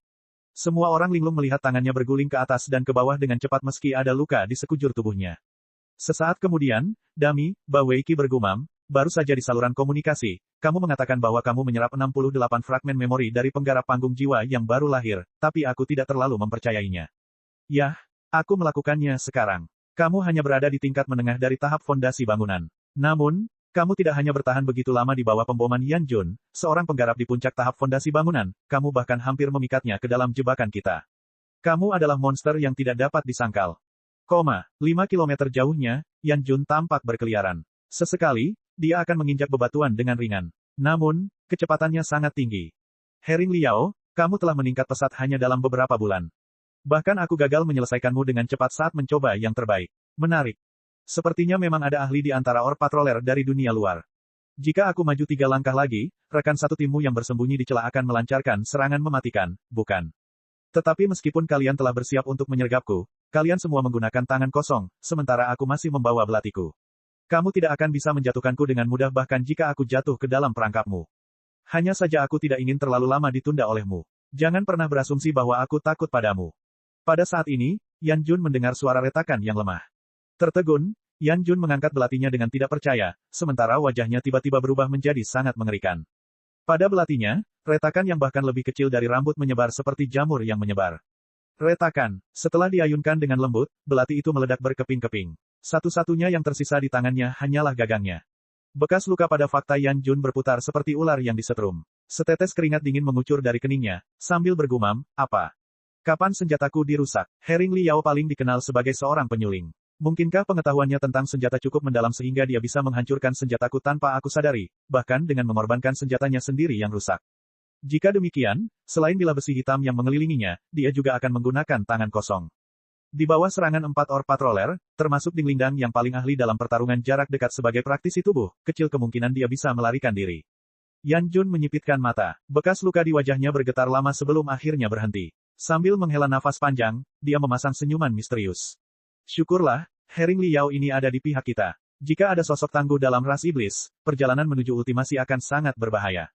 Semua orang linglung melihat tangannya berguling ke atas dan ke bawah dengan cepat meski ada luka di sekujur tubuhnya. Sesaat kemudian, Dami, Ba Weiki bergumam, baru saja di saluran komunikasi, kamu mengatakan bahwa kamu menyerap 68 fragmen memori dari penggarap panggung jiwa yang baru lahir, tapi aku tidak terlalu mempercayainya. Yah, aku melakukannya sekarang. Kamu hanya berada di tingkat menengah dari tahap fondasi bangunan. Namun, kamu tidak hanya bertahan begitu lama di bawah pemboman Yan Jun, seorang penggarap di puncak tahap fondasi bangunan, kamu bahkan hampir memikatnya ke dalam jebakan kita. Kamu adalah monster yang tidak dapat disangkal. 5 kilometer jauhnya, Yan Jun tampak berkeliaran. Sesekali, dia akan menginjak bebatuan dengan ringan. Namun, kecepatannya sangat tinggi. Hering Liao, kamu telah meningkat pesat hanya dalam beberapa bulan. Bahkan aku gagal menyelesaikanmu dengan cepat saat mencoba yang terbaik. Menarik. Sepertinya memang ada ahli di antara Orb Patroller dari dunia luar. Jika aku maju 3 langkah lagi, rekan satu timmu yang bersembunyi di celah akan melancarkan serangan mematikan, bukan? Tetapi meskipun kalian telah bersiap untuk menyergapku, kalian semua menggunakan tangan kosong, sementara aku masih membawa belatiku. Kamu tidak akan bisa menjatuhkanku dengan mudah bahkan jika aku jatuh ke dalam perangkapmu. Hanya saja aku tidak ingin terlalu lama ditunda olehmu. Jangan pernah berasumsi bahwa aku takut padamu. Pada saat ini, Yan Jun mendengar suara retakan yang lemah. Tertegun, Yan Jun mengangkat belatinya dengan tidak percaya, sementara wajahnya tiba-tiba berubah menjadi sangat mengerikan. Pada belatinya, retakan yang bahkan lebih kecil dari rambut menyebar seperti jamur yang menyebar. Retakan, setelah diayunkan dengan lembut, belati itu meledak berkeping-keping. Satu-satunya yang tersisa di tangannya hanyalah gagangnya. Bekas luka pada fakta Yan Jun berputar seperti ular yang disetrum. Setetes keringat dingin mengucur dari keningnya, sambil bergumam, apa? Kapan senjataku dirusak? Hering Liao paling dikenal sebagai seorang penyuling. Mungkinkah pengetahuannya tentang senjata cukup mendalam sehingga dia bisa menghancurkan senjataku tanpa aku sadari, bahkan dengan mengorbankan senjatanya sendiri yang rusak? Jika demikian, selain bilah besi hitam yang mengelilinginya, dia juga akan menggunakan tangan kosong. Di bawah serangan 4 Orb Patroller, termasuk Ding Lindang yang paling ahli dalam pertarungan jarak dekat sebagai praktisi tubuh, kecil kemungkinan dia bisa melarikan diri. Yan Jun menyipitkan mata. Bekas luka di wajahnya bergetar lama sebelum akhirnya berhenti. Sambil menghela nafas panjang, dia memasang senyuman misterius. Syukurlah, Hering Liao ini ada di pihak kita. Jika ada sosok tangguh dalam ras iblis, perjalanan menuju ultimasi akan sangat berbahaya.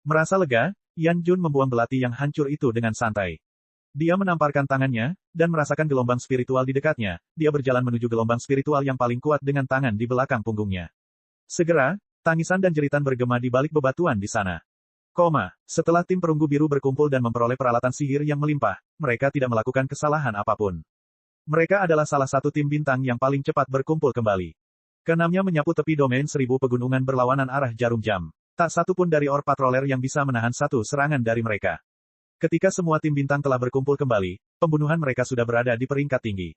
Merasa lega, Yan Jun membuang belati yang hancur itu dengan santai. Dia menamparkan tangannya, dan merasakan gelombang spiritual di dekatnya. Dia berjalan menuju gelombang spiritual yang paling kuat dengan tangan di belakang punggungnya. Segera, tangisan dan jeritan bergema di balik bebatuan di sana. Setelah tim perunggu biru berkumpul dan memperoleh peralatan sihir yang melimpah, mereka tidak melakukan kesalahan apapun. Mereka adalah salah satu tim bintang yang paling cepat berkumpul kembali. Keenamnya menyapu tepi domain 1000 pegunungan berlawanan arah jarum jam. Tak satu pun dari Orb Patroller yang bisa menahan satu serangan dari mereka. Ketika semua tim bintang telah berkumpul kembali, pembunuhan mereka sudah berada di peringkat tinggi.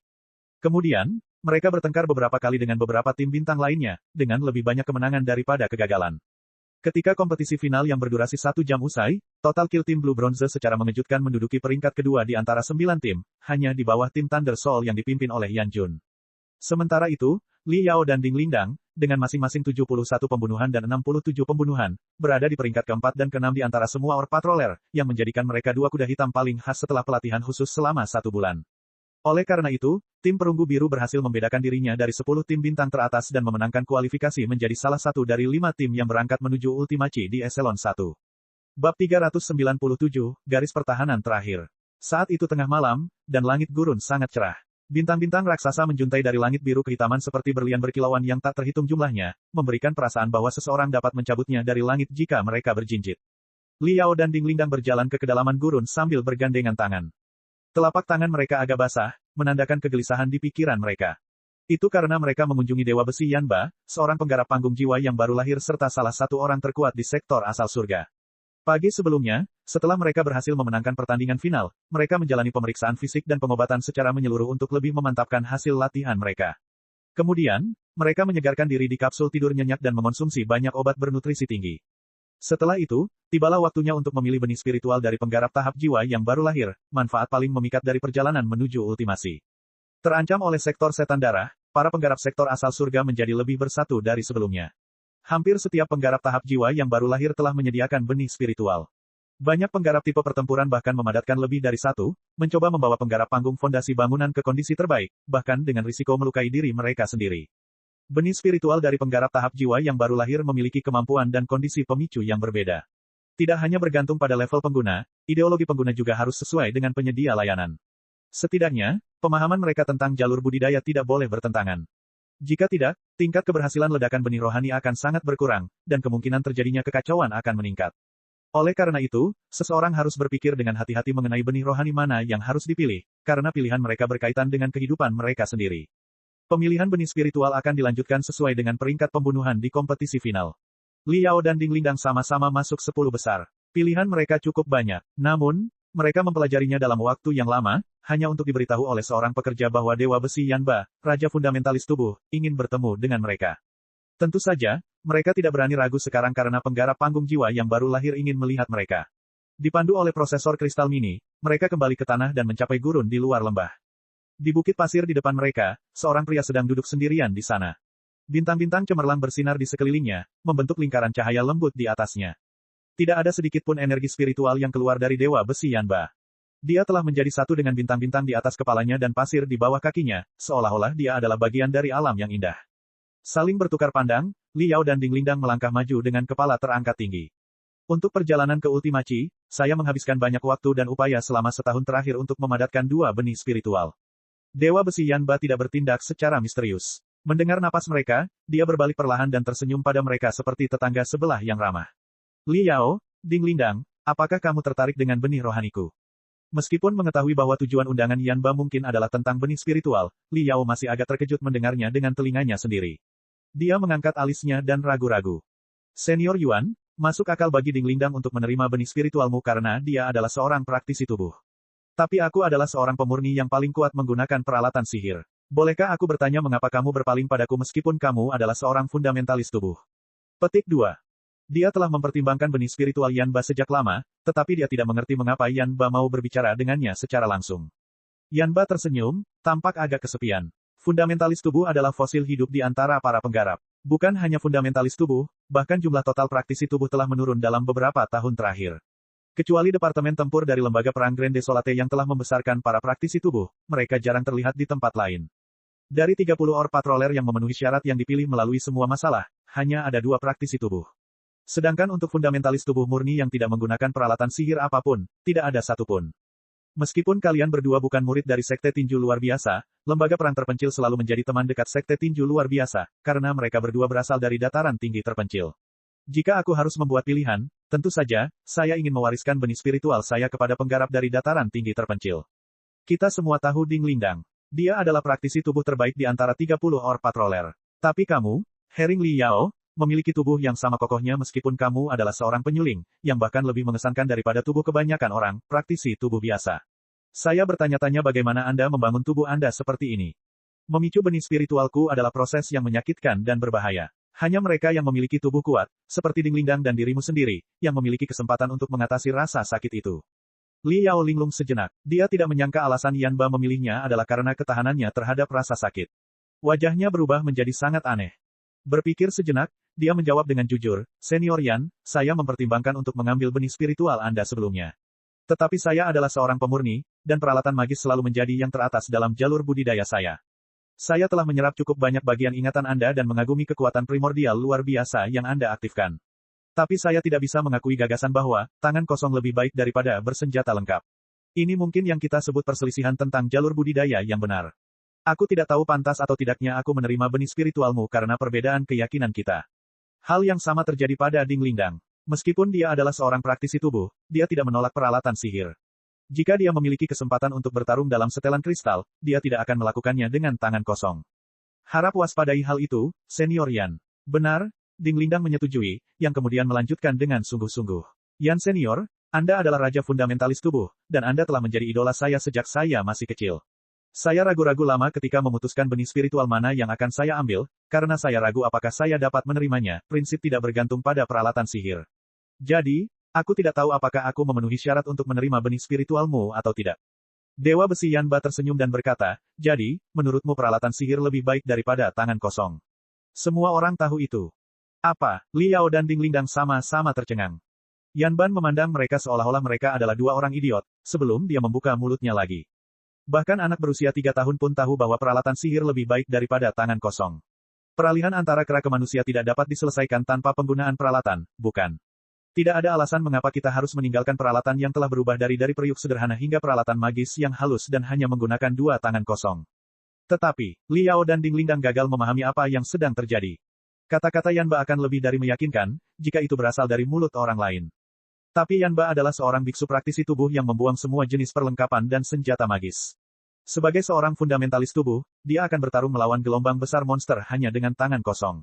Kemudian, mereka bertengkar beberapa kali dengan beberapa tim bintang lainnya, dengan lebih banyak kemenangan daripada kegagalan. Ketika kompetisi final yang berdurasi 1 jam usai, total kill tim Blue Bronze secara mengejutkan menduduki peringkat kedua di antara 9 tim, hanya di bawah tim Thunder Soul yang dipimpin oleh Yan Jun. Sementara itu, Li Yao dan Ding Lindang, dengan masing-masing 71 pembunuhan dan 67 pembunuhan, berada di peringkat keempat dan keenam di antara semua Orb Patroller, yang menjadikan mereka dua kuda hitam paling khas setelah pelatihan khusus selama 1 bulan. Oleh karena itu, tim perunggu biru berhasil membedakan dirinya dari 10 tim bintang teratas dan memenangkan kualifikasi menjadi salah satu dari 5 tim yang berangkat menuju ultimaci di Eselon 1. Bab 397, Garis Pertahanan Terakhir. Saat itu tengah malam, dan langit gurun sangat cerah. Bintang-bintang raksasa menjuntai dari langit biru kehitaman seperti berlian berkilauan yang tak terhitung jumlahnya, memberikan perasaan bahwa seseorang dapat mencabutnya dari langit jika mereka berjinjit. Li Yao dan Ding Lindang berjalan ke kedalaman gurun sambil bergandengan tangan. Telapak tangan mereka agak basah, menandakan kegelisahan di pikiran mereka. Itu karena mereka mengunjungi Dewa Besi Yanba, seorang penggarap panggung jiwa yang baru lahir serta salah satu orang terkuat di sektor asal surga. Pagi sebelumnya, setelah mereka berhasil memenangkan pertandingan final, mereka menjalani pemeriksaan fisik dan pengobatan secara menyeluruh untuk lebih memantapkan hasil latihan mereka. Kemudian, mereka menyegarkan diri di kapsul tidur nyenyak dan mengonsumsi banyak obat bernutrisi tinggi. Setelah itu, tibalah waktunya untuk memilih benih spiritual dari penggarap tahap jiwa yang baru lahir, manfaat paling memikat dari perjalanan menuju ultimasi. Terancam oleh sektor setan darah, para penggarap sektor asal surga menjadi lebih bersatu dari sebelumnya. Hampir setiap penggarap tahap jiwa yang baru lahir telah menyediakan benih spiritual. Banyak penggarap tipe pertempuran bahkan memadatkan lebih dari satu, mencoba membawa penggarap panggung fondasi bangunan ke kondisi terbaik, bahkan dengan risiko melukai diri mereka sendiri. Benih spiritual dari penggarap tahap jiwa yang baru lahir memiliki kemampuan dan kondisi pemicu yang berbeda. Tidak hanya bergantung pada level pengguna, ideologi pengguna juga harus sesuai dengan penyedia layanan. Setidaknya, pemahaman mereka tentang jalur budidaya tidak boleh bertentangan. Jika tidak, tingkat keberhasilan ledakan benih rohani akan sangat berkurang, dan kemungkinan terjadinya kekacauan akan meningkat. Oleh karena itu, seseorang harus berpikir dengan hati-hati mengenai benih rohani mana yang harus dipilih, karena pilihan mereka berkaitan dengan kehidupan mereka sendiri. Pemilihan benih spiritual akan dilanjutkan sesuai dengan peringkat pembunuhan di kompetisi final. Li Yao dan Ding Lingdang sama-sama masuk 10 besar. Pilihan mereka cukup banyak, namun, mereka mempelajarinya dalam waktu yang lama, hanya untuk diberitahu oleh seorang pekerja bahwa Dewa Besi Yanba, Raja Fundamentalis Tubuh, ingin bertemu dengan mereka. Tentu saja, mereka tidak berani ragu sekarang karena penggarap panggung jiwa yang baru lahir ingin melihat mereka. Dipandu oleh prosesor kristal mini, mereka kembali ke tanah dan mencapai gurun di luar lembah. Di bukit pasir di depan mereka, seorang pria sedang duduk sendirian di sana. Bintang-bintang cemerlang bersinar di sekelilingnya, membentuk lingkaran cahaya lembut di atasnya. Tidak ada sedikit pun energi spiritual yang keluar dari Dewa Besi Yanba. Dia telah menjadi satu dengan bintang-bintang di atas kepalanya dan pasir di bawah kakinya, seolah-olah dia adalah bagian dari alam yang indah. Saling bertukar pandang, Li Yao dan Ding Lingdang melangkah maju dengan kepala terangkat tinggi. Untuk perjalanan ke Ultimachi, saya menghabiskan banyak waktu dan upaya selama setahun terakhir untuk memadatkan dua benih spiritual. Dewa Besi Yanba tidak bertindak secara misterius. Mendengar napas mereka, dia berbalik perlahan dan tersenyum pada mereka seperti tetangga sebelah yang ramah. Li Yao, Ding Lingdang, apakah kamu tertarik dengan benih rohaniku? Meskipun mengetahui bahwa tujuan undangan Yanba mungkin adalah tentang benih spiritual, Li Yao masih agak terkejut mendengarnya dengan telinganya sendiri. Dia mengangkat alisnya dan ragu-ragu. Senior Yuan, masuk akal bagi Ding Lingdang untuk menerima benih spiritualmu karena dia adalah seorang praktisi tubuh. Tapi aku adalah seorang pemurni yang paling kuat menggunakan peralatan sihir. Bolehkah aku bertanya mengapa kamu berpaling padaku meskipun kamu adalah seorang fundamentalis tubuh? Petik 2. Dia telah mempertimbangkan benih spiritual Yanba sejak lama, tetapi dia tidak mengerti mengapa Yanba mau berbicara dengannya secara langsung. Yanba tersenyum, tampak agak kesepian. Fundamentalis tubuh adalah fosil hidup di antara para penggarap. Bukan hanya fundamentalis tubuh, bahkan jumlah total praktisi tubuh telah menurun dalam beberapa tahun terakhir. Kecuali Departemen Tempur dari Lembaga Perang Grand Desolate yang telah membesarkan para praktisi tubuh, mereka jarang terlihat di tempat lain. Dari 30 Or Patroller yang memenuhi syarat yang dipilih melalui semua masalah, hanya ada 2 praktisi tubuh. Sedangkan untuk fundamentalis tubuh murni yang tidak menggunakan peralatan sihir apapun, tidak ada satupun. Meskipun kalian berdua bukan murid dari Sekte Tinju Luar Biasa, Lembaga Perang Terpencil selalu menjadi teman dekat Sekte Tinju Luar Biasa, karena mereka berdua berasal dari dataran tinggi terpencil. Jika aku harus membuat pilihan, tentu saja, saya ingin mewariskan benih spiritual saya kepada penggarap dari dataran tinggi terpencil. Kita semua tahu Ding Lingdang. Dia adalah praktisi tubuh terbaik di antara 30 Or Patroller. Tapi kamu, Hering Li Yao, memiliki tubuh yang sama kokohnya meskipun kamu adalah seorang penyuling, yang bahkan lebih mengesankan daripada tubuh kebanyakan orang, praktisi tubuh biasa. Saya bertanya-tanya bagaimana Anda membangun tubuh Anda seperti ini. Memicu benih spiritualku adalah proses yang menyakitkan dan berbahaya. Hanya mereka yang memiliki tubuh kuat, seperti Ding Lingdang dan dirimu sendiri, yang memiliki kesempatan untuk mengatasi rasa sakit itu. Li Yao linglung sejenak. Dia tidak menyangka alasan Yanba memilihnya adalah karena ketahanannya terhadap rasa sakit. Wajahnya berubah menjadi sangat aneh. Berpikir sejenak, dia menjawab dengan jujur, Senior Yan, saya mempertimbangkan untuk mengambil benih spiritual Anda sebelumnya. Tetapi saya adalah seorang pemurni, dan peralatan magis selalu menjadi yang teratas dalam jalur budidaya saya. Saya telah menyerap cukup banyak bagian ingatan Anda dan mengagumi kekuatan primordial luar biasa yang Anda aktifkan. Tapi saya tidak bisa mengakui gagasan bahwa, tangan kosong lebih baik daripada bersenjata lengkap. Ini mungkin yang kita sebut perselisihan tentang jalur budidaya yang benar. Aku tidak tahu pantas atau tidaknya aku menerima benih spiritualmu karena perbedaan keyakinan kita. Hal yang sama terjadi pada Ding Lingdang. Meskipun dia adalah seorang praktisi tubuh, dia tidak menolak peralatan sihir. Jika dia memiliki kesempatan untuk bertarung dalam setelan kristal, dia tidak akan melakukannya dengan tangan kosong. Harap waspadai hal itu, Senior Yan. Benar, Ding Lingdang menyetujui, yang kemudian melanjutkan dengan sungguh-sungguh. Yan Senior, Anda adalah raja fundamentalis tubuh, dan Anda telah menjadi idola saya sejak saya masih kecil. Saya ragu-ragu lama ketika memutuskan benih spiritual mana yang akan saya ambil, karena saya ragu apakah saya dapat menerimanya. Prinsip tidak bergantung pada peralatan sihir. Jadi, aku tidak tahu apakah aku memenuhi syarat untuk menerima benih spiritualmu atau tidak. Dewa Besi Yanba tersenyum dan berkata, jadi, menurutmu peralatan sihir lebih baik daripada tangan kosong. Semua orang tahu itu. Apa? Liao dan Ding Lingdang sama-sama tercengang. Yanban memandang mereka seolah-olah mereka adalah dua orang idiot, sebelum dia membuka mulutnya lagi. Bahkan anak berusia 3 tahun pun tahu bahwa peralatan sihir lebih baik daripada tangan kosong. Peralihan antara kera ke manusia tidak dapat diselesaikan tanpa penggunaan peralatan, bukan? Tidak ada alasan mengapa kita harus meninggalkan peralatan yang telah berubah dari periuk sederhana hingga peralatan magis yang halus dan hanya menggunakan 2 tangan kosong. Tetapi, Liao dan Ding Lingdang gagal memahami apa yang sedang terjadi. Kata-kata Yanba akan lebih dari meyakinkan, jika itu berasal dari mulut orang lain. Tapi Yanba adalah seorang biksu praktisi tubuh yang membuang semua jenis perlengkapan dan senjata magis. Sebagai seorang fundamentalis tubuh, dia akan bertarung melawan gelombang besar monster hanya dengan tangan kosong.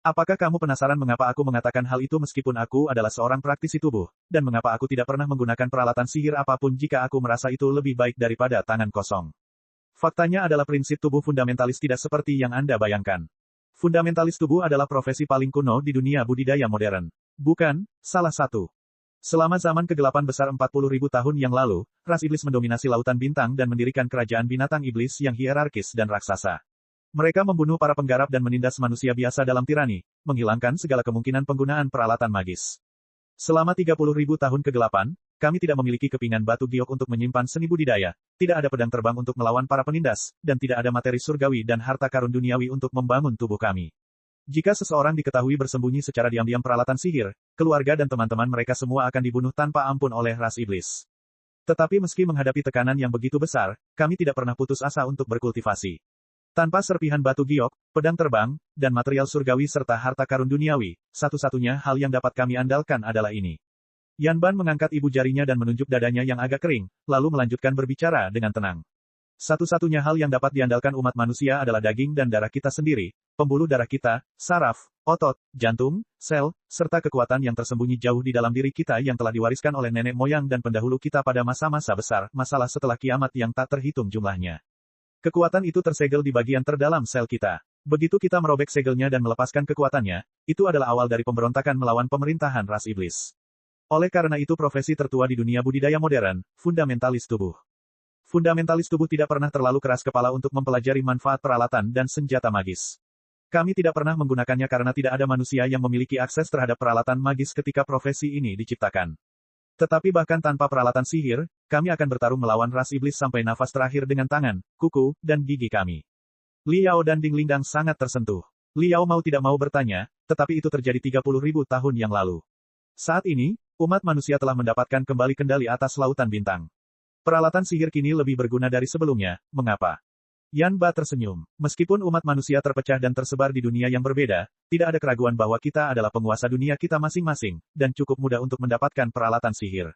Apakah kamu penasaran mengapa aku mengatakan hal itu meskipun aku adalah seorang praktisi tubuh, dan mengapa aku tidak pernah menggunakan peralatan sihir apapun jika aku merasa itu lebih baik daripada tangan kosong? Faktanya adalah prinsip tubuh fundamentalis tidak seperti yang Anda bayangkan. Fundamentalis tubuh adalah profesi paling kuno di dunia budidaya modern. Bukan, salah satu. Selama zaman kegelapan besar 40.000 tahun yang lalu, ras iblis mendominasi lautan bintang dan mendirikan kerajaan binatang iblis yang hierarkis dan raksasa. Mereka membunuh para penggarap dan menindas manusia biasa dalam tirani, menghilangkan segala kemungkinan penggunaan peralatan magis. Selama 30.000 tahun kegelapan, kami tidak memiliki kepingan batu giok untuk menyimpan seni budidaya, tidak ada pedang terbang untuk melawan para penindas, dan tidak ada materi surgawi dan harta karun duniawi untuk membangun tubuh kami. Jika seseorang diketahui bersembunyi secara diam-diam peralatan sihir, keluarga dan teman-teman mereka semua akan dibunuh tanpa ampun oleh ras iblis. Tetapi meski menghadapi tekanan yang begitu besar, kami tidak pernah putus asa untuk berkultivasi. Tanpa serpihan batu giok, pedang terbang, dan material surgawi serta harta karun duniawi, satu-satunya hal yang dapat kami andalkan adalah ini. Yanban mengangkat ibu jarinya dan menunjuk dadanya yang agak kering, lalu melanjutkan berbicara dengan tenang. Satu-satunya hal yang dapat diandalkan umat manusia adalah daging dan darah kita sendiri, pembuluh darah kita, saraf, otot, jantung, sel, serta kekuatan yang tersembunyi jauh di dalam diri kita yang telah diwariskan oleh nenek moyang dan pendahulu kita pada masa-masa besar, masalah setelah kiamat yang tak terhitung jumlahnya. Kekuatan itu tersegel di bagian terdalam sel kita. Begitu kita merobek segelnya dan melepaskan kekuatannya, itu adalah awal dari pemberontakan melawan pemerintahan ras iblis. Oleh karena itu profesi tertua di dunia budidaya modern, fundamentalis tubuh. Fundamentalis tubuh tidak pernah terlalu keras kepala untuk mempelajari manfaat peralatan dan senjata magis. Kami tidak pernah menggunakannya karena tidak ada manusia yang memiliki akses terhadap peralatan magis ketika profesi ini diciptakan. Tetapi bahkan tanpa peralatan sihir, kami akan bertarung melawan ras iblis sampai nafas terakhir dengan tangan, kuku, dan gigi kami. Liao dan Ding Lingdang sangat tersentuh. Liao mau tidak mau bertanya, tetapi itu terjadi 30.000 tahun yang lalu. Saat ini, umat manusia telah mendapatkan kembali kendali atas lautan bintang. Peralatan sihir kini lebih berguna dari sebelumnya, mengapa? Yanba tersenyum. Meskipun umat manusia terpecah dan tersebar di dunia yang berbeda, tidak ada keraguan bahwa kita adalah penguasa dunia kita masing-masing, dan cukup mudah untuk mendapatkan peralatan sihir.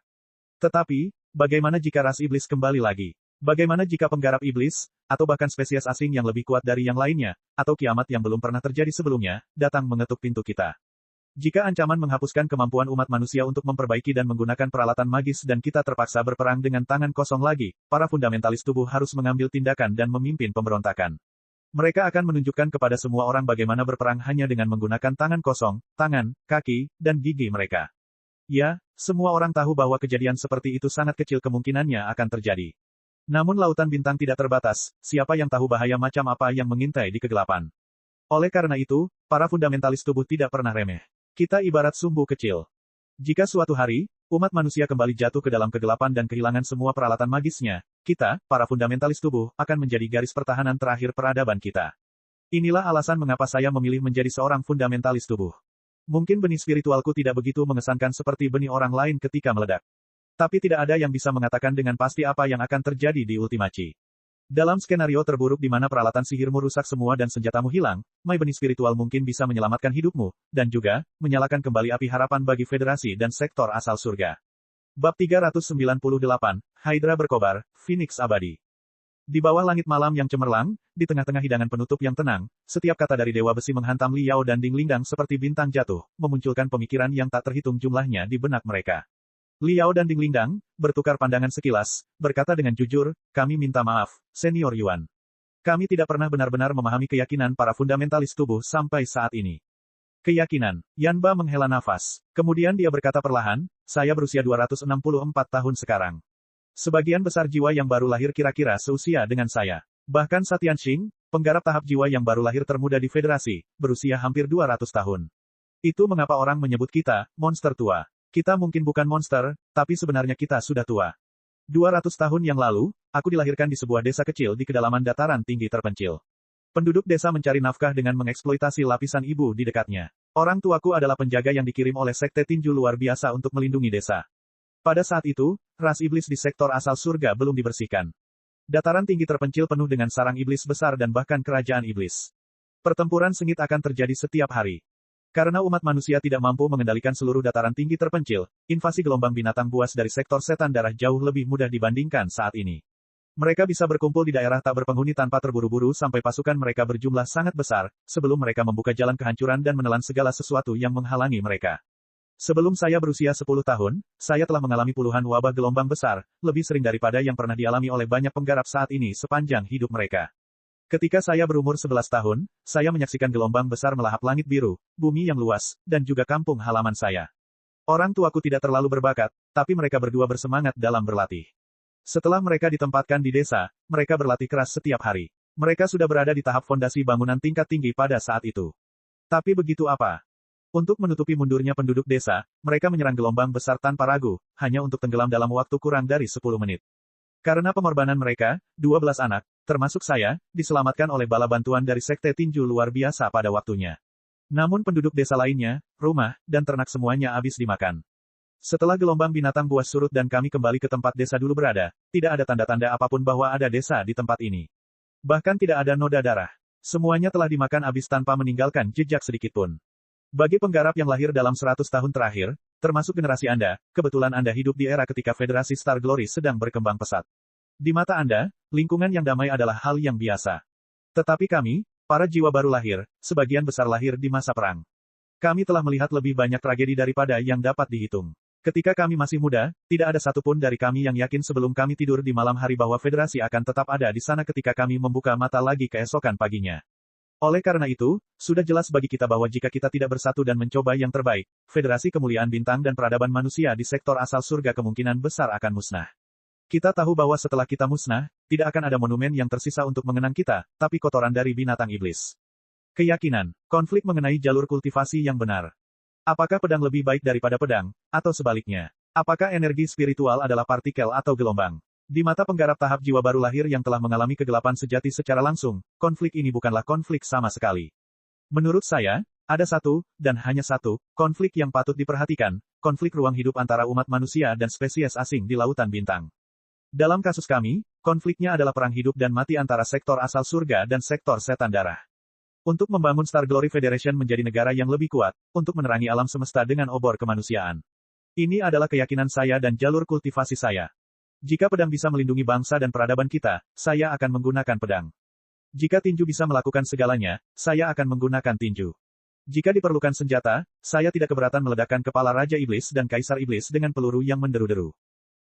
Tetapi, bagaimana jika ras iblis kembali lagi? Bagaimana jika penggarap iblis, atau bahkan spesies asing yang lebih kuat dari yang lainnya, atau kiamat yang belum pernah terjadi sebelumnya, datang mengetuk pintu kita? Jika ancaman menghapuskan kemampuan umat manusia untuk memperbaiki dan menggunakan peralatan magis dan kita terpaksa berperang dengan tangan kosong lagi, para fundamentalis tubuh harus mengambil tindakan dan memimpin pemberontakan. Mereka akan menunjukkan kepada semua orang bagaimana berperang hanya dengan menggunakan tangan kosong, tangan, kaki, dan gigi mereka. Ya, semua orang tahu bahwa kejadian seperti itu sangat kecil kemungkinannya akan terjadi. Namun lautan bintang tidak terbatas, siapa yang tahu bahaya macam apa yang mengintai di kegelapan. Oleh karena itu, para fundamentalis tubuh tidak pernah remeh. Kita ibarat sumbu kecil. Jika suatu hari, umat manusia kembali jatuh ke dalam kegelapan dan kehilangan semua peralatan magisnya, kita, para fundamentalis tubuh, akan menjadi garis pertahanan terakhir peradaban kita. Inilah alasan mengapa saya memilih menjadi seorang fundamentalis tubuh. Mungkin benih spiritualku tidak begitu mengesankan seperti benih orang lain ketika meledak. Tapi tidak ada yang bisa mengatakan dengan pasti apa yang akan terjadi di Ultimachi. Dalam skenario terburuk di mana peralatan sihirmu rusak semua dan senjatamu hilang, Mai benih spiritual mungkin bisa menyelamatkan hidupmu, dan juga, menyalakan kembali api harapan bagi federasi dan sektor asal surga. Bab 398, Hydra berkobar, Phoenix abadi. Di bawah langit malam yang cemerlang, di tengah-tengah hidangan penutup yang tenang, setiap kata dari Dewa Besi menghantam Li Yao dan Ding Lingdang seperti bintang jatuh, memunculkan pemikiran yang tak terhitung jumlahnya di benak mereka. Li Yao dan Ding Lingdang bertukar pandangan sekilas, berkata dengan jujur, kami minta maaf, Senior Yuan. Kami tidak pernah benar-benar memahami keyakinan para fundamentalis tubuh sampai saat ini. Keyakinan. Yanba menghela nafas. Kemudian dia berkata perlahan, saya berusia 264 tahun sekarang. Sebagian besar jiwa yang baru lahir kira-kira seusia dengan saya. Bahkan Satian Xing, penggarap tahap jiwa yang baru lahir termuda di Federasi, berusia hampir 200 tahun. Itu mengapa orang menyebut kita, monster tua. Kita mungkin bukan monster, tapi sebenarnya kita sudah tua. 200 tahun yang lalu, aku dilahirkan di sebuah desa kecil di kedalaman dataran tinggi terpencil. Penduduk desa mencari nafkah dengan mengeksploitasi lapisan ibu di dekatnya. Orang tuaku adalah penjaga yang dikirim oleh sekte tinju luar biasa untuk melindungi desa. Pada saat itu, ras iblis di sektor asal surga belum dibersihkan. Dataran tinggi terpencil penuh dengan sarang iblis besar dan bahkan kerajaan iblis. Pertempuran sengit akan terjadi setiap hari. Karena umat manusia tidak mampu mengendalikan seluruh dataran tinggi terpencil, invasi gelombang binatang buas dari sektor setan darah jauh lebih mudah dibandingkan saat ini. Mereka bisa berkumpul di daerah tak berpenghuni tanpa terburu-buru sampai pasukan mereka berjumlah sangat besar, sebelum mereka membuka jalan kehancuran dan menelan segala sesuatu yang menghalangi mereka. Sebelum saya berusia 10 tahun, saya telah mengalami puluhan wabah gelombang besar, lebih sering daripada yang pernah dialami oleh banyak penggarap saat ini sepanjang hidup mereka. Ketika saya berumur 11 tahun, saya menyaksikan gelombang besar melahap langit biru, bumi yang luas, dan juga kampung halaman saya. Orang tuaku tidak terlalu berbakat, tapi mereka berdua bersemangat dalam berlatih. Setelah mereka ditempatkan di desa, mereka berlatih keras setiap hari. Mereka sudah berada di tahap fondasi bangunan tingkat tinggi pada saat itu. Tapi begitu apa? Untuk menutupi mundurnya penduduk desa, mereka menyerang gelombang besar tanpa ragu, hanya untuk tenggelam dalam waktu kurang dari 10 menit. Karena pengorbanan mereka, 12 anak, termasuk saya, diselamatkan oleh bala bantuan dari sekte tinju luar biasa pada waktunya. Namun penduduk desa lainnya, rumah, dan ternak semuanya habis dimakan. Setelah gelombang binatang buas surut dan kami kembali ke tempat desa dulu berada, tidak ada tanda-tanda apapun bahwa ada desa di tempat ini. Bahkan tidak ada noda darah. Semuanya telah dimakan habis tanpa meninggalkan jejak sedikitpun. Bagi penggarap yang lahir dalam 100 tahun terakhir, termasuk generasi Anda, kebetulan Anda hidup di era ketika Federasi Star Glory sedang berkembang pesat. Di mata Anda, lingkungan yang damai adalah hal yang biasa. Tetapi kami, para jiwa baru lahir, sebagian besar lahir di masa perang. Kami telah melihat lebih banyak tragedi daripada yang dapat dihitung. Ketika kami masih muda, tidak ada satupun dari kami yang yakin sebelum kami tidur di malam hari bahwa Federasi akan tetap ada di sana ketika kami membuka mata lagi keesokan paginya. Oleh karena itu, sudah jelas bagi kita bahwa jika kita tidak bersatu dan mencoba yang terbaik, Federasi Kemuliaan Bintang dan Peradaban Manusia di sektor asal surga kemungkinan besar akan musnah. Kita tahu bahwa setelah kita musnah, tidak akan ada monumen yang tersisa untuk mengenang kita, tapi kotoran dari binatang iblis. Keyakinan, konflik mengenai jalur kultivasi yang benar. Apakah pedang lebih baik daripada pedang, atau sebaliknya? Apakah energi spiritual adalah partikel atau gelombang? Di mata penggarap tahap jiwa baru lahir yang telah mengalami kegelapan sejati secara langsung, konflik ini bukanlah konflik sama sekali. Menurut saya, ada satu, dan hanya satu, konflik yang patut diperhatikan, konflik ruang hidup antara umat manusia dan spesies asing di Lautan Bintang. Dalam kasus kami, konfliknya adalah perang hidup dan mati antara sektor asal surga dan sektor setan darah. Untuk membangun Star Glory Federation menjadi negara yang lebih kuat, untuk menerangi alam semesta dengan obor kemanusiaan. Ini adalah keyakinan saya dan jalur kultivasi saya. Jika pedang bisa melindungi bangsa dan peradaban kita, saya akan menggunakan pedang. Jika tinju bisa melakukan segalanya, saya akan menggunakan tinju. Jika diperlukan senjata, saya tidak keberatan meledakkan kepala Raja Iblis dan Kaisar Iblis dengan peluru yang menderu-deru.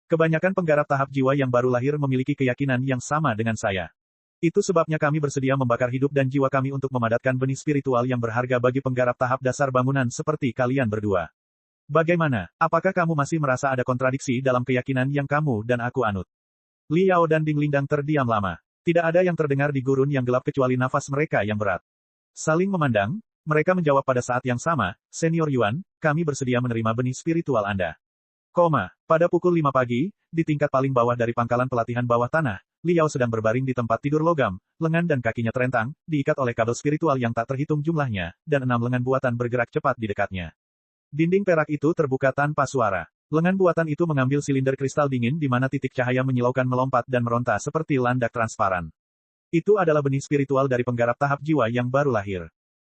Kebanyakan penggarap tahap jiwa yang baru lahir memiliki keyakinan yang sama dengan saya. Itu sebabnya kami bersedia membakar hidup dan jiwa kami untuk memadatkan benih spiritual yang berharga bagi penggarap tahap dasar bangunan seperti kalian berdua. Bagaimana? Apakah kamu masih merasa ada kontradiksi dalam keyakinan yang kamu dan aku anut? Li Yao dan Ding Lingdang terdiam lama. Tidak ada yang terdengar di gurun yang gelap kecuali nafas mereka yang berat. Saling memandang, mereka menjawab pada saat yang sama, Senior Yuan, kami bersedia menerima benih spiritual Anda. Pada pukul 5 pagi, di tingkat paling bawah dari pangkalan pelatihan bawah tanah, Li Yao sedang berbaring di tempat tidur logam, lengan dan kakinya terentang, diikat oleh kabel spiritual yang tak terhitung jumlahnya, dan 6 lengan buatan bergerak cepat di dekatnya. Dinding perak itu terbuka tanpa suara. Lengan buatan itu mengambil silinder kristal dingin di mana titik cahaya menyilaukan melompat dan meronta seperti landak transparan. Itu adalah benih spiritual dari penggarap tahap jiwa yang baru lahir.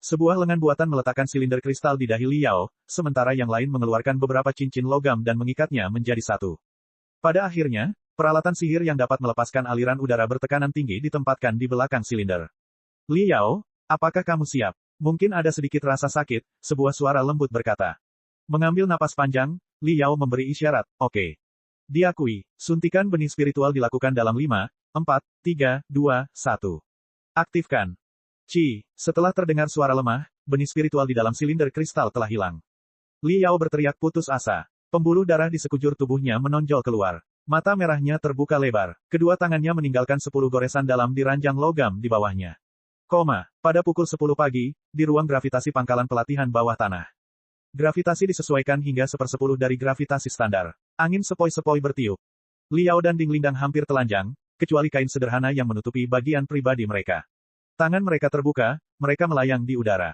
Sebuah lengan buatan meletakkan silinder kristal di dahi Liao, sementara yang lain mengeluarkan beberapa cincin logam dan mengikatnya menjadi satu. Pada akhirnya, peralatan sihir yang dapat melepaskan aliran udara bertekanan tinggi ditempatkan di belakang silinder. Liao, apakah kamu siap? Mungkin ada sedikit rasa sakit, sebuah suara lembut berkata. Mengambil napas panjang, Liao memberi isyarat, oke. Diakui, suntikan benih spiritual dilakukan dalam 5, 4, 3, 2, 1. Aktifkan. Setelah terdengar suara lemah, benih spiritual di dalam silinder kristal telah hilang. Liao berteriak putus asa. Pembuluh darah di sekujur tubuhnya menonjol keluar. Mata merahnya terbuka lebar. Kedua tangannya meninggalkan 10 goresan dalam di ranjang logam di bawahnya. Pada pukul 10 pagi, di ruang gravitasi pangkalan pelatihan bawah tanah. Gravitasi disesuaikan hingga 1/10 dari gravitasi standar. Angin sepoi-sepoi bertiup. Liao dan Ding Lindang hampir telanjang, kecuali kain sederhana yang menutupi bagian pribadi mereka. Tangan mereka terbuka, mereka melayang di udara.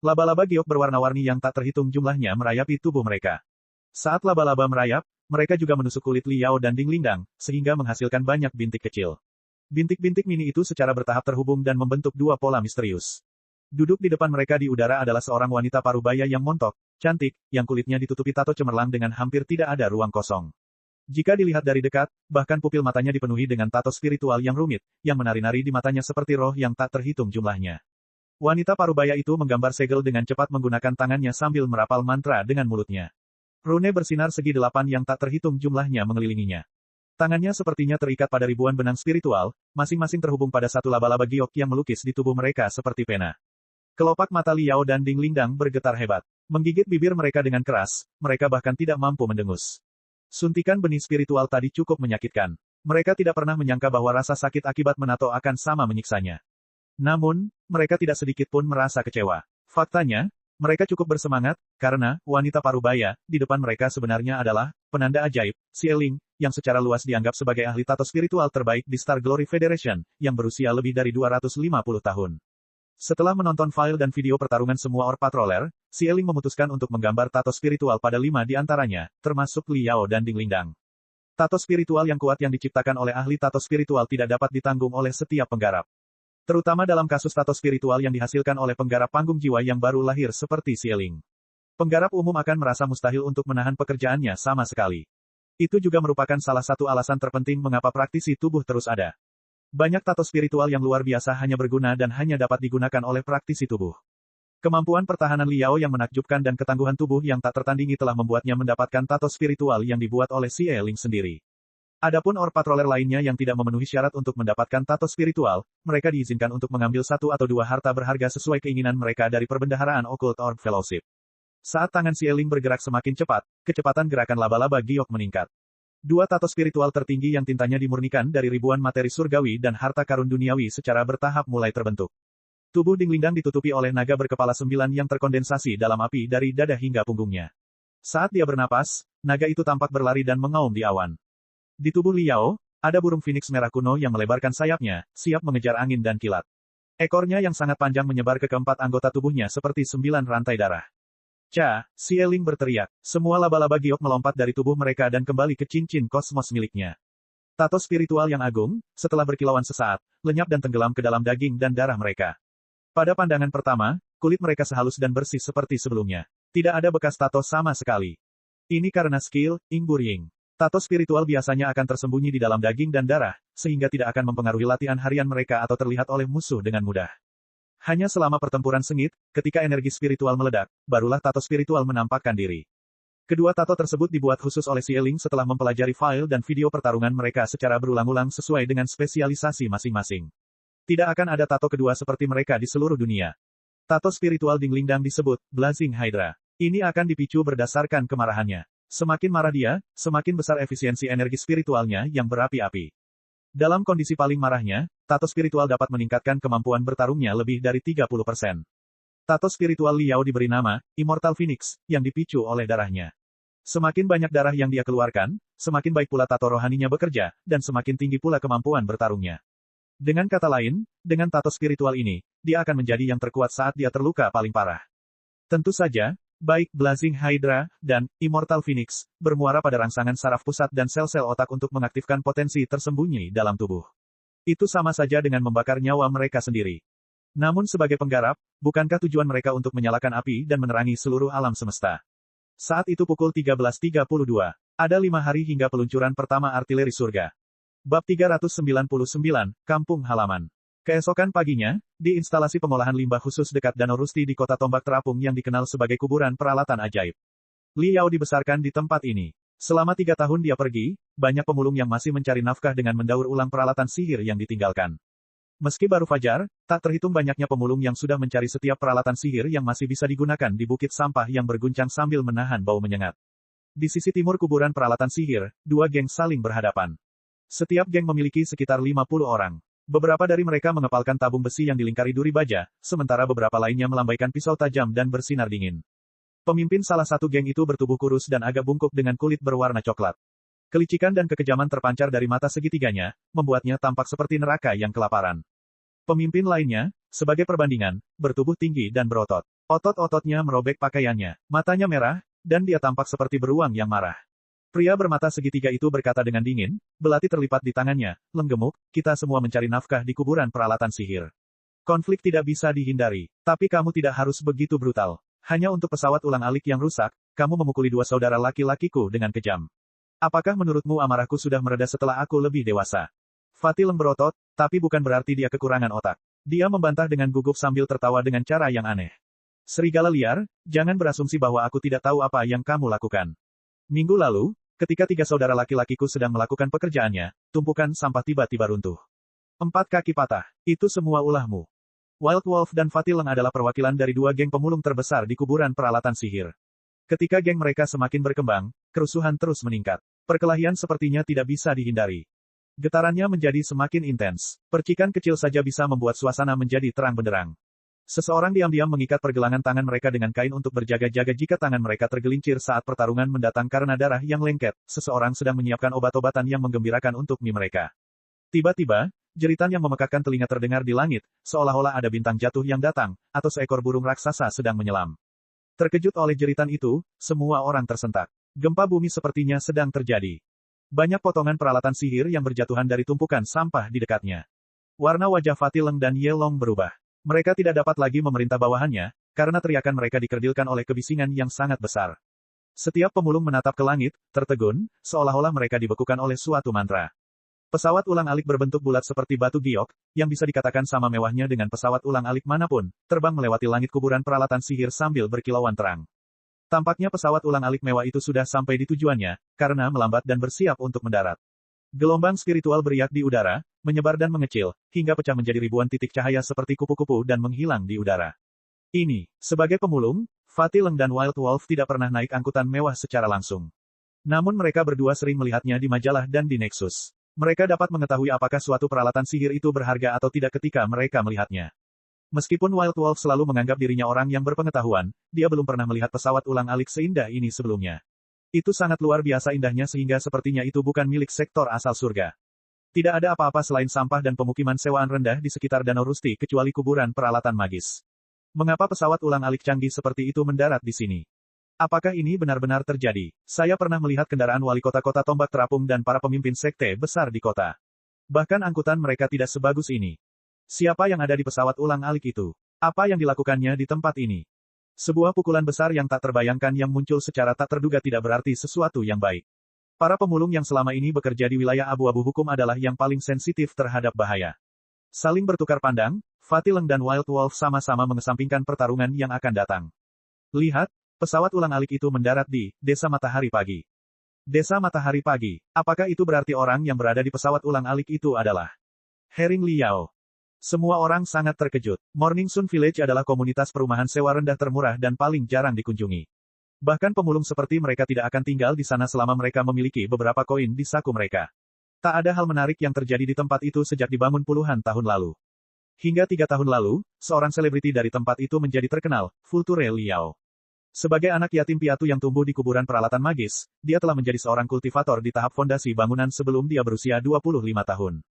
Laba-laba giok berwarna-warni yang tak terhitung jumlahnya merayapi tubuh mereka. Saat laba-laba merayap, mereka juga menusuk kulit Liao dan Ding Lindang, sehingga menghasilkan banyak bintik kecil. Bintik-bintik mini itu secara bertahap terhubung dan membentuk dua pola misterius. Duduk di depan mereka di udara adalah seorang wanita parubaya yang montok, cantik, yang kulitnya ditutupi tato cemerlang dengan hampir tidak ada ruang kosong. Jika dilihat dari dekat, bahkan pupil matanya dipenuhi dengan tato spiritual yang rumit, yang menari-nari di matanya seperti roh yang tak terhitung jumlahnya. Wanita parubaya itu menggambar segel dengan cepat menggunakan tangannya sambil merapal mantra dengan mulutnya. Rune bersinar segi 8 yang tak terhitung jumlahnya mengelilinginya. Tangannya sepertinya terikat pada ribuan benang spiritual, masing-masing terhubung pada satu laba-laba giok yang melukis di tubuh mereka seperti pena. Kelopak mata Liao dan Ding Lindang bergetar hebat. Menggigit bibir mereka dengan keras, mereka bahkan tidak mampu mendengus. Suntikan benih spiritual tadi cukup menyakitkan. Mereka tidak pernah menyangka bahwa rasa sakit akibat menato akan sama menyiksanya. Namun, mereka tidak sedikit pun merasa kecewa. Faktanya, mereka cukup bersemangat, karena, wanita parubaya, di depan mereka sebenarnya adalah, penanda ajaib, Xie Ling, yang secara luas dianggap sebagai ahli tato spiritual terbaik di Star Glory Federation, yang berusia lebih dari 250 tahun. Setelah menonton file dan video pertarungan semua Orb Patroller, Xie Ling memutuskan untuk menggambar tato spiritual pada 5 di antaranya, termasuk Liao dan Ding Lindang. Tato spiritual yang kuat yang diciptakan oleh ahli tato spiritual tidak dapat ditanggung oleh setiap penggarap. Terutama dalam kasus tato spiritual yang dihasilkan oleh penggarap panggung jiwa yang baru lahir seperti Xie Ling. Penggarap umum akan merasa mustahil untuk menahan pekerjaannya sama sekali. Itu juga merupakan salah satu alasan terpenting mengapa praktisi tubuh terus ada. Banyak tato spiritual yang luar biasa hanya berguna dan hanya dapat digunakan oleh praktisi tubuh. Kemampuan pertahanan Liao yang menakjubkan dan ketangguhan tubuh yang tak tertandingi telah membuatnya mendapatkan tato spiritual yang dibuat oleh Xie Ling sendiri. Adapun Orb Patroller lainnya yang tidak memenuhi syarat untuk mendapatkan tato spiritual, mereka diizinkan untuk mengambil 1 atau 2 harta berharga sesuai keinginan mereka dari Perbendaharaan Occult Orb Fellowship. Saat tangan Xie Ling bergerak semakin cepat, kecepatan gerakan laba-laba giok meningkat. 2 tato spiritual tertinggi yang tintanya dimurnikan dari ribuan materi surgawi dan harta karun duniawi secara bertahap mulai terbentuk. Tubuh Ding Lindang ditutupi oleh naga berkepala 9 yang terkondensasi dalam api dari dada hingga punggungnya. Saat dia bernapas, naga itu tampak berlari dan mengaum di awan. Di tubuh Liao, ada burung phoenix merah kuno yang melebarkan sayapnya, siap mengejar angin dan kilat. Ekornya yang sangat panjang menyebar ke keempat anggota tubuhnya seperti 9 rantai darah. Xie Ling berteriak. Semua laba-laba giok melompat dari tubuh mereka dan kembali ke cincin kosmos miliknya. Tato spiritual yang agung, setelah berkilauan sesaat, lenyap dan tenggelam ke dalam daging dan darah mereka. Pada pandangan pertama, kulit mereka sehalus dan bersih seperti sebelumnya. Tidak ada bekas tato sama sekali. Ini karena skill, Ing Burying. Tato spiritual biasanya akan tersembunyi di dalam daging dan darah, sehingga tidak akan mempengaruhi latihan harian mereka atau terlihat oleh musuh dengan mudah. Hanya selama pertempuran sengit, ketika energi spiritual meledak, barulah tato spiritual menampakkan diri. Kedua tato tersebut dibuat khusus oleh Xie Ling setelah mempelajari file dan video pertarungan mereka secara berulang-ulang sesuai dengan spesialisasi masing-masing. Tidak akan ada tato kedua seperti mereka di seluruh dunia. Tato spiritual Ding Lindang disebut Blazing Hydra. Ini akan dipicu berdasarkan kemarahannya. Semakin marah dia, semakin besar efisiensi energi spiritualnya yang berapi-api. Dalam kondisi paling marahnya, tato spiritual dapat meningkatkan kemampuan bertarungnya lebih dari 30%. Tato spiritual Liao diberi nama, Immortal Phoenix, yang dipicu oleh darahnya. Semakin banyak darah yang dia keluarkan, semakin baik pula tato rohaninya bekerja, dan semakin tinggi pula kemampuan bertarungnya. Dengan kata lain, dengan tato spiritual ini, dia akan menjadi yang terkuat saat dia terluka paling parah. Tentu saja, baik Blazing Hydra dan Immortal Phoenix bermuara pada rangsangan saraf pusat dan sel-sel otak untuk mengaktifkan potensi tersembunyi dalam tubuh. Itu sama saja dengan membakar nyawa mereka sendiri. Namun sebagai penggarap, bukankah tujuan mereka untuk menyalakan api dan menerangi seluruh alam semesta? Saat itu pukul 13.32. Ada 5 hari hingga peluncuran pertama artileri surga. Bab 399, Kampung Halaman. Keesokan paginya, di instalasi pengolahan limbah khusus dekat Danau Rusti di kota Tombak Terapung yang dikenal sebagai kuburan peralatan ajaib. Li Yao dibesarkan di tempat ini. Selama 3 tahun dia pergi, banyak pemulung yang masih mencari nafkah dengan mendaur ulang peralatan sihir yang ditinggalkan. Meski baru fajar, tak terhitung banyaknya pemulung yang sudah mencari setiap peralatan sihir yang masih bisa digunakan di bukit sampah yang berguncang sambil menahan bau menyengat. Di sisi timur kuburan peralatan sihir, 2 geng saling berhadapan. Setiap geng memiliki sekitar 50 orang. Beberapa dari mereka mengepalkan tabung besi yang dilingkari duri baja, sementara beberapa lainnya melambaikan pisau tajam dan bersinar dingin. Pemimpin salah satu geng itu bertubuh kurus dan agak bungkuk dengan kulit berwarna coklat. Kelicikan dan kekejaman terpancar dari mata segitiganya, membuatnya tampak seperti neraka yang kelaparan. Pemimpin lainnya, sebagai perbandingan, bertubuh tinggi dan berotot. Otot-ototnya merobek pakaiannya, matanya merah, dan dia tampak seperti beruang yang marah. Pria bermata segitiga itu berkata dengan dingin, belati terlipat di tangannya, lenggemuk, kita semua mencari nafkah di kuburan peralatan sihir. Konflik tidak bisa dihindari, tapi kamu tidak harus begitu brutal. Hanya untuk pesawat ulang-alik yang rusak, kamu memukuli 2 saudara laki-lakiku dengan kejam. Apakah menurutmu amarahku sudah mereda setelah aku lebih dewasa? Fatih Leng berotot, tapi bukan berarti dia kekurangan otak. Dia membantah dengan gugup sambil tertawa dengan cara yang aneh. Serigala liar, jangan berasumsi bahwa aku tidak tahu apa yang kamu lakukan. Minggu lalu, ketika 3 saudara laki-lakiku sedang melakukan pekerjaannya, tumpukan sampah tiba-tiba runtuh. 4 kaki patah, itu semua ulahmu. Wild Wolf dan Fatih Leng adalah perwakilan dari 2 geng pemulung terbesar di kuburan peralatan sihir. Ketika geng mereka semakin berkembang, kerusuhan terus meningkat. Perkelahian sepertinya tidak bisa dihindari. Getarannya menjadi semakin intens. Percikan kecil saja bisa membuat suasana menjadi terang benderang. Seseorang diam-diam mengikat pergelangan tangan mereka dengan kain untuk berjaga-jaga jika tangan mereka tergelincir saat pertarungan mendatang karena darah yang lengket. Seseorang sedang menyiapkan obat-obatan yang menggembirakan untuk mie mereka. Tiba-tiba, jeritan yang memekakkan telinga terdengar di langit, seolah-olah ada bintang jatuh yang datang, atau seekor burung raksasa sedang menyelam. Terkejut oleh jeritan itu, semua orang tersentak. Gempa bumi sepertinya sedang terjadi. Banyak potongan peralatan sihir yang berjatuhan dari tumpukan sampah di dekatnya. Warna wajah Fatih Leng dan Ye Long berubah. Mereka tidak dapat lagi memerintah bawahannya, karena teriakan mereka dikerdilkan oleh kebisingan yang sangat besar. Setiap pemulung menatap ke langit, tertegun, seolah-olah mereka dibekukan oleh suatu mantra. Pesawat ulang-alik berbentuk bulat seperti batu giok, yang bisa dikatakan sama mewahnya dengan pesawat ulang-alik manapun, terbang melewati langit kuburan peralatan sihir sambil berkilauan terang. Tampaknya pesawat ulang-alik mewah itu sudah sampai di tujuannya, karena melambat dan bersiap untuk mendarat. Gelombang spiritual beriak di udara, menyebar dan mengecil, hingga pecah menjadi ribuan titik cahaya seperti kupu-kupu dan menghilang di udara. Ini, sebagai pemulung, Fatih Leng dan Wild Wolf tidak pernah naik angkutan mewah secara langsung. Namun mereka berdua sering melihatnya di majalah dan di Nexus. Mereka dapat mengetahui apakah suatu peralatan sihir itu berharga atau tidak ketika mereka melihatnya. Meskipun Wild Wolf selalu menganggap dirinya orang yang berpengetahuan, dia belum pernah melihat pesawat ulang-alik seindah ini sebelumnya. Itu sangat luar biasa indahnya sehingga sepertinya itu bukan milik sektor asal surga. Tidak ada apa-apa selain sampah dan pemukiman sewaan rendah di sekitar Danau Rusti kecuali kuburan peralatan magis. Mengapa pesawat ulang-alik canggih seperti itu mendarat di sini? Apakah ini benar-benar terjadi? Saya pernah melihat kendaraan wali kota-kota Tombak Terapung dan para pemimpin sekte besar di kota. Bahkan angkutan mereka tidak sebagus ini. Siapa yang ada di pesawat ulang-alik itu? Apa yang dilakukannya di tempat ini? Sebuah pukulan besar yang tak terbayangkan yang muncul secara tak terduga tidak berarti sesuatu yang baik. Para pemulung yang selama ini bekerja di wilayah abu-abu hukum adalah yang paling sensitif terhadap bahaya. Saling bertukar pandang, Fatih Leng dan Wild Wolf sama-sama mengesampingkan pertarungan yang akan datang. Lihat, pesawat ulang-alik itu mendarat di Desa Matahari Pagi. Desa Matahari Pagi, apakah itu berarti orang yang berada di pesawat ulang-alik itu adalah Hering Liao? Semua orang sangat terkejut. Morning Sun Village adalah komunitas perumahan sewa rendah termurah dan paling jarang dikunjungi. Bahkan pemulung seperti mereka tidak akan tinggal di sana selama mereka memiliki beberapa koin di saku mereka. Tak ada hal menarik yang terjadi di tempat itu sejak dibangun puluhan tahun lalu. Hingga 3 tahun lalu, seorang selebriti dari tempat itu menjadi terkenal, Vulture Liao. Sebagai anak yatim piatu yang tumbuh di kuburan peralatan magis, dia telah menjadi seorang kultivator di tahap fondasi bangunan sebelum dia berusia 25 tahun.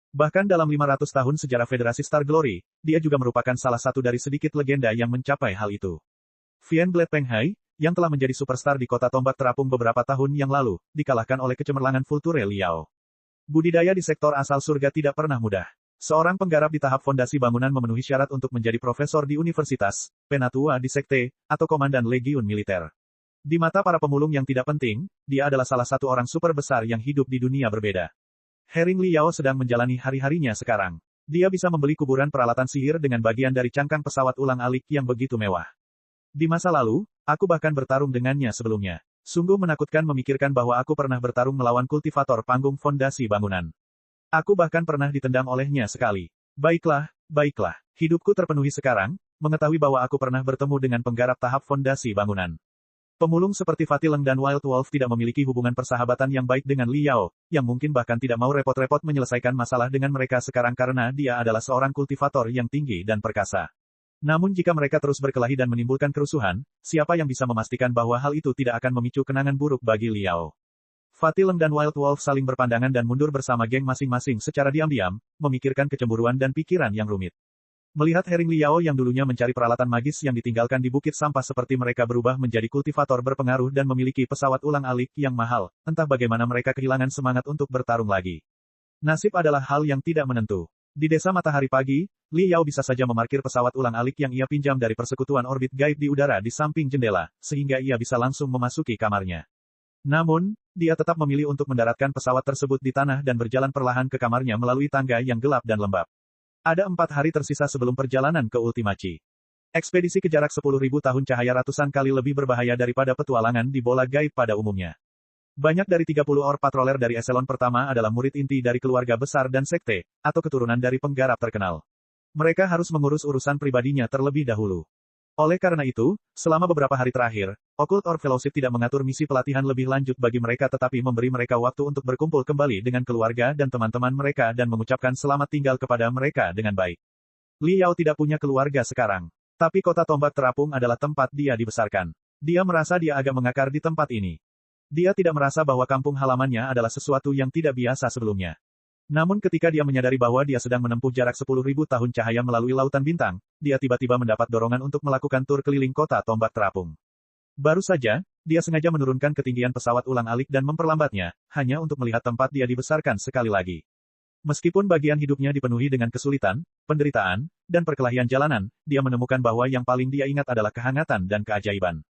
Bahkan dalam 500 tahun sejarah Federasi Star Glory, dia juga merupakan salah satu dari sedikit legenda yang mencapai hal itu. Vian Glad Peng Hai, yang telah menjadi superstar di kota Tombak Terapung beberapa tahun yang lalu, dikalahkan oleh kecemerlangan Vulture Liao. Budidaya di sektor asal surga tidak pernah mudah. Seorang penggarap di tahap fondasi bangunan memenuhi syarat untuk menjadi profesor di universitas, penatua di sekte, atau komandan legiun militer. Di mata para pemulung yang tidak penting, dia adalah salah satu orang super besar yang hidup di dunia berbeda. Herring Liao sedang menjalani hari-harinya sekarang. Dia bisa membeli kuburan peralatan sihir dengan bagian dari cangkang pesawat ulang-alik yang begitu mewah. Di masa lalu, aku bahkan bertarung dengannya sebelumnya. Sungguh menakutkan memikirkan bahwa aku pernah bertarung melawan kultivator panggung fondasi bangunan. Aku bahkan pernah ditendang olehnya sekali. Baiklah, baiklah. Hidupku terpenuhi sekarang, mengetahui bahwa aku pernah bertemu dengan penggarap tahap fondasi bangunan. Pemulung seperti Fatileng dan Wild Wolf tidak memiliki hubungan persahabatan yang baik dengan Liao, yang mungkin bahkan tidak mau repot-repot menyelesaikan masalah dengan mereka sekarang karena dia adalah seorang kultivator yang tinggi dan perkasa. Namun jika mereka terus berkelahi dan menimbulkan kerusuhan, siapa yang bisa memastikan bahwa hal itu tidak akan memicu kenangan buruk bagi Liao? Fatileng dan Wild Wolf saling berpandangan dan mundur bersama geng masing-masing secara diam-diam, memikirkan kecemburuan dan pikiran yang rumit. Melihat Herring Liao yang dulunya mencari peralatan magis yang ditinggalkan di bukit sampah seperti mereka berubah menjadi kultivator berpengaruh dan memiliki pesawat ulang-alik yang mahal, entah bagaimana mereka kehilangan semangat untuk bertarung lagi. Nasib adalah hal yang tidak menentu. Di desa matahari pagi, Liao bisa saja memarkir pesawat ulang-alik yang ia pinjam dari persekutuan orbit gaib di udara di samping jendela, sehingga ia bisa langsung memasuki kamarnya. Namun, dia tetap memilih untuk mendaratkan pesawat tersebut di tanah dan berjalan perlahan ke kamarnya melalui tangga yang gelap dan lembab. Ada 4 hari tersisa sebelum perjalanan ke Ultimachi. Ekspedisi ke jarak 10.000 tahun cahaya ratusan kali lebih berbahaya daripada petualangan di bola gaib pada umumnya. Banyak dari 30 or patroler dari eselon pertama adalah murid inti dari keluarga besar dan sekte, atau keturunan dari penggarap terkenal. Mereka harus mengurus urusan pribadinya terlebih dahulu. Oleh karena itu, selama beberapa hari terakhir, Occult Orb Fellowship tidak mengatur misi pelatihan lebih lanjut bagi mereka tetapi memberi mereka waktu untuk berkumpul kembali dengan keluarga dan teman-teman mereka dan mengucapkan selamat tinggal kepada mereka dengan baik. Liao tidak punya keluarga sekarang. Tapi kota tombak terapung adalah tempat dia dibesarkan. Dia merasa dia agak mengakar di tempat ini. Dia tidak merasa bahwa kampung halamannya adalah sesuatu yang tidak biasa sebelumnya. Namun ketika dia menyadari bahwa dia sedang menempuh jarak 10.000 tahun cahaya melalui lautan bintang, dia tiba-tiba mendapat dorongan untuk melakukan tur keliling kota tombak terapung. Baru saja, dia sengaja menurunkan ketinggian pesawat ulang-alik dan memperlambatnya, hanya untuk melihat tempat dia dibesarkan sekali lagi. Meskipun bagian hidupnya dipenuhi dengan kesulitan, penderitaan, dan perkelahian jalanan, dia menemukan bahwa yang paling dia ingat adalah kehangatan dan keajaiban.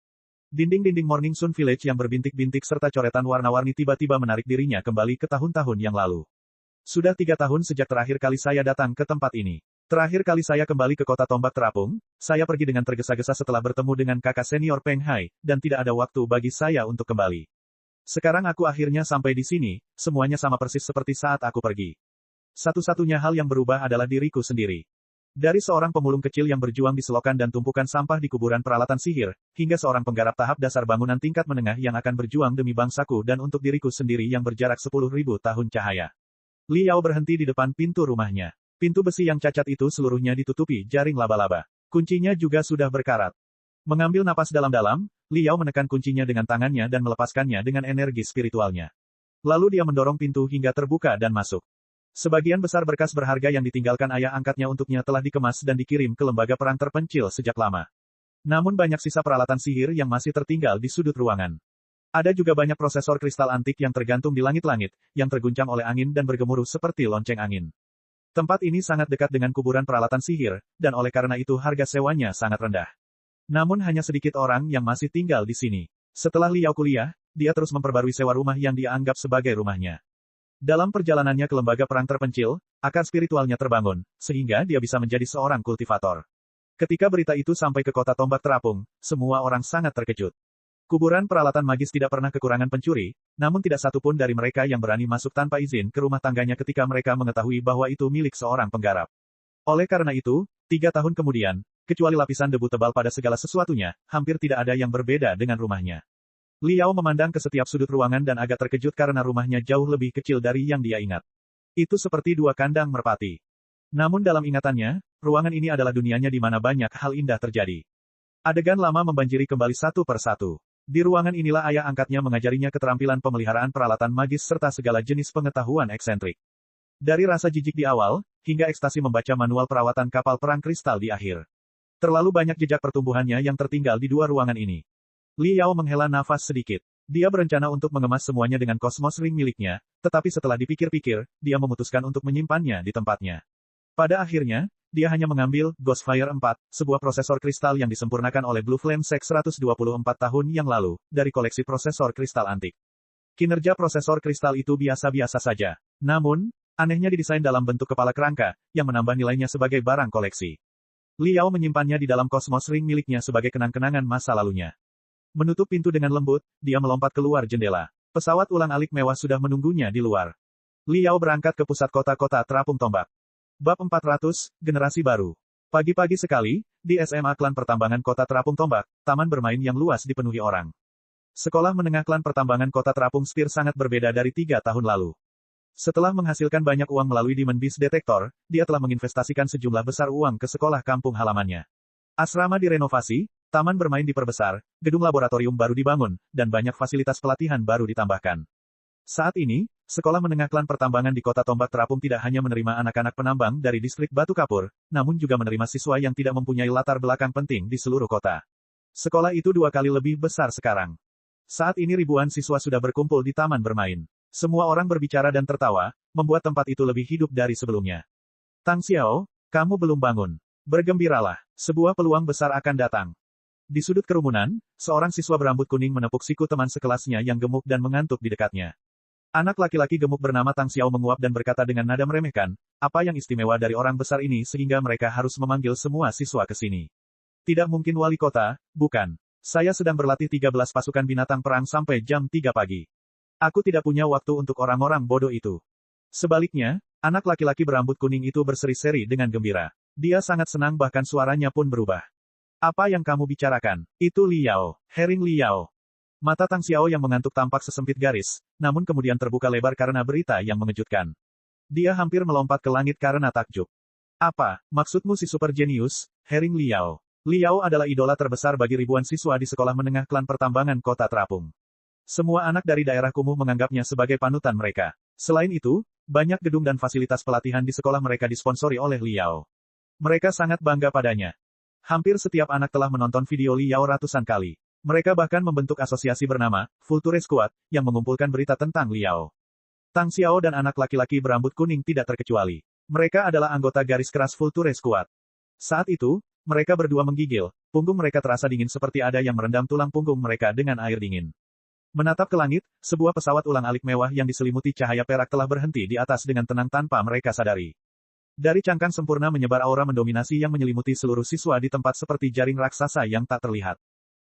Dinding-dinding Morning Sun Village yang berbintik-bintik serta coretan warna-warni tiba-tiba menarik dirinya kembali ke tahun-tahun yang lalu. Sudah 3 tahun sejak terakhir kali saya datang ke tempat ini. Terakhir kali saya kembali ke kota tombak terapung, saya pergi dengan tergesa-gesa setelah bertemu dengan kakak senior Peng Hai, dan tidak ada waktu bagi saya untuk kembali. Sekarang aku akhirnya sampai di sini, semuanya sama persis seperti saat aku pergi. Satu-satunya hal yang berubah adalah diriku sendiri. Dari seorang pemulung kecil yang berjuang di selokan dan tumpukan sampah di kuburan peralatan sihir, hingga seorang penggarap tahap dasar bangunan tingkat menengah yang akan berjuang demi bangsaku dan untuk diriku sendiri yang berjarak 10.000 tahun cahaya. Liao berhenti di depan pintu rumahnya. Pintu besi yang cacat itu seluruhnya ditutupi jaring laba-laba. Kuncinya juga sudah berkarat. Mengambil napas dalam-dalam, Liao menekan kuncinya dengan tangannya dan melepaskannya dengan energi spiritualnya. Lalu dia mendorong pintu hingga terbuka dan masuk. Sebagian besar berkas berharga yang ditinggalkan ayah angkatnya untuknya telah dikemas dan dikirim ke lembaga perang terpencil sejak lama. Namun banyak sisa peralatan sihir yang masih tertinggal di sudut ruangan. Ada juga banyak prosesor kristal antik yang tergantung di langit-langit, yang terguncang oleh angin dan bergemuruh seperti lonceng angin. Tempat ini sangat dekat dengan kuburan peralatan sihir, dan oleh karena itu harga sewanya sangat rendah. Namun hanya sedikit orang yang masih tinggal di sini. Setelah Liao kuliah, dia terus memperbarui sewa rumah yang dia anggap sebagai rumahnya. Dalam perjalanannya ke lembaga perang terpencil, akar spiritualnya terbangun, sehingga dia bisa menjadi seorang kultivator. Ketika berita itu sampai ke kota tombak terapung, semua orang sangat terkejut. Kuburan peralatan magis tidak pernah kekurangan pencuri, namun tidak satu pun dari mereka yang berani masuk tanpa izin ke rumah tangganya ketika mereka mengetahui bahwa itu milik seorang penggarap. Oleh karena itu, 3 tahun kemudian, kecuali lapisan debu tebal pada segala sesuatunya, hampir tidak ada yang berbeda dengan rumahnya. Liao memandang ke setiap sudut ruangan dan agak terkejut karena rumahnya jauh lebih kecil dari yang dia ingat. Itu seperti 2 kandang merpati. Namun dalam ingatannya, ruangan ini adalah dunianya di mana banyak hal indah terjadi. Adegan lama membanjiri kembali satu per satu. Di ruangan inilah ayah angkatnya mengajarinya keterampilan pemeliharaan peralatan magis serta segala jenis pengetahuan eksentrik. Dari rasa jijik di awal, hingga ekstasi membaca manual perawatan kapal perang kristal di akhir. Terlalu banyak jejak pertumbuhannya yang tertinggal di 2 ruangan ini. Liao menghela nafas sedikit. Dia berencana untuk mengemas semuanya dengan Cosmos Ring miliknya, tetapi setelah dipikir-pikir, dia memutuskan untuk menyimpannya di tempatnya. Pada akhirnya, dia hanya mengambil Ghostfire 4, sebuah prosesor kristal yang disempurnakan oleh Blue Flame Sec 124 tahun yang lalu, dari koleksi prosesor kristal antik. Kinerja prosesor kristal itu biasa-biasa saja. Namun, anehnya didesain dalam bentuk kepala kerangka, yang menambah nilainya sebagai barang koleksi. Liao menyimpannya di dalam Cosmos Ring miliknya sebagai kenang-kenangan masa lalunya. Menutup pintu dengan lembut, dia melompat keluar jendela. Pesawat ulang-alik mewah sudah menunggunya di luar. Liao berangkat ke pusat kota-kota terapung tombak. Bab 400, Generasi Baru. Pagi-pagi sekali, di SMA Klan Pertambangan Kota Terapung Tombak, taman bermain yang luas dipenuhi orang. Sekolah menengah Klan Pertambangan Kota Terapung Stir sangat berbeda dari 3 tahun lalu. Setelah menghasilkan banyak uang melalui Demon Beast Detector, dia telah menginvestasikan sejumlah besar uang ke sekolah kampung halamannya. Asrama direnovasi, taman bermain diperbesar, gedung laboratorium baru dibangun, dan banyak fasilitas pelatihan baru ditambahkan. Saat ini, sekolah menengah Klan Pertambangan di Kota Tombak Terapung tidak hanya menerima anak-anak penambang dari distrik Batu Kapur, namun juga menerima siswa yang tidak mempunyai latar belakang penting di seluruh kota. Sekolah itu 2 kali lebih besar sekarang. Saat ini ribuan siswa sudah berkumpul di taman bermain. Semua orang berbicara dan tertawa, membuat tempat itu lebih hidup dari sebelumnya. Tang Xiao, kamu belum bangun. Bergembiralah, sebuah peluang besar akan datang. Di sudut kerumunan, seorang siswa berambut kuning menepuk siku teman sekelasnya yang gemuk dan mengantuk di dekatnya. Anak laki-laki gemuk bernama Tang Xiao menguap dan berkata dengan nada meremehkan, apa yang istimewa dari orang besar ini sehingga mereka harus memanggil semua siswa ke sini? Tidak mungkin wali kota, bukan. Saya sedang berlatih 13 pasukan binatang perang sampai jam 3 pagi. Aku tidak punya waktu untuk orang-orang bodoh itu. Sebaliknya, anak laki-laki berambut kuning itu berseri-seri dengan gembira. Dia sangat senang bahkan suaranya pun berubah. Apa yang kamu bicarakan? Itu Liao, Herring Liao. Mata Tang Xiao yang mengantuk tampak sesempit garis, namun kemudian terbuka lebar karena berita yang mengejutkan. Dia hampir melompat ke langit karena takjub. Apa, maksudmu si super jenius, Herring Liao? Liao adalah idola terbesar bagi ribuan siswa di sekolah menengah Klan Pertambangan Kota Terapung. Semua anak dari daerah kumuh menganggapnya sebagai panutan mereka. Selain itu, banyak gedung dan fasilitas pelatihan di sekolah mereka disponsori oleh Liao. Mereka sangat bangga padanya. Hampir setiap anak telah menonton video Liao ratusan kali. Mereka bahkan membentuk asosiasi bernama Future Squad, yang mengumpulkan berita tentang Liao. Tang Xiao dan anak laki-laki berambut kuning tidak terkecuali. Mereka adalah anggota garis keras Future Squad. Saat itu, mereka berdua menggigil, punggung mereka terasa dingin seperti ada yang merendam tulang punggung mereka dengan air dingin. Menatap ke langit, sebuah pesawat ulang-alik mewah yang diselimuti cahaya perak telah berhenti di atas dengan tenang tanpa mereka sadari. Dari cangkang sempurna menyebar aura mendominasi yang menyelimuti seluruh siswa di tempat seperti jaring raksasa yang tak terlihat.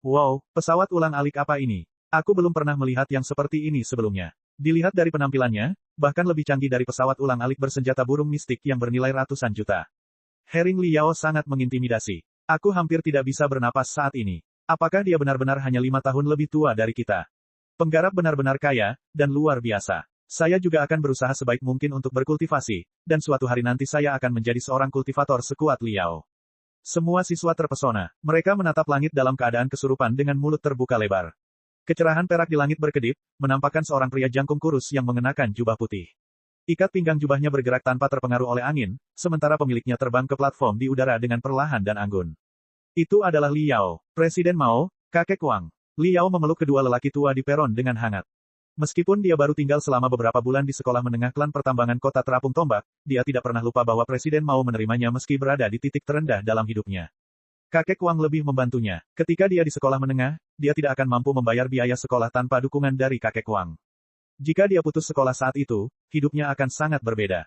Wow, pesawat ulang-alik apa ini? Aku belum pernah melihat yang seperti ini sebelumnya. Dilihat dari penampilannya, bahkan lebih canggih dari pesawat ulang-alik bersenjata burung mistik yang bernilai ratusan juta. Herring Liao sangat mengintimidasi. Aku hampir tidak bisa bernapas saat ini. Apakah dia benar-benar hanya 5 tahun lebih tua dari kita? Penggarap benar-benar kaya, dan luar biasa. Saya juga akan berusaha sebaik mungkin untuk berkultivasi, dan suatu hari nanti saya akan menjadi seorang kultivator sekuat Liao. Semua siswa terpesona. Mereka menatap langit dalam keadaan kesurupan dengan mulut terbuka lebar. Kecerahan perak di langit berkedip, menampakkan seorang pria jangkung kurus yang mengenakan jubah putih. Ikat pinggang jubahnya bergerak tanpa terpengaruh oleh angin, sementara pemiliknya terbang ke platform di udara dengan perlahan dan anggun. Itu adalah Liao, Presiden Mao, kakek Wang. Liao memeluk kedua lelaki tua di peron dengan hangat. Meskipun dia baru tinggal selama beberapa bulan di sekolah menengah Klan Pertambangan Kota Terapung Tombak, dia tidak pernah lupa bahwa Presiden Mao menerimanya meski berada di titik terendah dalam hidupnya. Kakek Wang lebih membantunya. Ketika dia di sekolah menengah, dia tidak akan mampu membayar biaya sekolah tanpa dukungan dari kakek Wang. Jika dia putus sekolah saat itu, hidupnya akan sangat berbeda.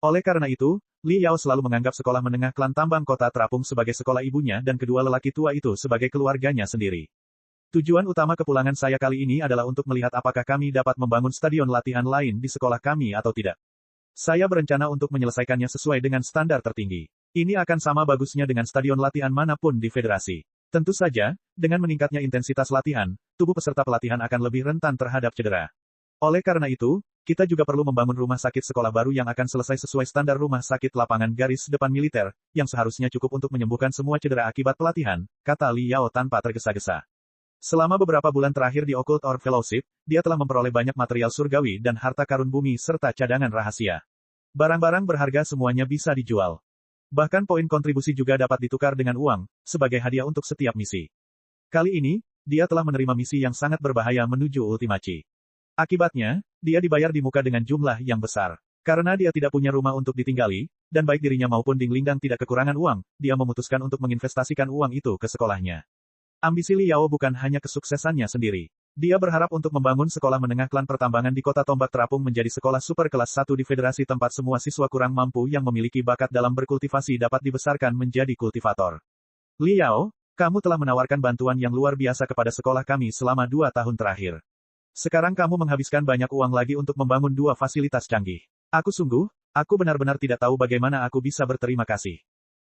Oleh karena itu, Liao selalu menganggap sekolah menengah Klan Tambang Kota Terapung sebagai sekolah ibunya dan kedua lelaki tua itu sebagai keluarganya sendiri. Tujuan utama kepulangan saya kali ini adalah untuk melihat apakah kami dapat membangun stadion latihan lain di sekolah kami atau tidak. Saya berencana untuk menyelesaikannya sesuai dengan standar tertinggi. Ini akan sama bagusnya dengan stadion latihan manapun di federasi. Tentu saja, dengan meningkatnya intensitas latihan, tubuh peserta pelatihan akan lebih rentan terhadap cedera. Oleh karena itu, kita juga perlu membangun rumah sakit sekolah baru yang akan selesai sesuai standar rumah sakit lapangan garis depan militer, yang seharusnya cukup untuk menyembuhkan semua cedera akibat pelatihan, kata Liao tanpa tergesa-gesa. Selama beberapa bulan terakhir di Occult Orb Fellowship, dia telah memperoleh banyak material surgawi dan harta karun bumi serta cadangan rahasia. Barang-barang berharga semuanya bisa dijual. Bahkan poin kontribusi juga dapat ditukar dengan uang, sebagai hadiah untuk setiap misi. Kali ini, dia telah menerima misi yang sangat berbahaya menuju Ultimachi. Akibatnya, dia dibayar di muka dengan jumlah yang besar. Karena dia tidak punya rumah untuk ditinggali, dan baik dirinya maupun Ding Lingdang tidak kekurangan uang, dia memutuskan untuk menginvestasikan uang itu ke sekolahnya. Ambisi Li Yao bukan hanya kesuksesannya sendiri. Dia berharap untuk membangun sekolah menengah klan pertambangan di kota Tombak Terapung menjadi sekolah super kelas 1 di federasi tempat semua siswa kurang mampu yang memiliki bakat dalam berkultivasi dapat dibesarkan menjadi kultivator. Li Yao, kamu telah menawarkan bantuan yang luar biasa kepada sekolah kami selama 2 tahun terakhir. Sekarang kamu menghabiskan banyak uang lagi untuk membangun 2 fasilitas canggih. Aku benar-benar tidak tahu bagaimana aku bisa berterima kasih.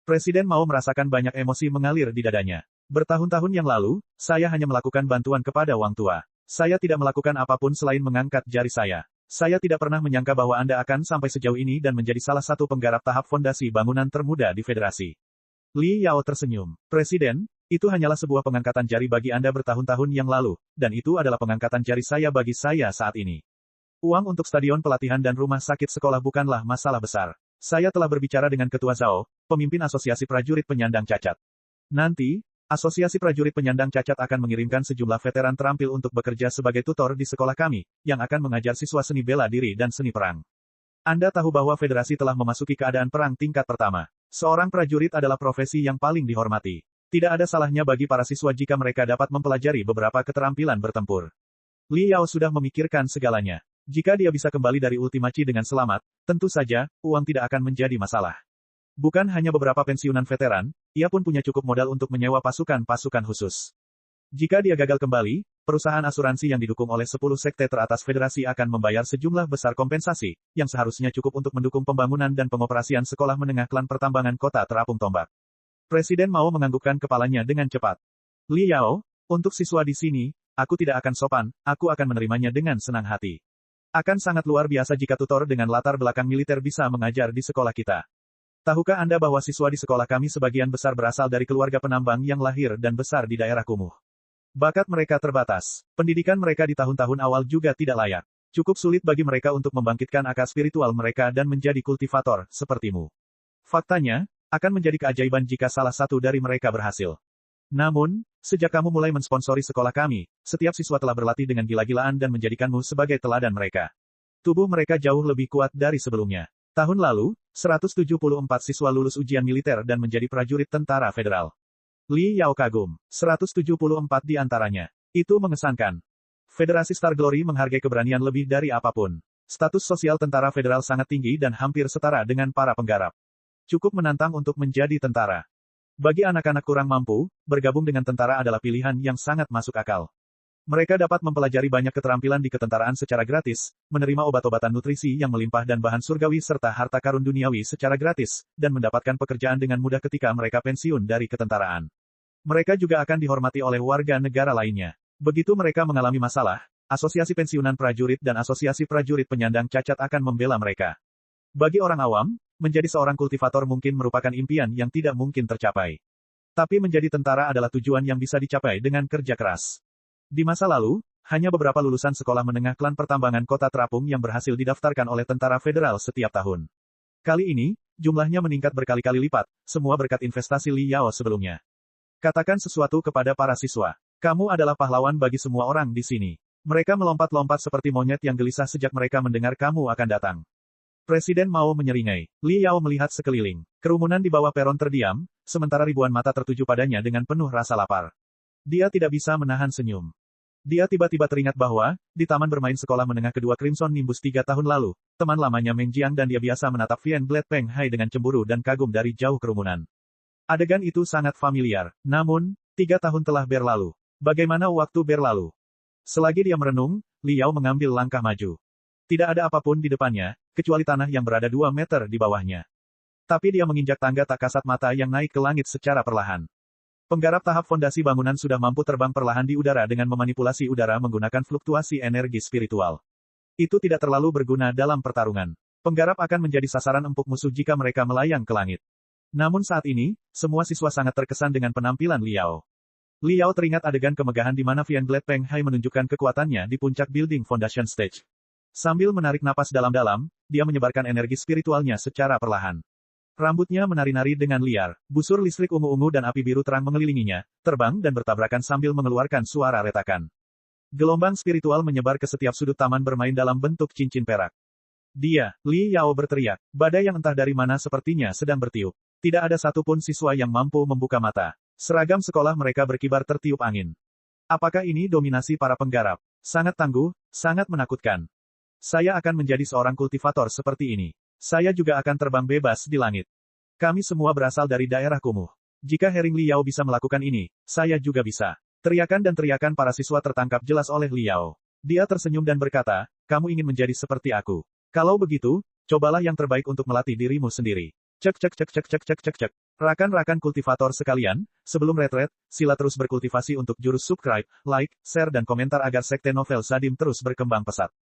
Presiden Mao merasakan banyak emosi mengalir di dadanya. Bertahun-tahun yang lalu, saya hanya melakukan bantuan kepada Wang Tua. Saya tidak melakukan apapun selain mengangkat jari saya. Saya tidak pernah menyangka bahwa Anda akan sampai sejauh ini dan menjadi salah satu penggarap tahap fondasi bangunan termuda di federasi. Li Yao tersenyum. Presiden, itu hanyalah sebuah pengangkatan jari bagi Anda bertahun-tahun yang lalu, dan itu adalah pengangkatan jari saya bagi saya saat ini. Uang untuk stadion pelatihan dan rumah sakit sekolah bukanlah masalah besar. Saya telah berbicara dengan Ketua Zhao, pemimpin Asosiasi Prajurit Penyandang Cacat. Nanti, Asosiasi Prajurit Penyandang Cacat akan mengirimkan sejumlah veteran terampil untuk bekerja sebagai tutor di sekolah kami, yang akan mengajar siswa seni bela diri dan seni perang. Anda tahu bahwa federasi telah memasuki keadaan perang tingkat pertama. Seorang prajurit adalah profesi yang paling dihormati. Tidak ada salahnya bagi para siswa jika mereka dapat mempelajari beberapa keterampilan bertempur. Li Yao sudah memikirkan segalanya. Jika dia bisa kembali dari Ultima Chi dengan selamat, tentu saja, uang tidak akan menjadi masalah. Bukan hanya beberapa pensiunan veteran, ia pun punya cukup modal untuk menyewa pasukan-pasukan khusus. Jika dia gagal kembali, perusahaan asuransi yang didukung oleh 10 sekte teratas federasi akan membayar sejumlah besar kompensasi, yang seharusnya cukup untuk mendukung pembangunan dan pengoperasian sekolah menengah klan pertambangan kota Terapung Tombak. Presiden Mao menganggukkan kepalanya dengan cepat. Li Yao, untuk siswa di sini, aku tidak akan sopan, aku akan menerimanya dengan senang hati. Akan sangat luar biasa jika tutor dengan latar belakang militer bisa mengajar di sekolah kita. Tahukah Anda bahwa siswa di sekolah kami sebagian besar berasal dari keluarga penambang yang lahir dan besar di daerah kumuh? Bakat mereka terbatas. Pendidikan mereka di tahun-tahun awal juga tidak layak. Cukup sulit bagi mereka untuk membangkitkan akal spiritual mereka dan menjadi kultivator, sepertimu. Faktanya, akan menjadi keajaiban jika salah satu dari mereka berhasil. Namun, sejak kamu mulai mensponsori sekolah kami, setiap siswa telah berlatih dengan gila-gilaan dan menjadikanmu sebagai teladan mereka. Tubuh mereka jauh lebih kuat dari sebelumnya. Tahun lalu, 174 siswa lulus ujian militer dan menjadi prajurit tentara federal. Li Yao kagum. 174 di antaranya. Itu mengesankan. Federasi Star Glory menghargai keberanian lebih dari apapun. Status sosial tentara federal sangat tinggi dan hampir setara dengan para penggarap. Cukup menantang untuk menjadi tentara. Bagi anak-anak kurang mampu, bergabung dengan tentara adalah pilihan yang sangat masuk akal. Mereka dapat mempelajari banyak keterampilan di ketentaraan secara gratis, menerima obat-obatan nutrisi yang melimpah dan bahan surgawi serta harta karun duniawi secara gratis, dan mendapatkan pekerjaan dengan mudah ketika mereka pensiun dari ketentaraan. Mereka juga akan dihormati oleh warga negara lainnya. Begitu mereka mengalami masalah, Asosiasi Pensiunan Prajurit dan Asosiasi Prajurit Penyandang Cacat akan membela mereka. Bagi orang awam, menjadi seorang kultivator mungkin merupakan impian yang tidak mungkin tercapai. Tapi menjadi tentara adalah tujuan yang bisa dicapai dengan kerja keras. Di masa lalu, hanya beberapa lulusan sekolah menengah klan pertambangan kota Terapung yang berhasil didaftarkan oleh tentara federal setiap tahun. Kali ini, jumlahnya meningkat berkali-kali lipat, semua berkat investasi Li Yao sebelumnya. Katakan sesuatu kepada para siswa. Kamu adalah pahlawan bagi semua orang di sini. Mereka melompat-lompat seperti monyet yang gelisah sejak mereka mendengar kamu akan datang. Presiden Mao menyeringai. Li Yao melihat sekeliling. Kerumunan di bawah peron terdiam, sementara ribuan mata tertuju padanya dengan penuh rasa lapar. Dia tidak bisa menahan senyum. Dia tiba-tiba teringat bahwa, di taman bermain sekolah menengah kedua Crimson Nimbus 3 tahun lalu, teman lamanya Meng Jiang dan dia biasa menatap Vian Blade Peng Hai dengan cemburu dan kagum dari jauh kerumunan. Adegan itu sangat familiar. Namun, 3 tahun telah berlalu. Bagaimana waktu berlalu? Selagi dia merenung, Li Yao mengambil langkah maju. Tidak ada apapun di depannya, kecuali tanah yang berada 2 meter di bawahnya. Tapi dia menginjak tangga tak kasat mata yang naik ke langit secara perlahan. Penggarap tahap fondasi bangunan sudah mampu terbang perlahan di udara dengan memanipulasi udara menggunakan fluktuasi energi spiritual. Itu tidak terlalu berguna dalam pertarungan. Penggarap akan menjadi sasaran empuk musuh jika mereka melayang ke langit. Namun saat ini, semua siswa sangat terkesan dengan penampilan Li Yao. Li Yao teringat adegan kemegahan di mana Vian Blade Peng Hai menunjukkan kekuatannya di puncak building foundation stage. Sambil menarik napas dalam-dalam, dia menyebarkan energi spiritualnya secara perlahan. Rambutnya menari-nari dengan liar, busur listrik ungu-ungu dan api biru terang mengelilinginya, terbang dan bertabrakan sambil mengeluarkan suara retakan. Gelombang spiritual menyebar ke setiap sudut taman bermain dalam bentuk cincin perak. Dia, Li Yao berteriak. Badai yang entah dari mana sepertinya sedang bertiup. Tidak ada satupun siswa yang mampu membuka mata. Seragam sekolah mereka berkibar tertiup angin. Apakah ini dominasi para penggarap? Sangat tangguh, sangat menakutkan. Saya akan menjadi seorang kultivator seperti ini. Saya juga akan terbang bebas di langit. Kami semua berasal dari daerah kumuh. Jika Hering Li Yao bisa melakukan ini, saya juga bisa. Teriakan dan teriakan para siswa tertangkap jelas oleh Li Yao. Dia tersenyum dan berkata, kamu ingin menjadi seperti aku. Kalau begitu, cobalah yang terbaik untuk melatih dirimu sendiri. Cek cek cek cek cek cek cek cek. Rakan-rakan kultivator sekalian, sebelum retret, sila terus berkultivasi untuk jurus subscribe, like, share dan komentar agar Sekte Novel Sadim terus berkembang pesat.